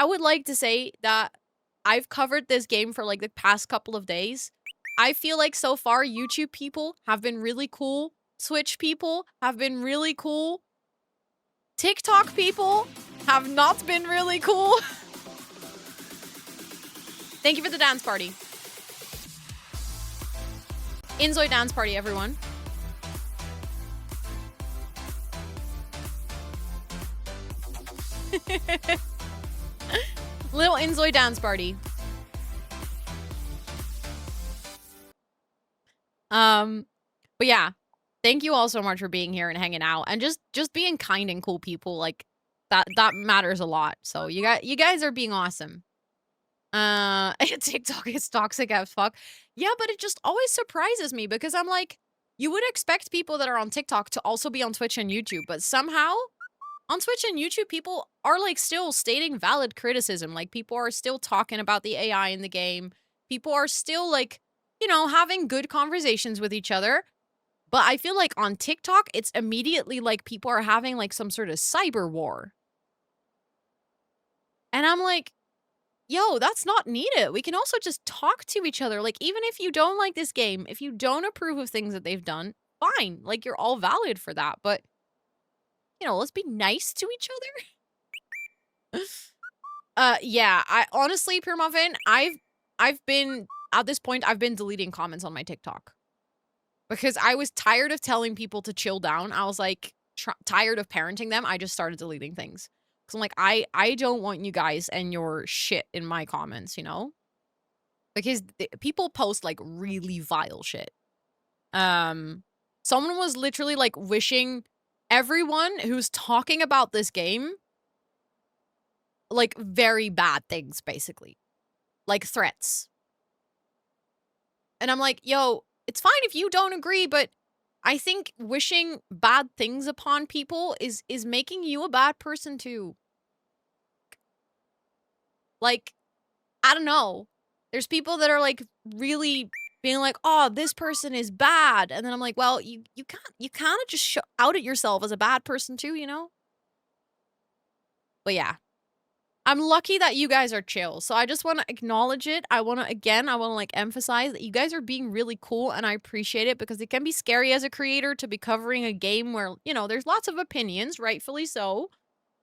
B: would like to say that I've covered this game for like the past couple of days. I feel like so far YouTube people have been really cool. Twitch people have been really cool. TikTok people have not been really cool. Thank you for the dance party. inZOI dance party, everyone. Little inZOI dance party. But yeah, thank you all so much for being here and hanging out and just being kind and cool people. Like that matters a lot. So you guys are being awesome. TikTok is toxic as fuck. Yeah, but it just always surprises me because I'm like, you would expect people that are on TikTok to also be on Twitch and YouTube, but somehow on Twitch and YouTube, people are like still stating valid criticism. Like people are still talking about the AI in the game. People are still like, you know, having good conversations with each other. But I feel like on TikTok, it's immediately like people are having like some sort of cyber war. And I'm like, yo, that's not needed. We can also just talk to each other. Like, even if you don't like this game, if you don't approve of things that they've done, fine. Like, you're all valid for that. But, you know, let's be nice to each other. Yeah, I honestly, Pure Muffin, I've been, at this point, I've been deleting comments on my TikTok. Because I was tired of telling people to chill down. I was like, tired of parenting them. I just started deleting things. Because I'm like, I don't want you guys and your shit in my comments, you know? Because people post, like, really vile shit. Someone was literally, like, wishing everyone who's talking about this game, like, very bad things, basically. Like, threats. And I'm like, yo, it's fine if you don't agree, but I think wishing bad things upon people is making you a bad person too. Like, I don't know. There's people that are like really being like, oh, this person is bad. And then I'm like, well, you kind of just out it yourself as a bad person too, you know? But yeah. I'm lucky that you guys are chill. So I just want to acknowledge it. I want to like emphasize that you guys are being really cool and I appreciate it because it can be scary as a creator to be covering a game where, you know, there's lots of opinions, rightfully so.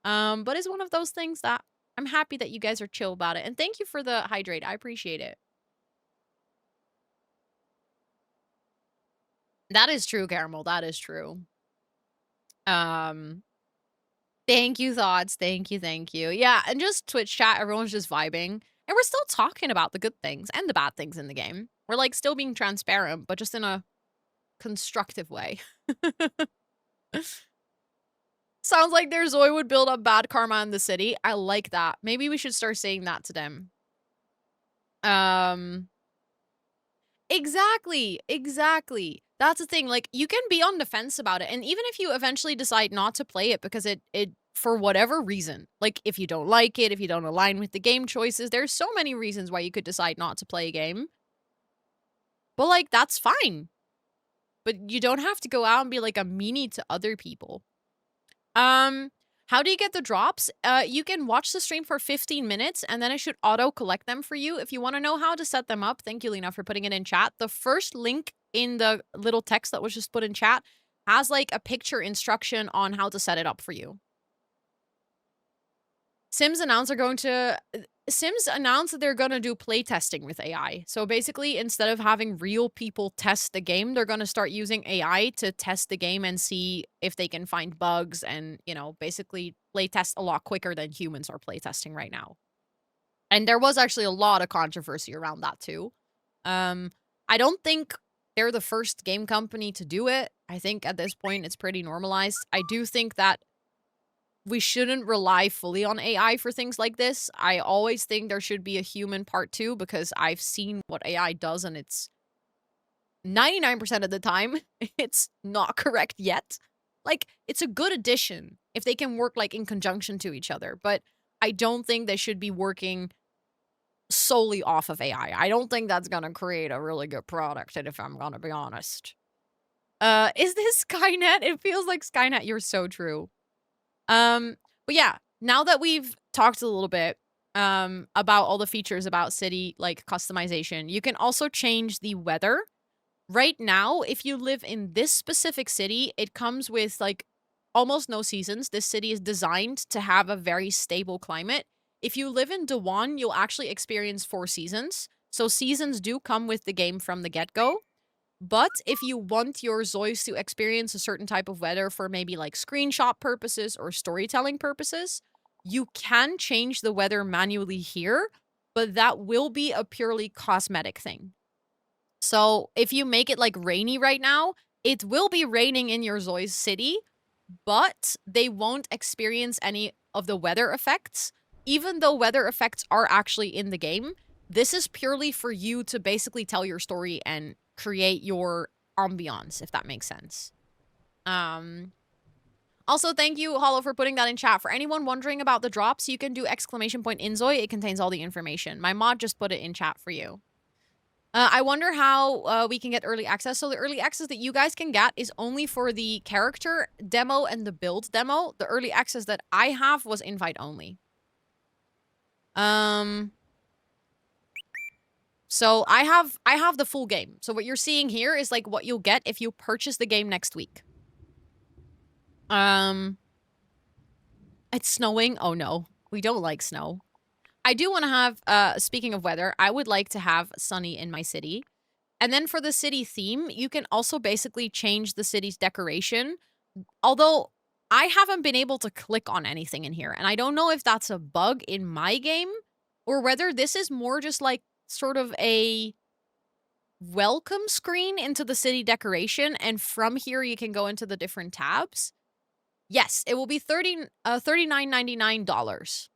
B: But it's one of those things that I'm happy that you guys are chill about it. And thank you for the hydrate. I appreciate it. That is true, Caramel. That is true. Um, Thank you, thoughts. Thank you, thank you. Yeah, and just Twitch chat, everyone's just vibing. And we're still talking about the good things and the bad things in the game. We're like still being transparent, but just in a constructive way. Sounds like their Zoe would build up bad karma in the city. I like that. Maybe we should start saying that to them. Exactly. Exactly. That's the thing. Like, you can be on the fence about it. And even if you eventually decide not to play it because it for whatever reason, like if you don't like it, if you don't align with the game choices, there's so many reasons why you could decide not to play a game. But like, that's fine. But you don't have to go out and be like a meanie to other people. How do you get the drops? You can watch the stream for 15 minutes and then it should auto collect them for you. If you want to know how to set them up, thank you, Lena, for putting it in chat. The first link in the little text that was just put in chat has like a picture instruction on how to set it up for you. Sims announced that they're going to do play testing with AI. So basically, instead of having real people test the game, they're going to start using AI to test the game and see if they can find bugs and, you know, basically play test a lot quicker than humans are play testing right now. And there was actually a lot of controversy around that too. I don't think they're the first game company to do it. I think at this point it's pretty normalized. I do think that we shouldn't rely fully on AI for things like this. I always think there should be a human part too, because I've seen what AI does and it's 99% of the time, it's not correct yet. Like, it's a good addition if they can work like in conjunction to each other, but I don't think they should be working solely off of AI. I don't think that's gonna create a really good product, and if I'm gonna be honest. Is this Skynet? It feels like Skynet. You're so true. But yeah, now that we've talked a little bit about all the features about city like customization, you can also change the weather. Right now, if you live in this specific city, it comes with like almost no seasons. This city is designed to have a very stable climate. If you live in Dewan, you'll actually experience 4 seasons. So seasons do come with the game from the get-go. But if you want your Zois to experience a certain type of weather for maybe like screenshot purposes or storytelling purposes, you can change the weather manually here, but that will be a purely cosmetic thing. So if you make it like rainy right now, it will be raining in your Zois city, but they won't experience any of the weather effects, even though weather effects are actually in the game. This is purely for you to basically tell your story and create your ambiance, if that makes sense. Also, thank you, Hollow, for putting that in chat. For anyone wondering about the drops, you can do !inZOI. It contains all the information. My mod just put it in chat for you. I wonder how we can get early access. So the early access that you guys can get is only for the character demo and the build demo. The early access that I have was invite only. So I have the full game. So what you're seeing here is like what you'll get if you purchase the game next week. It's snowing. Oh no, we don't like snow. I do want to have, speaking of weather, I would like to have sunny in my city. And then for the city theme, you can also basically change the city's decoration. Although I haven't been able to click on anything in here. And I don't know if that's a bug in my game or whether this is more just like sort of a welcome screen into the city decoration. And from here, you can go into the different tabs. Yes, it will be $39.99.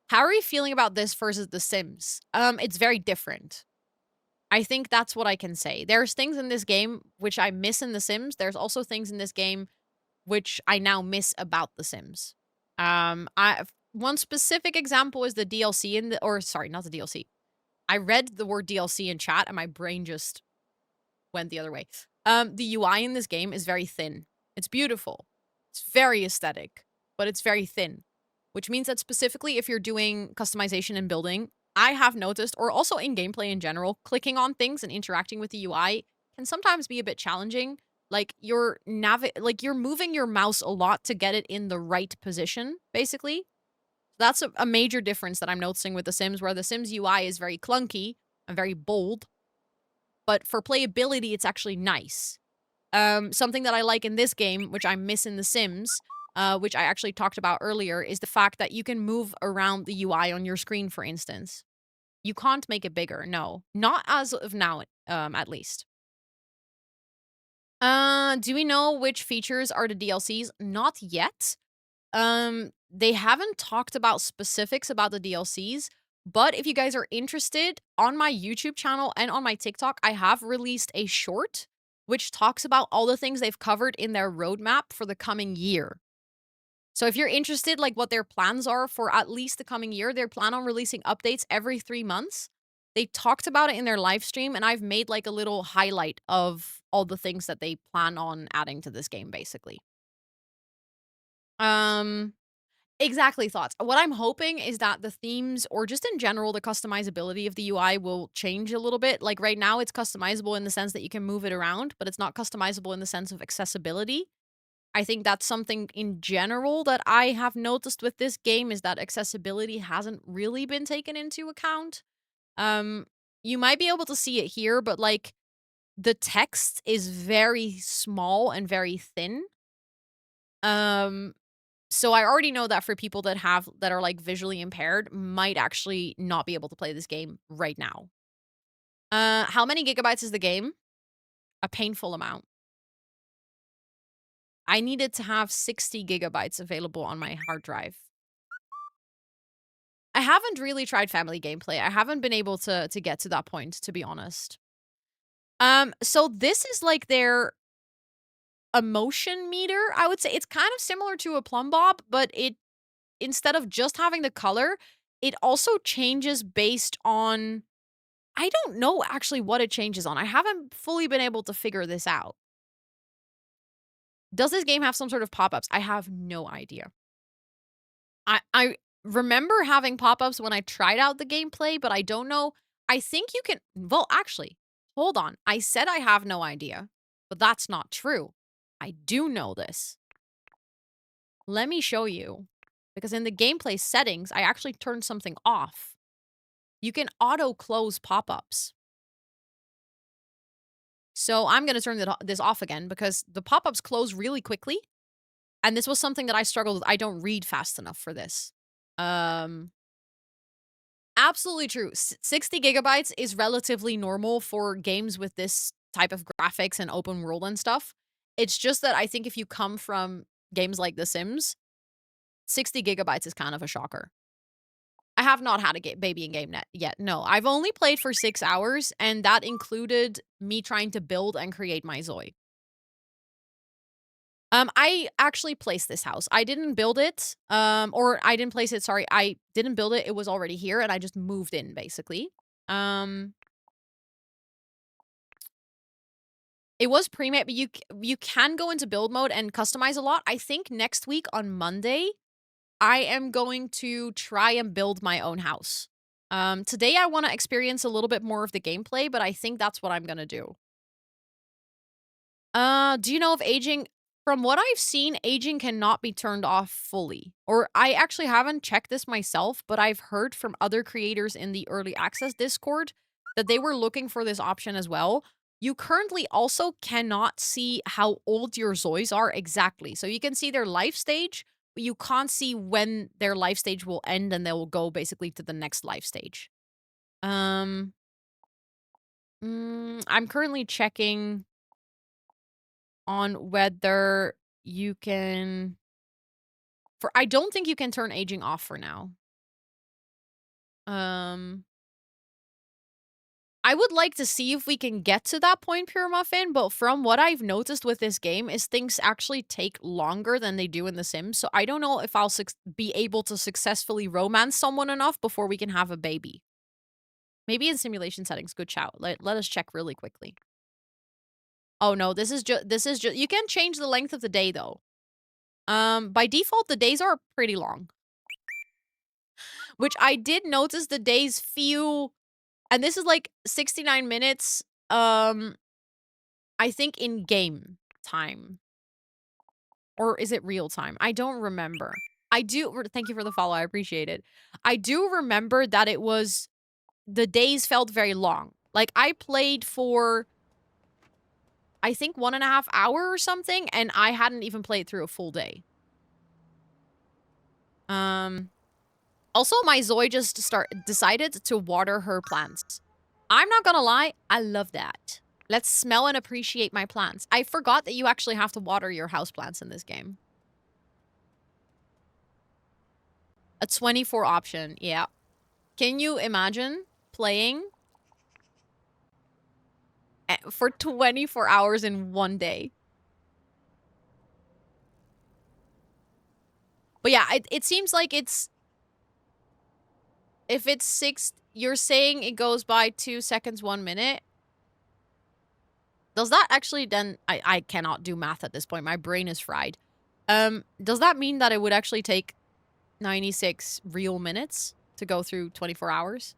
B: How are you feeling about this versus The Sims? It's very different. I think that's what I can say. There's things in this game which I miss in The Sims. There's also things in this game which I now miss about The Sims. One specific example is the DLC in the, or sorry, not the DLC. I read the word DLC in chat and my brain just went the other way. The UI in this game is very thin. It's beautiful. It's very aesthetic, but it's very thin, which means that specifically if you're doing customization and building, I have noticed, or also in gameplay in general, clicking on things and interacting with the UI can sometimes be a bit challenging. Like you're moving your mouse a lot to get it in the right position, basically. That's a major difference that I'm noticing with The Sims, where The Sims UI is very clunky and very bold, but for playability, it's actually nice. Something that I like in this game, which I miss in The Sims, which I actually talked about earlier, is the fact that you can move around the UI on your screen, for instance. You can't make it bigger, no. Not as of now, at least. Do we know which features are the DLCs? Not yet. They haven't talked about specifics about the DLCs, but if you guys are interested, on my YouTube channel and on my TikTok, I have released a short which talks about all the things they've covered in their roadmap for the coming year. So if you're interested, like what their plans are for at least the coming year, they plan on releasing updates every 3 months. They talked about it in their live stream, and I've made like a little highlight of all the things that they plan on adding to this game, basically. Exactly, thoughts. What I'm hoping is that the themes, or just in general, the customizability of the UI will change a little bit. Like right now, it's customizable in the sense that you can move it around, but it's not customizable in the sense of accessibility. I think that's something in general that I have noticed with this game, is that accessibility hasn't really been taken into account. Um, you might be able to see it here, but like the text is very small and very thin. Um, so I already know that for people that are like visually impaired might actually not be able to play this game right now. How many gigabytes is the game? A painful amount. I needed to have 60 gigabytes available on my hard drive. I haven't really tried family gameplay. I haven't been able to get to that point, to be honest. So this is like their emotion meter, I would say. It's kind of similar to a plumb bob, but it, instead of just having the color, it also changes based on, I don't know actually what it changes on. I haven't fully been able to figure this out. Does this game have some sort of pop-ups? I have no idea. I remember having pop-ups when I tried out the gameplay, but I don't know. I think you can, well, actually, hold on. I said I have no idea, but that's not true. I do know this. Let me show you. Because in the gameplay settings, I actually turned something off. You can auto-close pop-ups. So I'm going to turn this off again because the pop-ups close really quickly. And this was something that I struggled with. I don't read fast enough for this. Absolutely true. 60 gigabytes is relatively normal for games with this type of graphics and open world and stuff. It's just that I think if you come from games like The Sims, 60 gigabytes is kind of a shocker. I have not had a baby in game net yet. No, I've only played for 6 hours, and that included me trying to build and create my Zoe. I actually placed this house. I didn't build it, or I didn't place it, sorry. I didn't build it. It was already here, and I just moved in, basically. It was pre-made, but you can go into build mode and customize a lot. I think next week on Monday, I am going to try and build my own house. Today I want to experience a little bit more of the gameplay, but I think that's what I'm gonna do. Do you know if aging... From what I've seen, aging cannot be turned off fully. Or I actually haven't checked this myself, but I've heard from other creators in the early access Discord that they were looking for this option as well. You currently also cannot see how old your Zois are exactly. So you can see their life stage, but you can't see when their life stage will end and they will go basically to the next life stage. I'm currently checking on whether you can... I don't think you can turn aging off for now. I would like to see if we can get to that point, Pure Muffin, but from what I've noticed with this game is things actually take longer than they do in The Sims, so I don't know if I'll be able to successfully romance someone enough before we can have a baby. Maybe in simulation settings. Good shout. Let us check really quickly. Oh no, this is just... You can change the length of the day though. By default, the days are pretty long. Which I did notice the days feel... And this is like 69 minutes, I think in game. time. Or is it real time? I don't remember. Thank you for the follow. I appreciate it. I do remember that it was, the days felt very long. Like, I played for, I think 1.5 hours or something, and I hadn't even played through a full day. Also, my Zoe just decided to water her plants. I'm not gonna lie, I love that. Let's smell and appreciate my plants. I forgot that you actually have to water your houseplants in this game. A 24 option, yeah. Can you imagine playing for 24 hours in one day? But yeah, it seems like it's... If it's 6... You're saying it goes by 2 seconds, 1 minute? Does that actually then... I cannot do math at this point. My brain is fried. Does that mean that it would actually take 96 real minutes to go through 24 hours?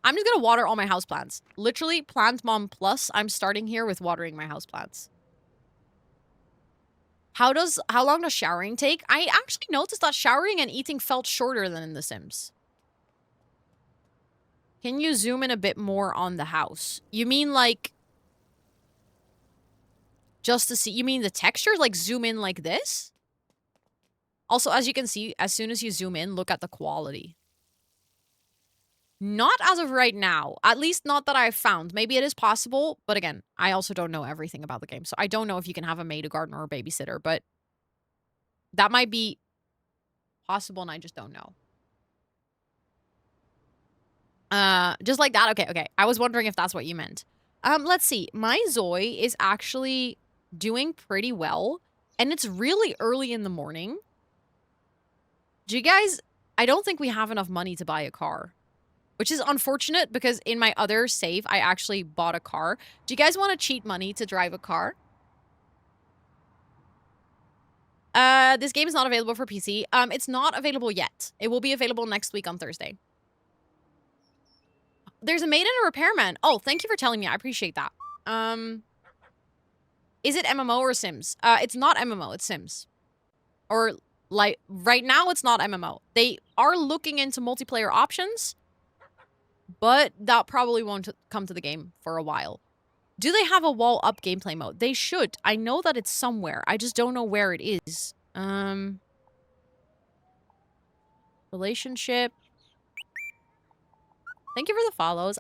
B: I'm just gonna water all my houseplants. Literally, Plant Mom Plus, I'm starting here with watering my houseplants. How long does showering take? I actually noticed that showering and eating felt shorter than in The Sims. Can you zoom in a bit more on the house? You mean like... Just to see... You mean the textures? Like zoom in like this? Also, as you can see, as soon as you zoom in, look at the quality. Not as of right now. At least not that I've found. Maybe it is possible, but again, I also don't know everything about the game. So I don't know if you can have a maid, a gardener, or a babysitter, but that might be possible and I just don't know. Just like that? Okay. I was wondering if that's what you meant. Let's see. My Zoe is actually doing pretty well, and it's really early in the morning. Do you guys... I don't think we have enough money to buy a car. Which is unfortunate because in my other save, I actually bought a car. Do you guys want to cheat money to drive a car? This game is not available for PC. It's not available yet. It will be available next week on Thursday. There's a maid and a repairman. Oh, thank you for telling me. I appreciate that. Is it MMO or Sims? It's not MMO. It's Sims. Or, like, right now it's not MMO. They are looking into multiplayer options, but that probably won't come to the game for a while. Do they have a wall-up gameplay mode? They should. I know that it's somewhere. I just don't know where it is. Relationship. Thank you for the follows.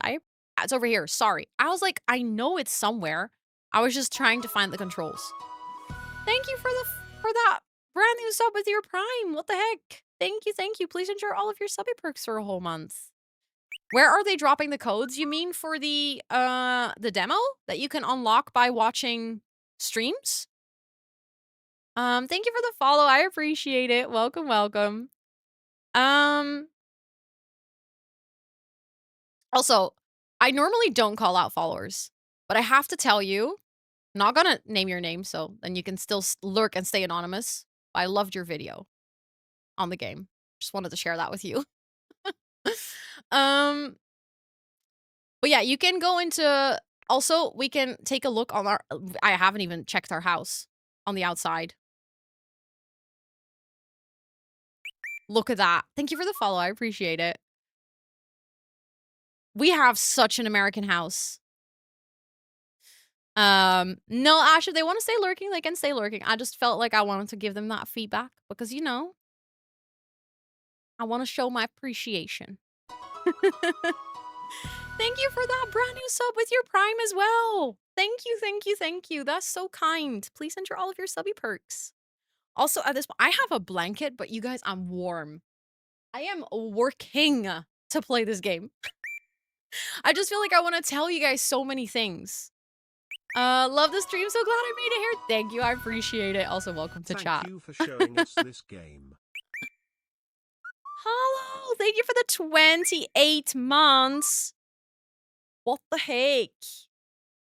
B: It's over here. Sorry. I was like, I know it's somewhere. I was just trying to find the controls. Thank you for that brand new sub with your Prime. What the heck? Thank you. Please enjoy all of your subby perks for a whole month. Where are they dropping the codes? You mean for the demo that you can unlock by watching streams? Thank you for the follow. I appreciate it. Welcome. Also, I normally don't call out followers, but I have to tell you, I'm not gonna name your name, so then you can still lurk and stay anonymous. I loved your video on the game. Just wanted to share that with you. But yeah, you can go into... Also, we can take a look on our... I haven't even checked our house on the outside. Look at that. Thank you for the follow. I appreciate it. We have such an American house. No, Ash, if they want to stay lurking, they can stay lurking. I just felt like I wanted to give them that feedback because, you know, I want to show my appreciation. Thank you for that brand new sub with your Prime as well. Thank you. That's so kind. Please enter all of your subby perks. Also, at this point, I have a blanket, but you guys, I'm warm. I am working to play this game. I just feel like I want to tell you guys so many things. Love the stream. So glad I made it here. Thank you. I appreciate it. Also, welcome to chat.
D: Thank you for showing us this game.
B: Hello. Thank you for the 28 months. What the heck?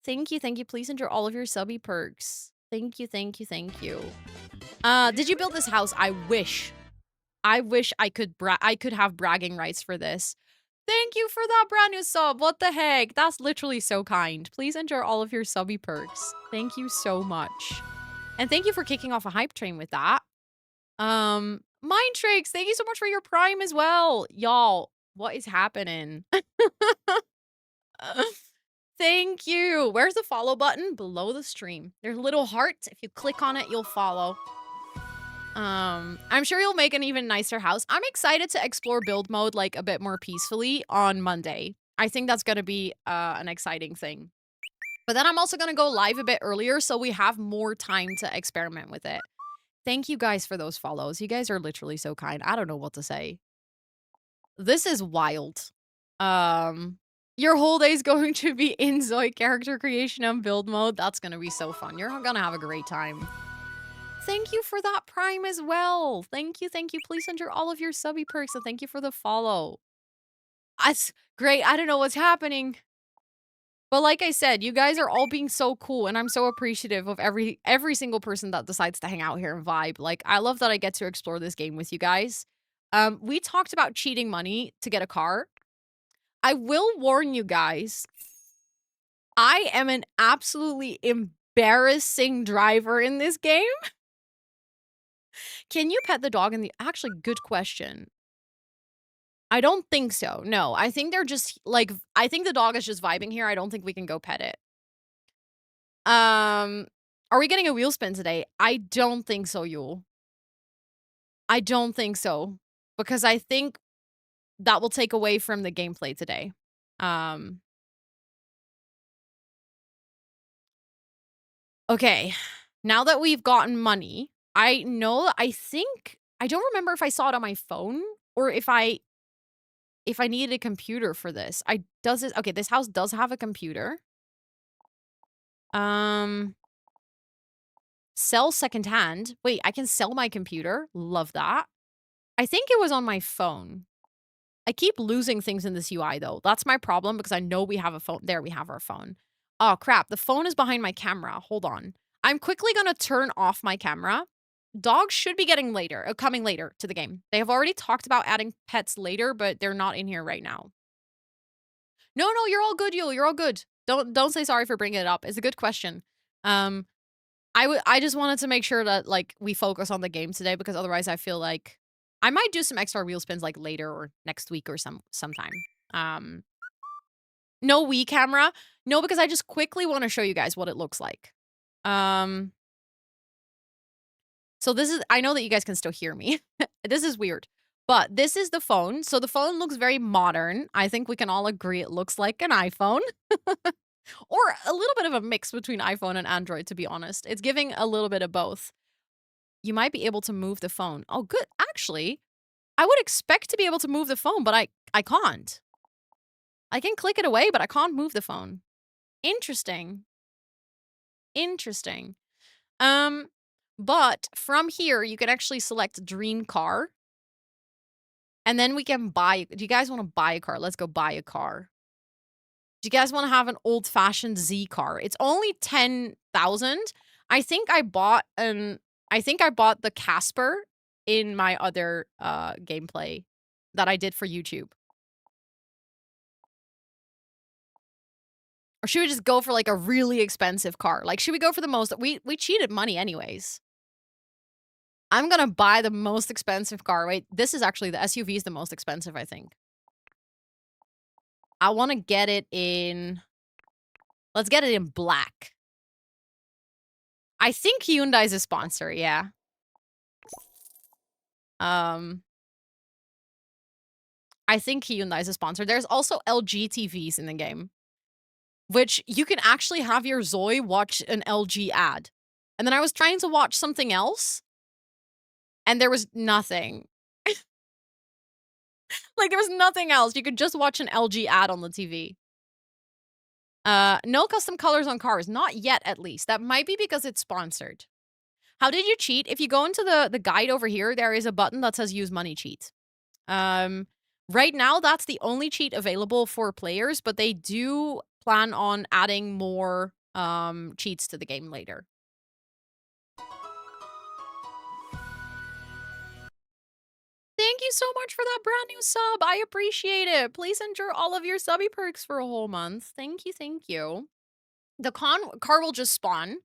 B: Thank you. Please enjoy all of your subby perks. Thank you. Did you build this house? I wish I could have bragging rights for this. Thank you for that brand new sub. What the heck? That's literally so kind. Please enjoy all of your subby perks. Thank you so much. And thank you for kicking off a hype train with that. Mindtrix, thank you so much for your prime as well. Y'all, what is happening? Thank you. Where's the follow button? Below the stream. There's a little heart. If you click on it, you'll follow. I'm sure you'll make an even nicer house. I'm excited to explore build mode like a bit more peacefully on Monday. I think that's going to be an exciting thing. But then I'm also going to go live a bit earlier so we have more time to experiment with it. Thank you guys for those follows. You guys are literally so kind. I don't know what to say. This is wild. Your whole day's going to be inZOI character creation and build mode. That's going to be so fun. You're going to have a great time. Thank you for that prime as well. Thank you, thank you. Please enter all of your subby perks, and thank you for the follow. That's great. I don't know what's happening. But like I said, you guys are all being so cool, and I'm so appreciative of every single person that decides to hang out here and vibe. Like, I love that I get to explore this game with you guys. We talked about cheating money to get a car. I will warn you guys, I am an absolutely embarrassing driver in this game. Can you pet the dog in the... Actually, good question. I don't think so. No, I think they're just, like... I think the dog is just vibing here. I don't think we can go pet it. Are we getting a wheel spin today? I don't think so, Yule. I don't think so. Because I think that will take away from the gameplay today. Okay. Now that we've gotten money... I think... I don't remember if I saw it on my phone or if I needed a computer for this. Okay, this house does have a computer. Sell secondhand. Wait, I can sell my computer. Love that. I think it was on my phone. I keep losing things in this UI though. That's my problem because I know we have a phone. There we have our phone. Oh crap, the phone is behind my camera. Hold on. I'm quickly gonna turn off my camera. Dogs should be coming later to the game. They have already talked about adding pets later, but they're not in here right now. No, you're all good, Yule. You're all good. Don't say sorry for bringing it up. It's a good question. I just wanted to make sure that, like, we focus on the game today because otherwise I feel like I might do some extra wheel spins, like, later or next week or sometime. No Wii camera. No, because I just quickly want to show you guys what it looks like. So this is... I know that you guys can still hear me. This is weird. But this is the phone. So the phone looks very modern. I think we can all agree it looks like an iPhone. Or a little bit of a mix between iPhone and Android, to be honest. It's giving a little bit of both. You might be able to move the phone. Oh, good. Actually, I would expect to be able to move the phone, but I can't. I can click it away, but I can't move the phone. Interesting. Interesting. But from here, you can actually select dream car. And then we can buy... Do you guys want to buy a car? Let's go buy a car. Do you guys want to have an old-fashioned Z car? It's only 10,000. I think I bought the Casper in my other gameplay that I did for YouTube. Or should we just go for like a really expensive car? Like, should we go for the most... We cheated money anyways. I'm gonna buy the most expensive car. Wait, this is actually... The SUV is the most expensive, I think. I want to get it in... Let's get it in black. I think Hyundai's a sponsor, yeah. I think Hyundai's a sponsor. There's also LG TVs in the game. Which you can actually have your ZOI watch an LG ad. And then I was trying to watch something else. And there was nothing. Like, there was nothing else. You could just watch an LG ad on the TV. No custom colors on cars. Not yet, at least. That might be because it's sponsored. How did you cheat? If you go into the guide over here, there is a button that says use money cheat. Right now, that's the only cheat available for players, but they do plan on adding more cheats to the game later. Thank you so much for that brand new sub. I appreciate it. Please enter all of your subby perks for a whole month. Thank you, thank you. The car will just spawn.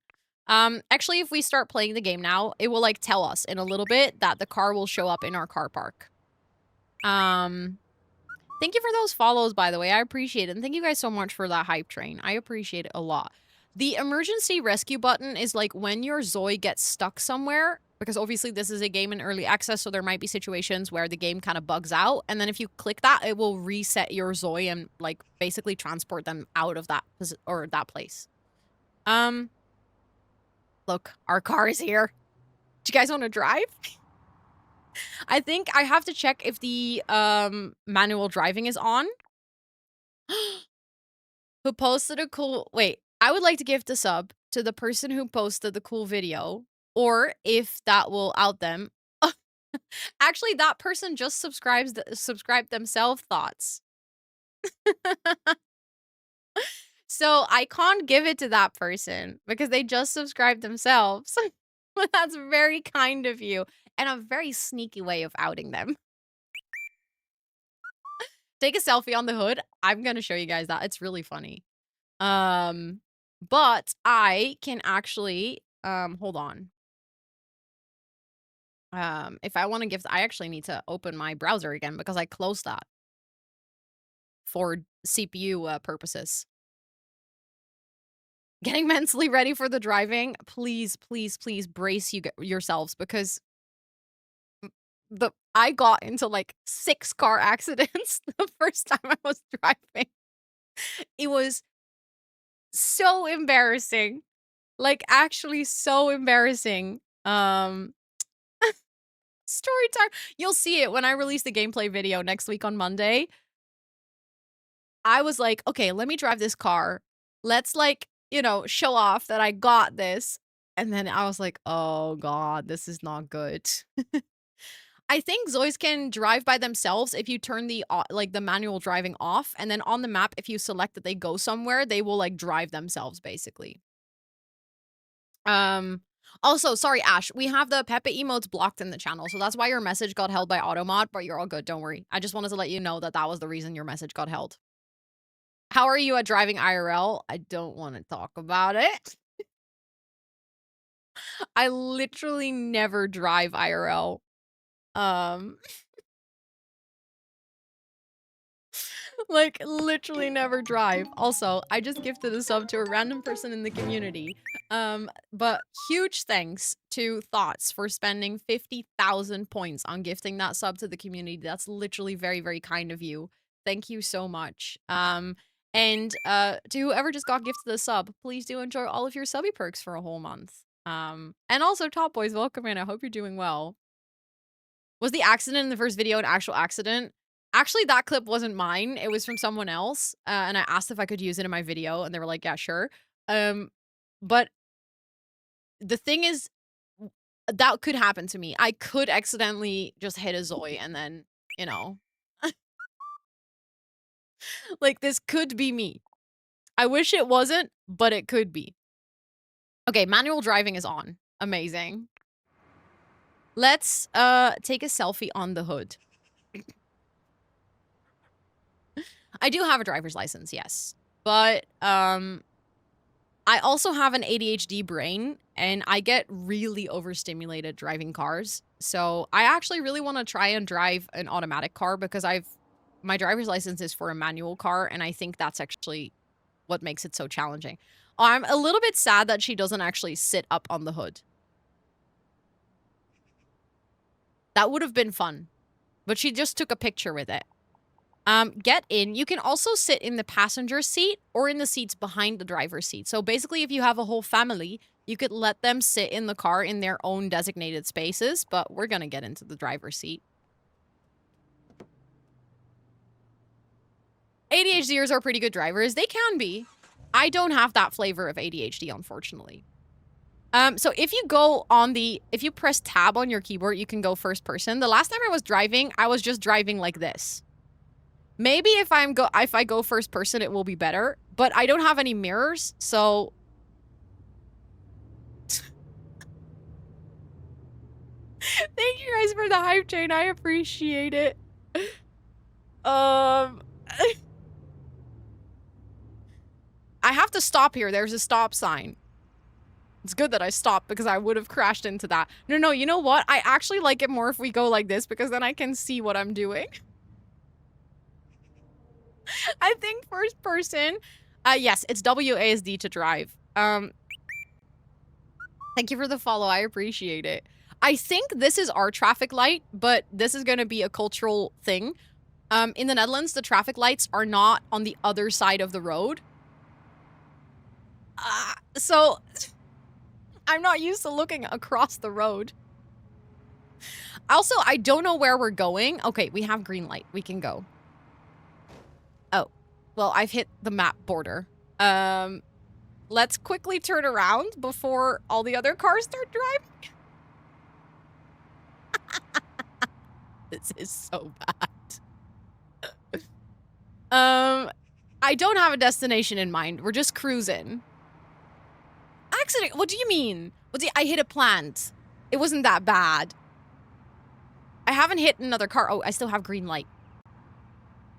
B: Actually, if we start playing the game now, it will like tell us in a little bit that the car will show up in our car park. Thank you for those follows, by the way. I appreciate it. And thank you guys so much for that hype train. I appreciate it a lot. The emergency rescue button is like when your ZOI gets stuck somewhere, because obviously this is a game in early access, so there might be situations where the game kind of bugs out. And then if you click that, it will reset your ZOI and like basically transport them out of that that place. Look, our car is here. Do you guys want to drive? I think I have to check if the manual driving is on. Who posted a cool... Wait, I would like to gift a sub to the person who posted the cool video, or if that will out them. Actually, that person just subscribed themselves, thoughts. So I can't give it to that person because they just subscribed themselves. But that's very kind of you and a very sneaky way of outing them. Take a selfie on the hood. I'm going to show you guys that. It's really funny. But I can actually, hold on. If I want to gift, I actually need to open my browser again because I closed that for CPU purposes. Getting mentally ready for the driving. Please, please, please brace yourselves because I got into like 6 car accidents the first time I was driving. It was so embarrassing. Like actually so embarrassing. Story time. You'll see it when I release the gameplay video next week on Monday. I was like, okay, let me drive this car. Let's like, you know, show off that I got this. And then I was like, oh God, this is not good. I think Zois can drive by themselves if you turn the like the manual driving off, and then on the map, if you select that they go somewhere, they will like drive themselves basically. Also, sorry, Ash, we have the Pepe emotes blocked in the channel, so that's why your message got held by Automod, but you're all good, don't worry. I just wanted to let you know that that was the reason your message got held. How are you at driving IRL? I don't want to talk about it. I literally never drive IRL. Like, literally never drive. Also, I just gifted a sub to a random person in the community. But huge thanks to Thoughts for spending 50,000 points on gifting that sub to the community. That's literally very, very kind of you. Thank you so much. And to whoever just got gifted the sub, please do enjoy all of your subby perks for a whole month. And also, Top Boys, welcome in. I hope you're doing well. Was the accident in the first video an actual accident? Actually, that clip wasn't mine. It was from someone else. And I asked if I could use it in my video, and they were like, yeah, sure. But the thing is, that could happen to me. I could accidentally just hit a ZOI and then, you know. Like, this could be me. I wish it wasn't, but it could be. Okay, manual driving is on. Amazing. Let's take a selfie on the hood. I do have a driver's license, yes. But I also have an ADHD brain, and I get really overstimulated driving cars. So I actually really want to try and drive an automatic car because my driver's license is for a manual car, and I think that's actually what makes it so challenging. I'm a little bit sad that she doesn't actually sit up on the hood. That would have been fun. But she just took a picture with it. Get in. You can also sit in the passenger seat or in the seats behind the driver's seat. So basically, if you have a whole family, you could let them sit in the car in their own designated spaces. But we're going to get into the driver's seat. ADHDers are pretty good drivers. They can be. I don't have that flavor of ADHD, unfortunately. So if you press tab on your keyboard, you can go first person. The last time I was driving, I was just driving like this. Maybe if I go first person, it will be better, but I don't have any mirrors, so. Thank you guys for the hype train. I appreciate it. I have to stop here. There's a stop sign. It's good that I stopped because I would have crashed into that. No, you know what? I actually like it more if we go like this because then I can see what I'm doing. I think first person. Yes, it's WASD to drive. Thank you for the follow. I appreciate it. I think this is our traffic light, but this is going to be a cultural thing. In the Netherlands, the traffic lights are not on the other side of the road. So I'm not used to looking across the road. Also, I don't know where we're going. Okay, we have green light. We can go. Oh, well, I've hit the map border. Let's quickly turn around before all the other cars start driving. This is so bad. I don't have a destination in mind. We're just cruising. Accident? What do you mean? I hit a plant. It wasn't that bad. I haven't hit another car. Oh, I still have green light.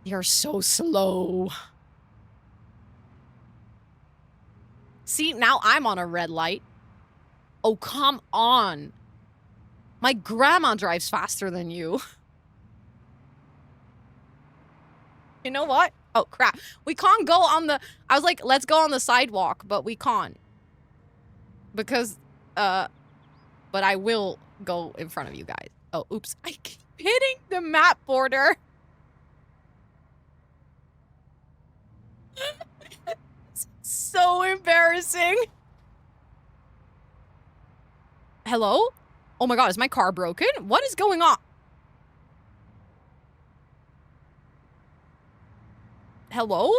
B: You're so slow. See, now I'm on a red light. Oh, come on. My grandma drives faster than you. You know what? Oh, crap. We can't go on the... I was like, let's go on the sidewalk, but we can't. Because, but I will go in front of you guys. Oh, oops. I keep hitting the map border. So embarrassing. Hello? Oh my god, is my car broken? What is going on? Hello?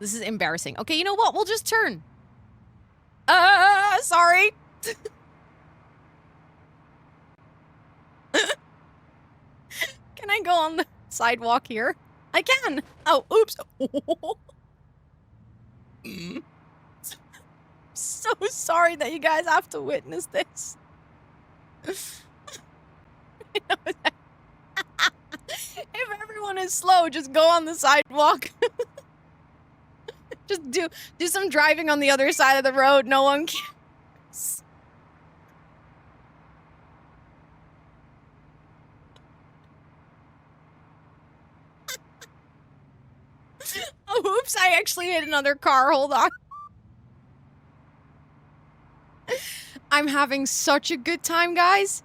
B: This is embarrassing. Okay, you know what? We'll just turn. Sorry. Can I go on the sidewalk here? I can. Oh, oops. So sorry that you guys have to witness this. If everyone is slow, just go on the sidewalk. Just do some driving on the other side of the road. No one cares. Oh, oops, I actually hit another car. Hold on. I'm having such a good time, guys.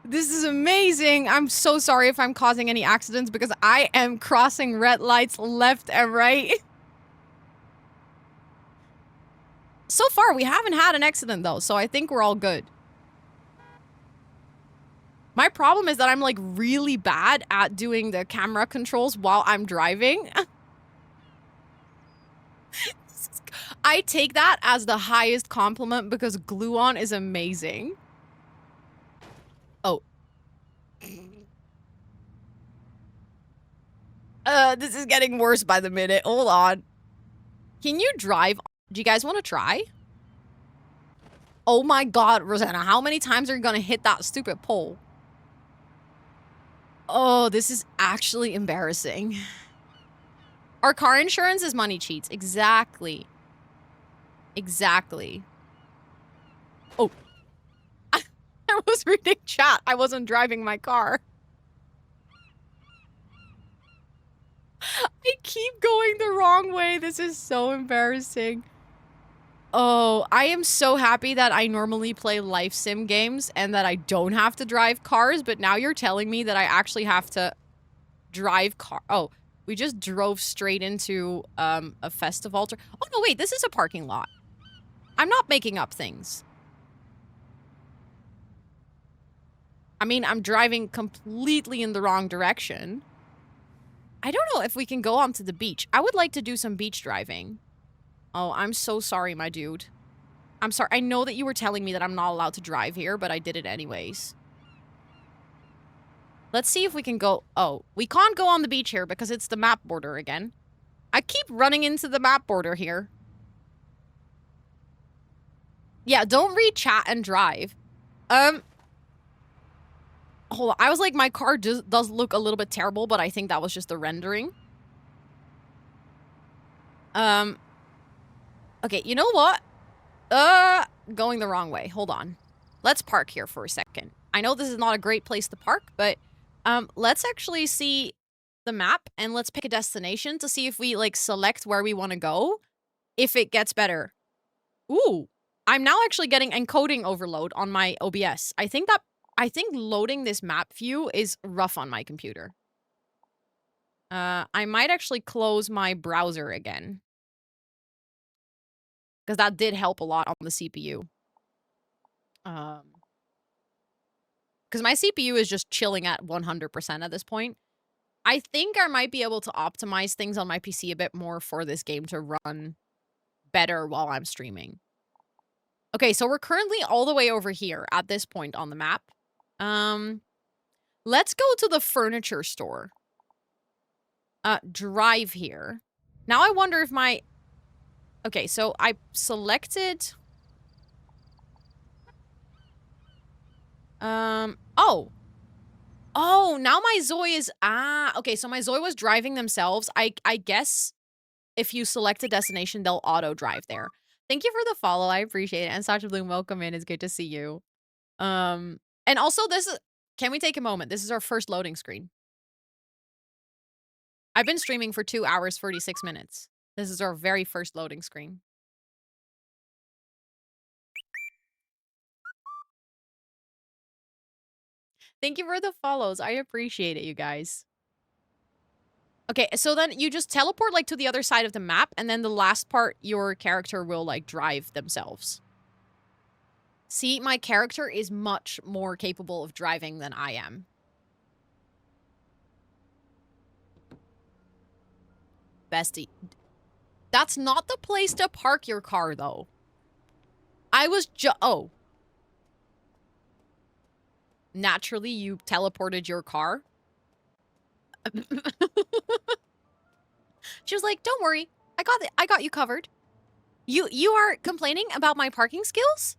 B: This is amazing. I'm so sorry if I'm causing any accidents because I am crossing red lights left and right. So far, we haven't had an accident, though, so I think we're all good. My problem is that I'm, like, really bad at doing the camera controls while I'm driving. I take that as the highest compliment because glue-on is amazing. Oh. This is getting worse by the minute. Hold on. Can you drive? Do you guys want to try? Oh my god, Rosanna, how many times are you gonna hit that stupid pole? Oh, this is actually embarrassing. Our car insurance is money cheats. Exactly. Exactly. Oh. I was reading chat. I wasn't driving my car. I keep going the wrong way. This is so embarrassing. Oh, I am so happy that I normally play life sim games and that I don't have to drive cars, but now you're telling me that I actually have to drive car. Oh, we just drove straight into a festival. Oh, no, wait, this is a parking lot. I'm not making up things. I mean, I'm driving completely in the wrong direction. I don't know if we can go onto the beach. I would like to do some beach driving. Oh, I'm so sorry, my dude. I'm sorry. I know that you were telling me that I'm not allowed to drive here, but I did it anyways. Let's see if we can go... Oh, we can't go on the beach here because it's the map border again. I keep running into the map border here. Yeah, don't read chat and drive. Hold on. I was like, my car does look a little bit terrible, but I think that was just the rendering. Okay, you know what? Going the wrong way. Hold on. Let's park here for a second. I know this is not a great place to park, but let's actually see the map and let's pick a destination to see if we like select where we want to go, if it gets better. Ooh, I'm now actually getting encoding overload on my OBS. I think loading this map view is rough on my computer. I might actually close my browser again, because that did help a lot on the CPU. Because my CPU is just chilling at 100% at this point. I think I might be able to optimize things on my PC a bit more for this game to run better while I'm streaming. Okay, so we're currently all the way over here at this point on the map. Let's go to the furniture store. Drive here. Now I wonder if my... Okay, so I selected... Oh! Oh, now my ZOI is... Ah, okay, so my ZOI was driving themselves. I guess if you select a destination, they'll auto-drive there. Thank you for the follow. I appreciate it. And Sasha Bloom, welcome in. It's good to see you. And also, this is... Can we take a moment? This is our first loading screen. I've been streaming for 2 hours, 46 minutes. This is our very first loading screen. Thank you for the follows. I appreciate it, you guys. Okay, so then you just teleport, like, to the other side of the map, and then the last part, your character will, like, drive themselves. See, my character is much more capable of driving than I am. Bestie. That's not the place to park your car, though. I was oh. Naturally, you teleported your car. She was like, "Don't worry, I got you covered." You are complaining about my parking skills?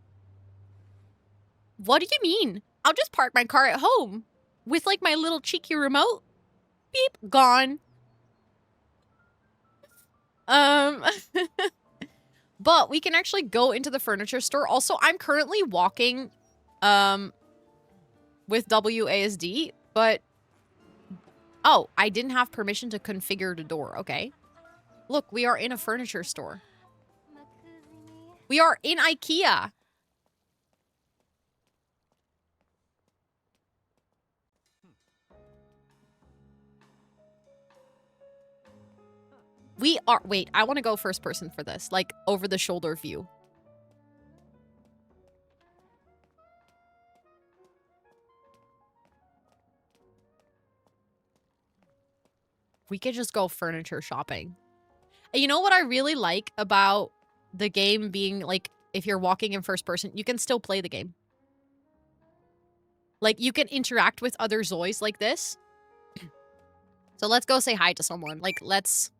B: What do you mean? I'll just park my car at home with like my little cheeky remote. Beep, gone. But we can actually go into the furniture store. Also, I'm currently walking with WASD, but oh, I didn't have permission to configure the door. Okay. Look, we are in a furniture store. We are in IKEA. We are... Wait, I want to go first person for this. Like, over the shoulder view. We could just go furniture shopping. And you know what I really like about the game being, like, if you're walking in first person, you can still play the game. Like, you can interact with other Zois like this. So let's go say hi to someone. Like, let's...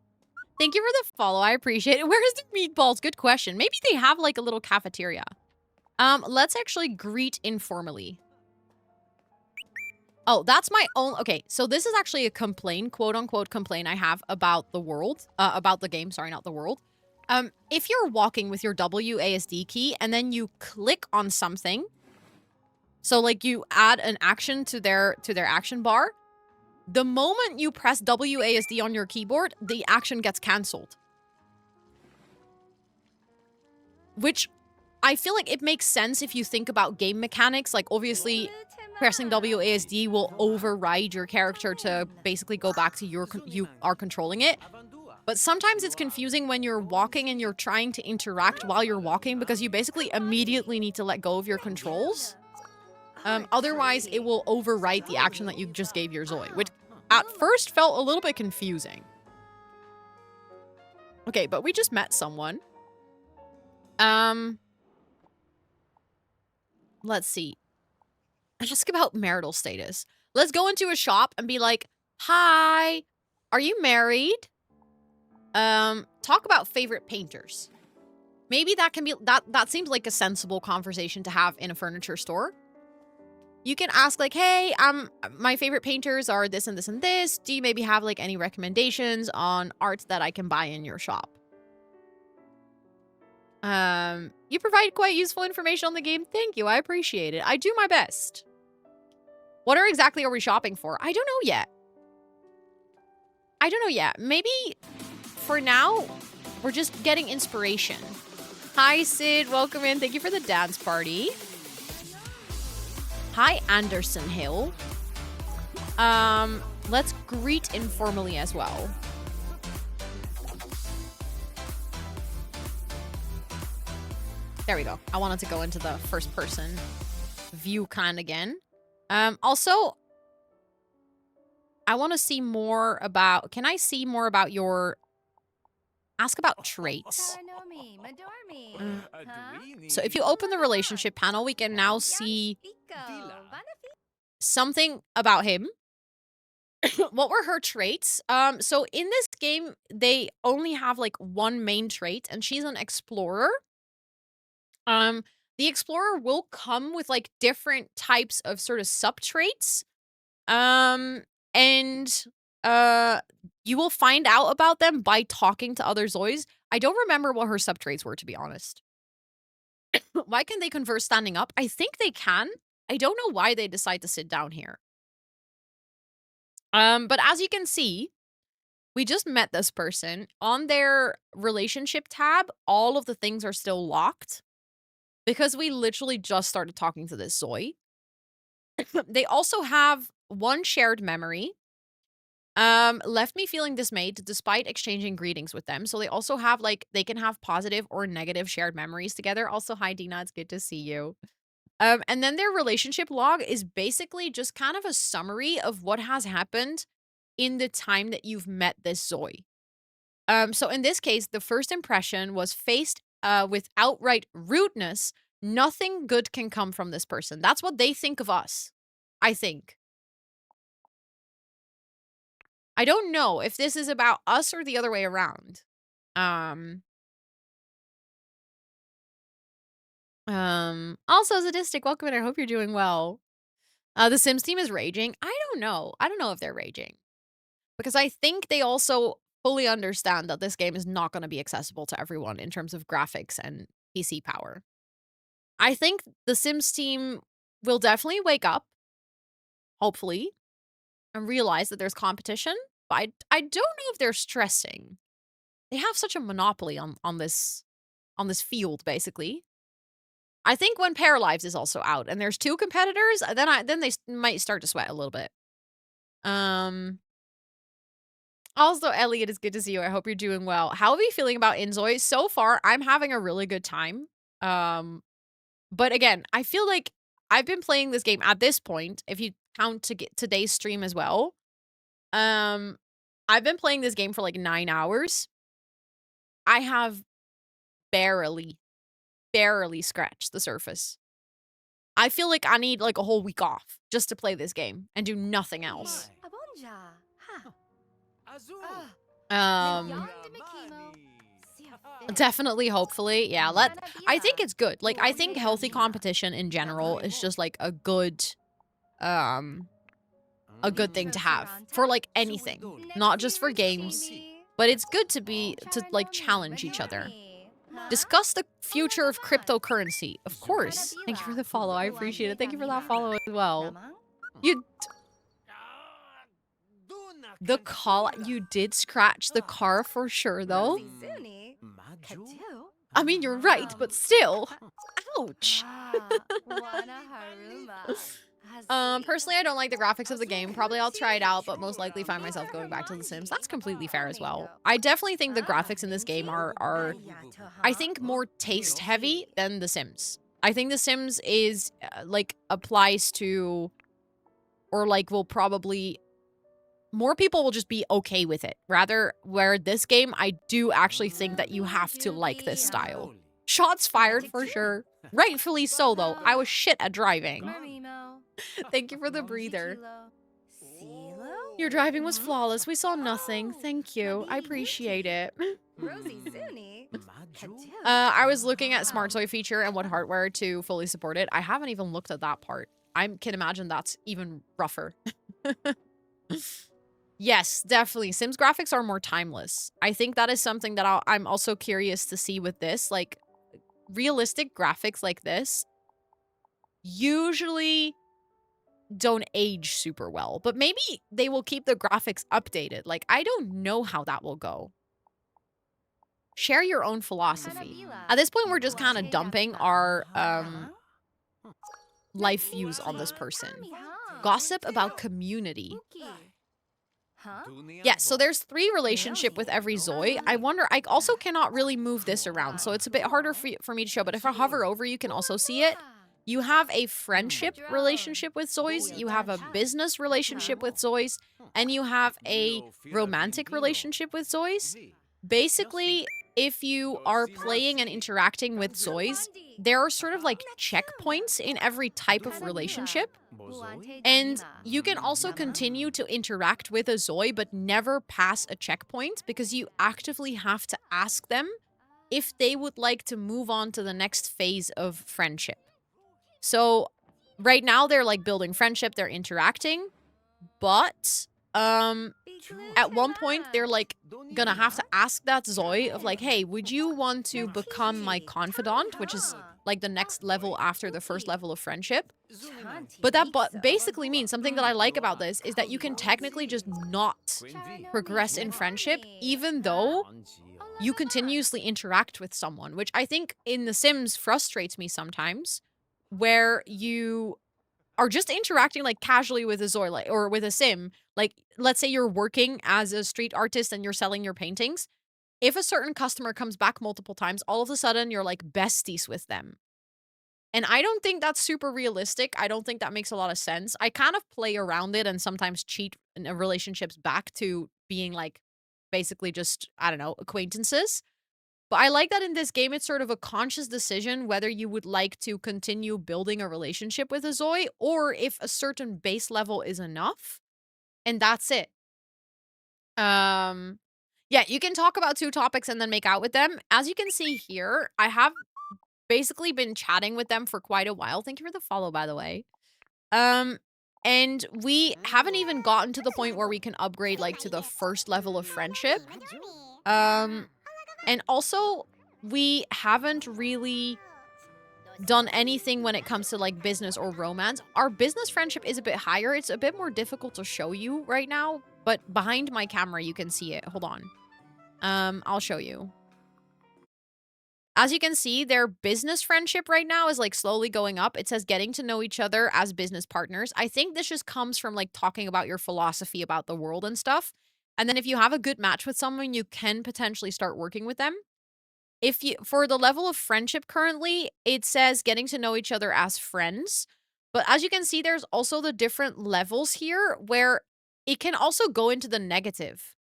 B: Thank you for the follow. I appreciate it. Where is the meatballs? Good question. Maybe they have, like, a little cafeteria. Let's actually greet informally. Oh, that's my own... Okay, so this is actually a complaint, quote-unquote complaint I have about the world. About the game, sorry, not the world. If you're walking with your WASD key and then you click on something, so, like, you add an action to their action bar, the moment you press WASD on your keyboard, the action gets cancelled. Which, I feel like it makes sense if you think about game mechanics. Like, obviously, pressing WASD will override your character to basically go back to you are controlling it. But sometimes it's confusing when you're walking and you're trying to interact while you're walking because you basically immediately need to let go of your controls. Otherwise, it will overwrite the action that you just gave your ZOI, which at first felt a little bit confusing. Okay, but we just met someone. Let's see. Ask about marital status. Let's go into a shop and be like, "Hi, are you married? Talk about favorite painters." Maybe that can be... That seems like a sensible conversation to have in a furniture store. you can ask like, hey, my favorite painters are this and this and this. Do you maybe have like any recommendations on art that I can buy in your shop? You provide quite useful information on the game. Thank you. I appreciate it. I do my best. What exactly are we shopping for? I don't know yet. I don't know yet. Maybe for now, we're just getting inspiration. Hi, Sid. Welcome in. Thank you for the dance party. Hi, Anderson Hill. Let's greet informally as well. There we go. I wanted to go into the first person view kind again. Also, I want to see more about, can I see more about your, ask about traits. So if you open the relationship panel, we can now see something about him. What were her traits? So in this game, they only have like one main trait, and she's an explorer. The explorer will come with like different types of sort of sub-traits. And you will find out about them by talking to other Zois. I don't remember what her sub-traits were, to be honest. Why can they converse standing up? I think they can. I don't know why they decide to sit down here. But as you can see, we just met this person. On their relationship tab, all of the things are still locked because we literally just started talking to this Zoi. They also have one shared memory. Left me feeling dismayed despite exchanging greetings with them. So they also have like, they can have positive or negative shared memories together. Also, hi Dina, it's good to see you. And then their relationship log is basically just kind of a summary of what has happened in the time that you've met this Zoi. So in this case, the first impression was faced with outright rudeness. Nothing good can come from this person. That's what they think of us, I think. I don't know if this is about us or the other way around. Also, Zadistic, welcome in. I hope you're doing well. The Sims team is raging. I don't know. I don't know if they're raging. Because I think they also fully understand that this game is not going to be accessible to everyone in terms of graphics and PC power. I think the Sims team will definitely wake up, hopefully, and realize that there's competition. But I don't know if they're stressing. They have such a monopoly on this field, basically. I think when Pair Lives is also out and there's two competitors, then they might start to sweat a little bit. Also, Elliot, it's good to see you. I hope you're doing well. How are you feeling about inZOI? So far, I'm having a really good time. But again, I feel like I've been playing this game at this point, if you count to get today's stream as well. I've been playing this game for like 9 hours. I have barely scratched the surface. I feel like I need like a whole week off just to play this game and do nothing else. Definitely, hopefully. Yeah, I think it's good. Like, I think healthy competition in general is just like a good thing to have for like anything, not just for games, but it's good to like challenge each other. Discuss the future of cryptocurrency. Of course. Thank you for the follow. I appreciate it. Thank you for that follow as well. You did scratch the car for sure, though. I mean, you're right, but still. Ouch. Personally, I don't like the graphics of the game. Probably I'll try it out, but most likely find myself going back to The Sims. That's completely fair as well. I definitely think the graphics in this game are I think, more taste-heavy than The Sims. I think The Sims is, like, applies to, or, like, will probably, more people will just be okay with it. Rather, where this game, I do actually think that you have to like this style. Shots fired for sure. Rightfully so, though. I was shit at driving. Thank you for the breather. Your driving was flawless. We saw nothing. Thank you. I appreciate it. I was looking at Smart Toy feature and what hardware to fully support it. I haven't even looked at that part. I can imagine that's even rougher. Yes, definitely. Sims graphics are more timeless. I think that is something that I'm also curious to see with this. Like, realistic graphics like this usually don't age super well, but maybe they will keep the graphics updated. Like, I don't know how that will go. Share your own philosophy. At this point, we're just kind of dumping our life views on this person. Gossip about community. Yeah, so there's 3 relationship with every Zoi. I wonder, I also cannot really move this around, so it's a bit harder for me to show, but if I hover over, you can also see it. You have a friendship relationship with Zois, you have a business relationship with Zois, and you have a romantic relationship with Zois. Basically, if you are playing and interacting with Zois, there are sort of like checkpoints in every type of relationship. And you can also continue to interact with a Zoi, but never pass a checkpoint because you actively have to ask them if they would like to move on to the next phase of friendship. So right now they're like building friendship, they're interacting, but at one point they're like gonna have to ask that Zoi of like, hey, would you want to become my confidant, which is like the next level after the first level of friendship. But that basically means something that I like about this is that you can technically just not progress in friendship, even though you continuously interact with someone, which I think in The Sims frustrates me sometimes, where you are just interacting like casually with a Zoi like, or with a Sim. Like, let's say you're working as a street artist and you're selling your paintings. If a certain customer comes back multiple times, all of a sudden you're like besties with them. And I don't think that's super realistic. I don't think that makes a lot of sense. I kind of play around it and sometimes cheat in relationships back to being like basically just, I don't know, acquaintances. But I like that in this game, it's sort of a conscious decision whether you would like to continue building a relationship with a Zoi or if a certain base level is enough. And that's it. Yeah, you can talk about 2 topics and then make out with them. As you can see here, I have basically been chatting with them for quite a while. Thank you for the follow, by the way. And we haven't even gotten to the point where we can upgrade like to the first level of friendship. And also we haven't really done anything when it comes to like business or romance. Our business friendship is a bit higher. It's a bit more difficult to show you right now, but behind my camera you can see it. Hold on. I'll show you. As you can see, their business friendship right now is like slowly going up. It says getting to know each other as business partners. I think this just comes from like talking about your philosophy about the world and stuff. And then if you have a good match with someone, you can potentially start working with them. If you, for the level of friendship currently, it says getting to know each other as friends. But as you can see, there's also the different levels here where it can also go into the negative.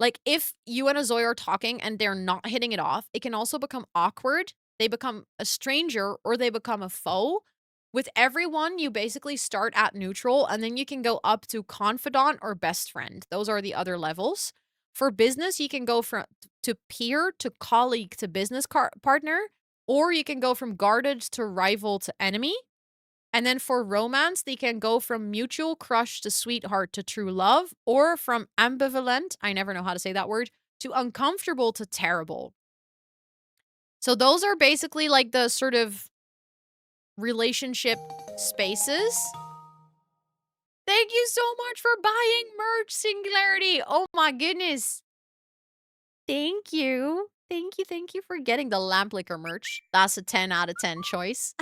B: Like, if you and a Zoi are talking and they're not hitting it off, it can also become awkward. They become a stranger or they become a foe. With everyone, you basically start at neutral and then you can go up to confidant or best friend. Those are the other levels. For business, you can go from to peer to colleague to business partner, or you can go from guarded to rival to enemy. And then for romance, they can go from mutual crush to sweetheart to true love, or from ambivalent, I never know how to say that word, to uncomfortable to terrible. So those are basically like the sort of relationship spaces. Thank you so much for buying merch, Singularity. Oh my goodness. Thank you. Thank you for getting the lamp liquor merch. That's a 10 out of 10 choice.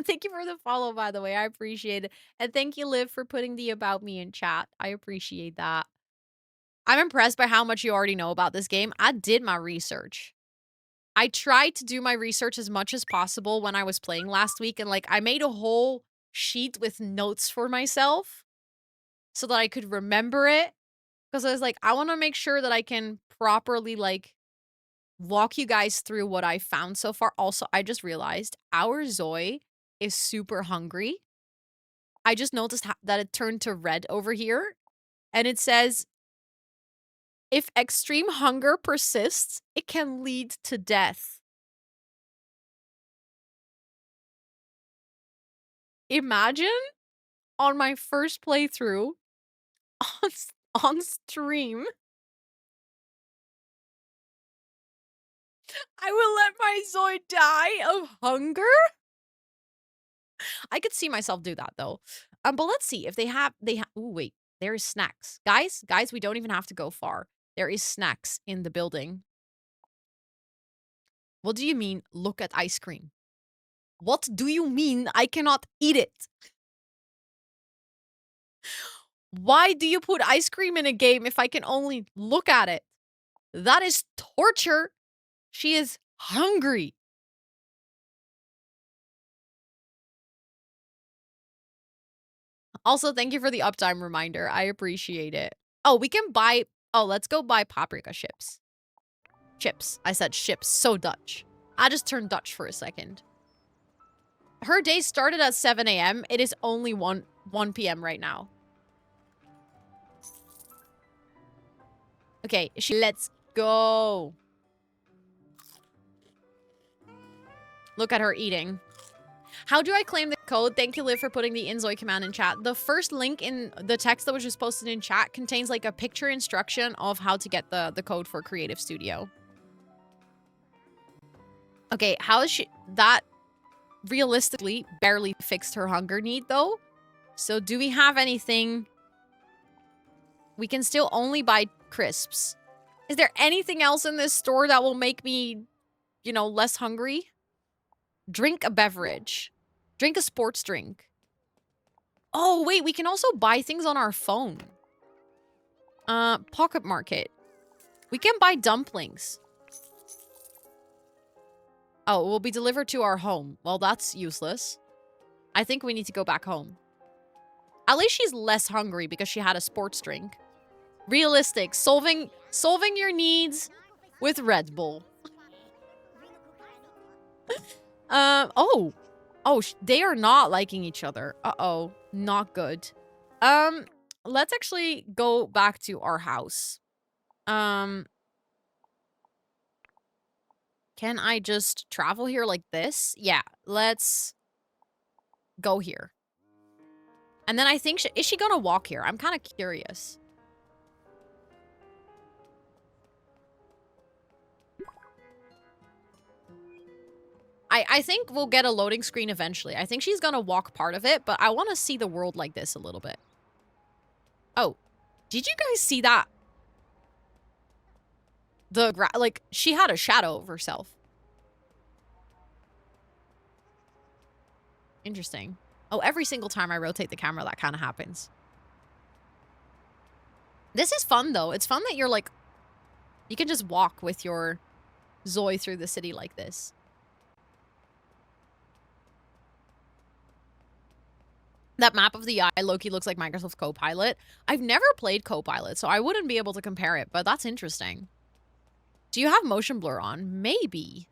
B: Thank you for the follow, by the way. I appreciate it. And thank you, Liv, for putting the about me in chat. I appreciate that. I'm impressed by how much you already know about this game. I did my research. I tried to do my research as much as possible when I was playing last week. And like, I made a whole sheet with notes for myself so that I could remember it. Because I was like, I want to make sure that I can properly like walk you guys through what I found so far. Also, I just realized our Zoi is super hungry. I just noticed that it turned to red over here. And it says, if extreme hunger persists, it can lead to death. Imagine on my first playthrough on stream. I will let my Zoe die of hunger? I could see myself do that though. But let's see if they have ooh, wait, there is snacks. Guys, we don't even have to go far. There is snacks in the building. What do you mean, look at ice cream? What do you mean I cannot eat it? Why do you put ice cream in a game if I can only look at it? That is torture. She is hungry. Also, thank you for the uptime reminder. I appreciate it. Oh, we can buy... Oh, let's go buy paprika chips. Chips. I said chips. So Dutch. I just turned Dutch for a second. Her day started at 7 a.m. It is only 1 p.m. right now. Okay, let's go. Look at her eating. How do I claim the code? Thank you, Liv, for putting the inZOI command in chat. The first link in the text that was just posted in chat contains like a picture instruction of how to get the code for Creative Studio. Okay, how is she... That realistically barely fixed her hunger need, though. So do we have anything... We can still only buy crisps. Is there anything else in this store that will make me, you know, less hungry? Drink a beverage. Drink a sports drink. Oh, wait, we can also buy things on our phone. Pocket Market. We can buy dumplings. Oh, it will be delivered to our home. Well, that's useless. I think we need to go back home. At least she's less hungry because she had a sports drink. Realistic. Solving your needs with Red Bull. Oh, they are not liking each other. Uh-oh, not good. Let's actually go back to our house. Can I just travel here like this? Yeah, let's go here. And then I think, is she gonna walk here? I'm kind of curious. I think we'll get a loading screen eventually. I think she's gonna walk part of it, but I want to see the world like this a little bit. Oh, did you guys see that? Like, she had a shadow of herself. Interesting. Oh, every single time I rotate the camera, that kind of happens. This is fun, though. It's fun that you're, like... You can just walk with your Zoe through the city like this. That map of the eye, Loki, looks like Microsoft Copilot. I've never played Copilot, so I wouldn't be able to compare it, but that's interesting. Do you have motion blur on? Maybe.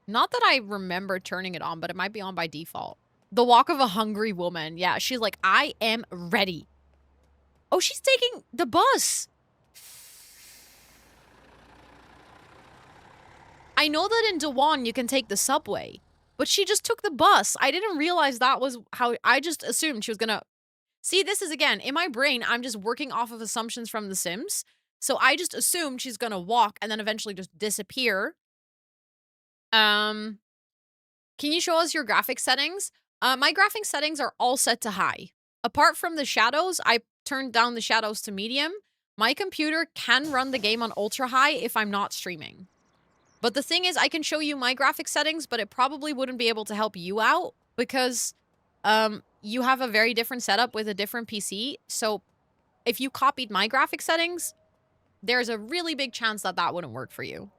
B: Not that I remember turning it on, but it might be on by default. The walk of a hungry woman. Yeah, she's like, I am ready. Oh, she's taking the bus. I know that in Dewan you can take the subway. But she just took the bus. I didn't realize that was how... I just assumed she was gonna... See, this is, again, in my brain, I'm just working off of assumptions from The Sims. So I just assumed she's gonna walk and then eventually just disappear. Can you show us your graphics settings? My graphics settings are all set to high. Apart from the shadows, I turned down the shadows to medium. My computer can run the game on ultra high if I'm not streaming. But the thing is, I can show you my graphics settings, but it probably wouldn't be able to help you out because you have a very different setup with a different PC. So if you copied my graphics settings, there's a really big chance that that wouldn't work for you.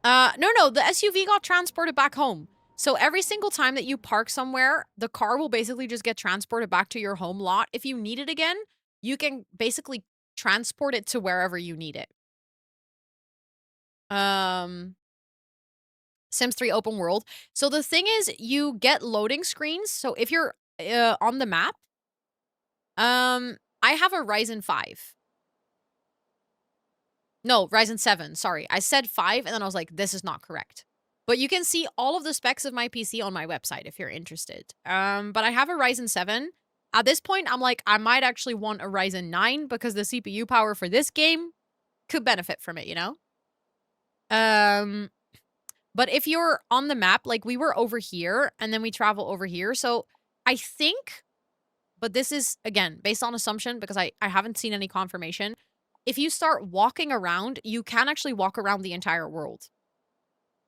B: No, the SUV got transported back home. So every single time that you park somewhere, the car will basically just get transported back to your home lot. If you need it again, you can basically transport it to wherever you need it. Sims 3 open world. So the thing is, you get loading screens. So if you're on the map, I have a Ryzen 5. No, Ryzen 7. Sorry. I said 5 and then I was like, this is not correct. But you can see all of the specs of my PC on my website if you're interested. But I have a Ryzen 7. At this point, I'm like, I might actually want a Ryzen 9 because the CPU power for this game could benefit from it, you know? But if you're on the map, like we were over here and then we travel over here. So I think, but this is again based on assumption because I haven't seen any confirmation. If you start walking around, you can actually walk around the entire world.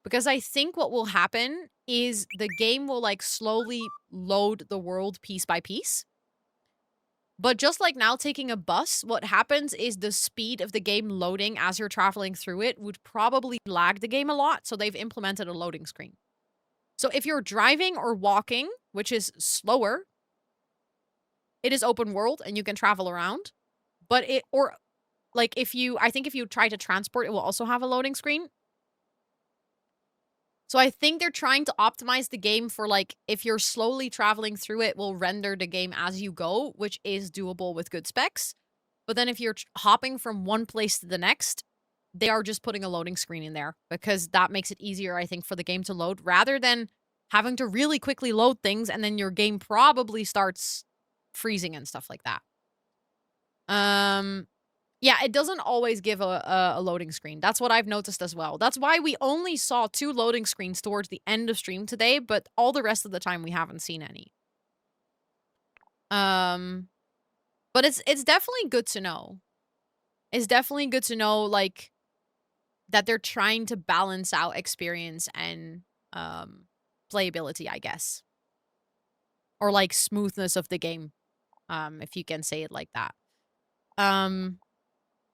B: Because I think what will happen is the game will like slowly load the world piece by piece. But just like now taking a bus, what happens is the speed of the game loading as you're traveling through it would probably lag the game a lot. So they've implemented a loading screen. So if you're driving or walking, which is slower, it is open world and you can travel around. But I think if you try to transport, it will also have a loading screen. So I think they're trying to optimize the game for like if you're slowly traveling through it will render the game as you go, which is doable with good specs. But then if you're hopping from one place to the next, they are just putting a loading screen in there because that makes it easier I think for the game to load rather than having to really quickly load things and then your game probably starts freezing and stuff like that. Yeah, it doesn't always give a loading screen. That's what I've noticed as well. That's why we only saw 2 loading screens towards the end of stream today, but all the rest of the time we haven't seen any. But it's definitely good to know. It's definitely good to know, like, that they're trying to balance out experience and, playability, I guess. Or, like, smoothness of the game, if you can say it like that.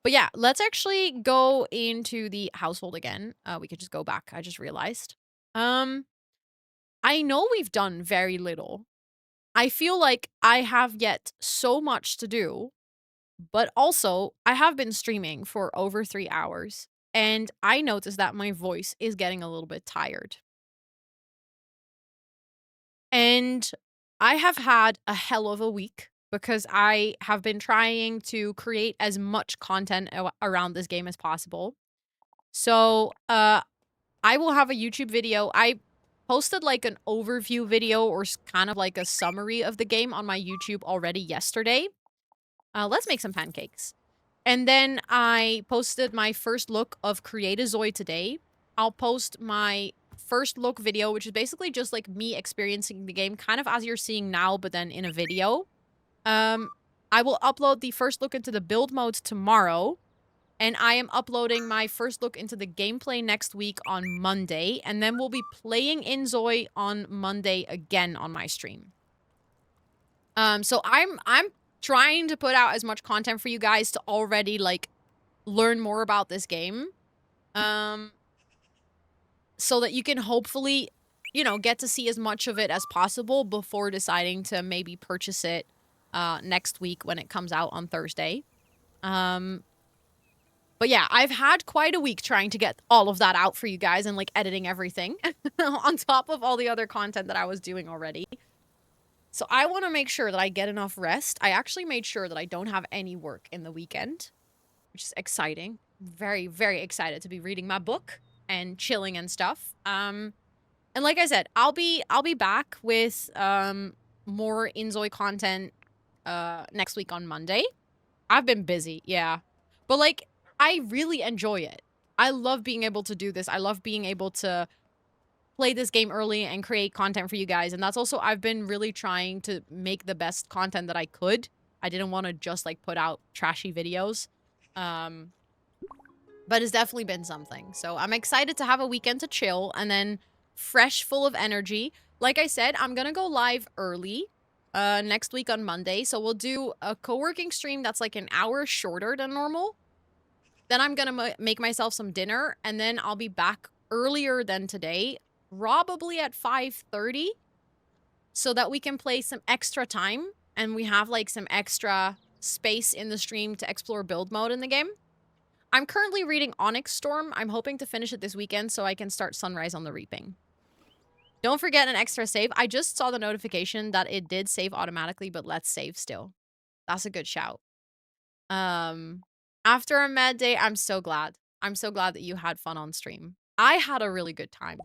B: But yeah, let's actually go into the household again. We could just go back. I just realized. I know we've done very little. I feel like I have yet so much to do, but also I have been streaming for over 3 hours and I noticed that my voice is getting a little bit tired. And I have had a hell of a week because I have been trying to create as much content around this game as possible. So, I will have a YouTube video. I posted like an overview video or kind of like a summary of the game on my YouTube already yesterday. Let's make some pancakes. And then I posted my first look of Create a Zoe today. I'll post my first look video, which is basically just like me experiencing the game kind of as you're seeing now, but then in a video. I will upload the first look into the build mode tomorrow. And I am uploading my first look into the gameplay next week on Monday. And then we'll be playing inZOI on Monday again on my stream. So I'm trying to put out as much content for you guys to already, like, learn more about this game. So that you can hopefully, you know, get to see as much of it as possible before deciding to maybe purchase it next week when it comes out on Thursday. But yeah, I've had quite a week trying to get all of that out for you guys and like editing everything on top of all the other content that I was doing already. So I want to make sure that I get enough rest. I actually made sure that I don't have any work in the weekend, which is exciting. Very, very excited to be reading my book and chilling and stuff. And like I said, I'll be back with more inZOI content next week on Monday. I've been busy, yeah. But like I really enjoy it. I love being able to do this. I love being able to play this game early and create content for you guys. And that's also, I've been really trying to make the best content that I could. I didn't want to just like put out trashy videos. But it's definitely been something. So I'm excited to have a weekend to chill and then fresh, full of energy. Like I said, I'm going to go live early next week on Monday. So we'll do a co-working stream that's like an hour shorter than normal. Then I'm going to make myself some dinner, and then I'll be back earlier than today, probably at 5:30, so that we can play some extra time, and we have, like, some extra space in the stream to explore build mode in the game. I'm currently reading Onyx Storm. I'm hoping to finish it this weekend so I can start Sunrise on the Reaping. Don't forget an extra save. I just saw the notification that it did save automatically, but let's save still. That's a good shout. After a mad day, I'm so glad. I'm so glad that you had fun on stream. I had a really good time.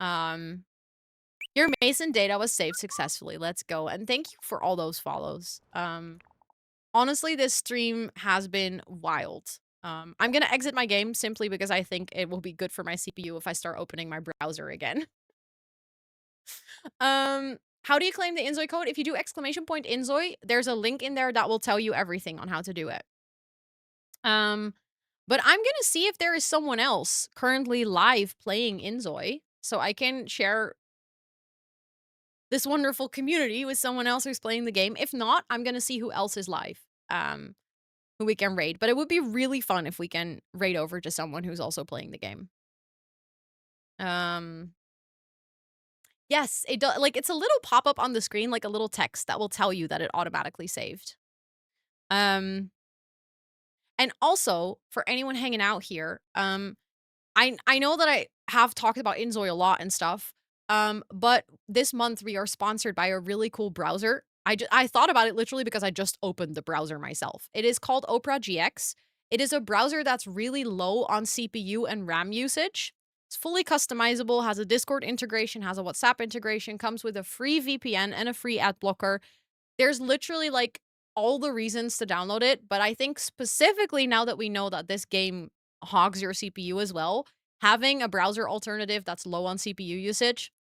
B: Your Mason data was saved successfully. Let's go. And thank you for all those follows. Honestly, this stream has been wild. I'm gonna exit my game simply because I think it will be good for my CPU if I start opening my browser again. How do you claim the inZOI code? If you do !inZOI, there's a link in there that will tell you everything on how to do it. But I'm gonna see if there is someone else currently live playing inZOI, so I can share this wonderful community with someone else who's playing the game. If not, I'm gonna see who else is live, who we can raid. But it would be really fun if we can raid over to someone who's also playing the game. Yes, it does. Like, it's a little pop-up on the screen, like a little text that will tell you that it automatically saved. And also, for anyone hanging out here, I know that I have talked about inZOI a lot and stuff, but this month we are sponsored by a really cool browser. I thought about it literally because I just opened the browser myself. It is called Opera GX. It is a browser that's really low on CPU and RAM usage. It's fully customizable, has a Discord integration, has a WhatsApp integration, comes with a free VPN and a free ad blocker. There's literally like all the reasons to download it, but I think specifically now that we know that this game hogs your CPU as well, having a browser alternative that's low on CPU usage,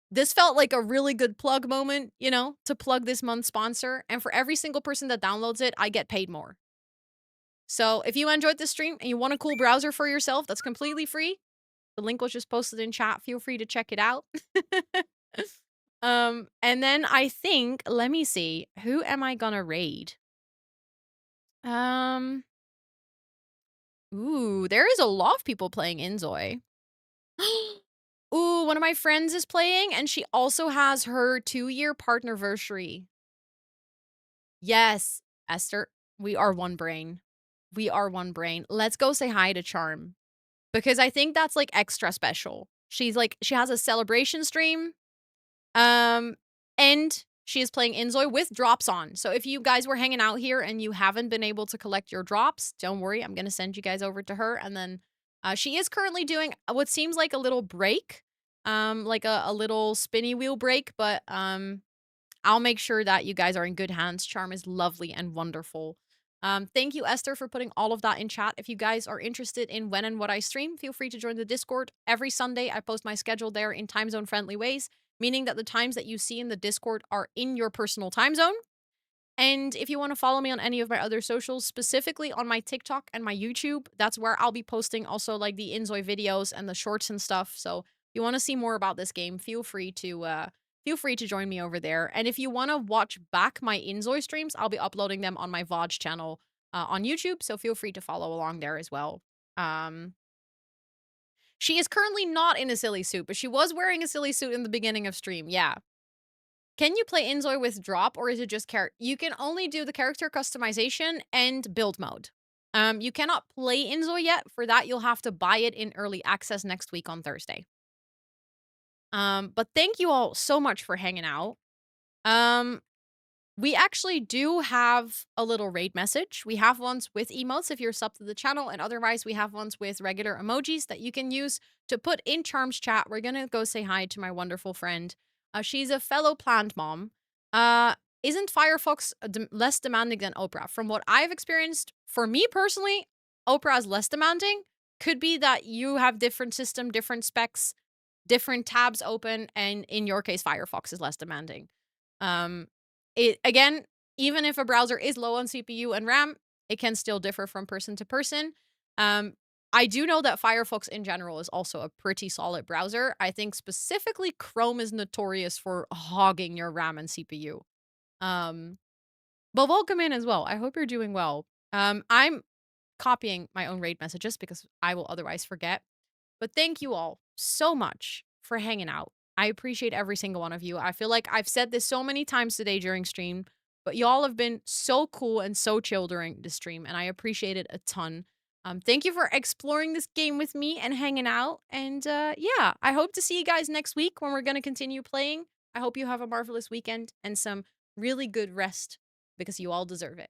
B: this felt like a really good plug moment, you know, to plug this month's sponsor. And for every single person that downloads it, I get paid more. So if you enjoyed this stream and you want a cool browser for yourself that's completely free, the link was just posted in chat. Feel free to check it out. And then I think, let me see, who am I gonna raid? Ooh, there is a lot of people playing inZOI. Ooh, one of my friends is playing, and she also has her 2-year partnerversary. Yes, Esther, we are one brain. We are one brain. Let's go say hi to Charm. Because I think that's, like, extra special. She's, like, she has a celebration stream, and she is playing inZOI with drops on. So if you guys were hanging out here and you haven't been able to collect your drops, don't worry, I'm gonna send you guys over to her, and then, she is currently doing what seems like a little break, like a little spinny wheel break, but, I'll make sure that you guys are in good hands. Charm is lovely and wonderful. Thank you, Esther, for putting all of that in chat. If you guys are interested in when and what I stream, feel free to join the Discord. Every Sunday, I post my schedule there in time zone friendly ways, meaning that the times that you see in the Discord are in your personal time zone. And if you want to follow me on any of my other socials, specifically on my TikTok and my YouTube, that's where I'll be posting also like the inZOI videos and the shorts and stuff. So if you want to see more about this game, feel free to join me over there. And if you want to watch back my inZOI streams, I'll be uploading them on my VOD channel on YouTube. So feel free to follow along there as well. She is currently not in a silly suit, but she was wearing a silly suit in the beginning of stream. Yeah. Can you play inZOI with drop, or is it just character? You can only do the character customization and build mode. You cannot play inZOI yet. For that, you'll have to buy it in early access next week on Thursday. But thank you all so much for hanging out. We actually do have a little raid message. We have ones with emotes if you're sub to the channel, and otherwise we have ones with regular emojis that you can use to put in Charm's chat. We're gonna go say hi to my wonderful friend. She's a fellow plant mom. Isn't Firefox less demanding than Opera? From what I've experienced, for me personally, Opera is less demanding. Could be that you have different system, different specs, different tabs open, and in your case, Firefox is less demanding. It again, even if a browser is low on CPU and RAM, it can still differ from person to person. I do know that Firefox in general is also a pretty solid browser. I think specifically Chrome is notorious for hogging your RAM and CPU. But welcome in as well. I hope you're doing well. I'm copying my own raid messages because I will otherwise forget. But thank you all so much for hanging out. I appreciate every single one of you. I feel like I've said this so many times today during stream, but y'all have been so cool and so chill during the stream, and I appreciate it a ton. Thank you for exploring this game with me and hanging out. And yeah, I hope to see you guys next week when we're going to continue playing. I hope you have a marvelous weekend and some really good rest because you all deserve it.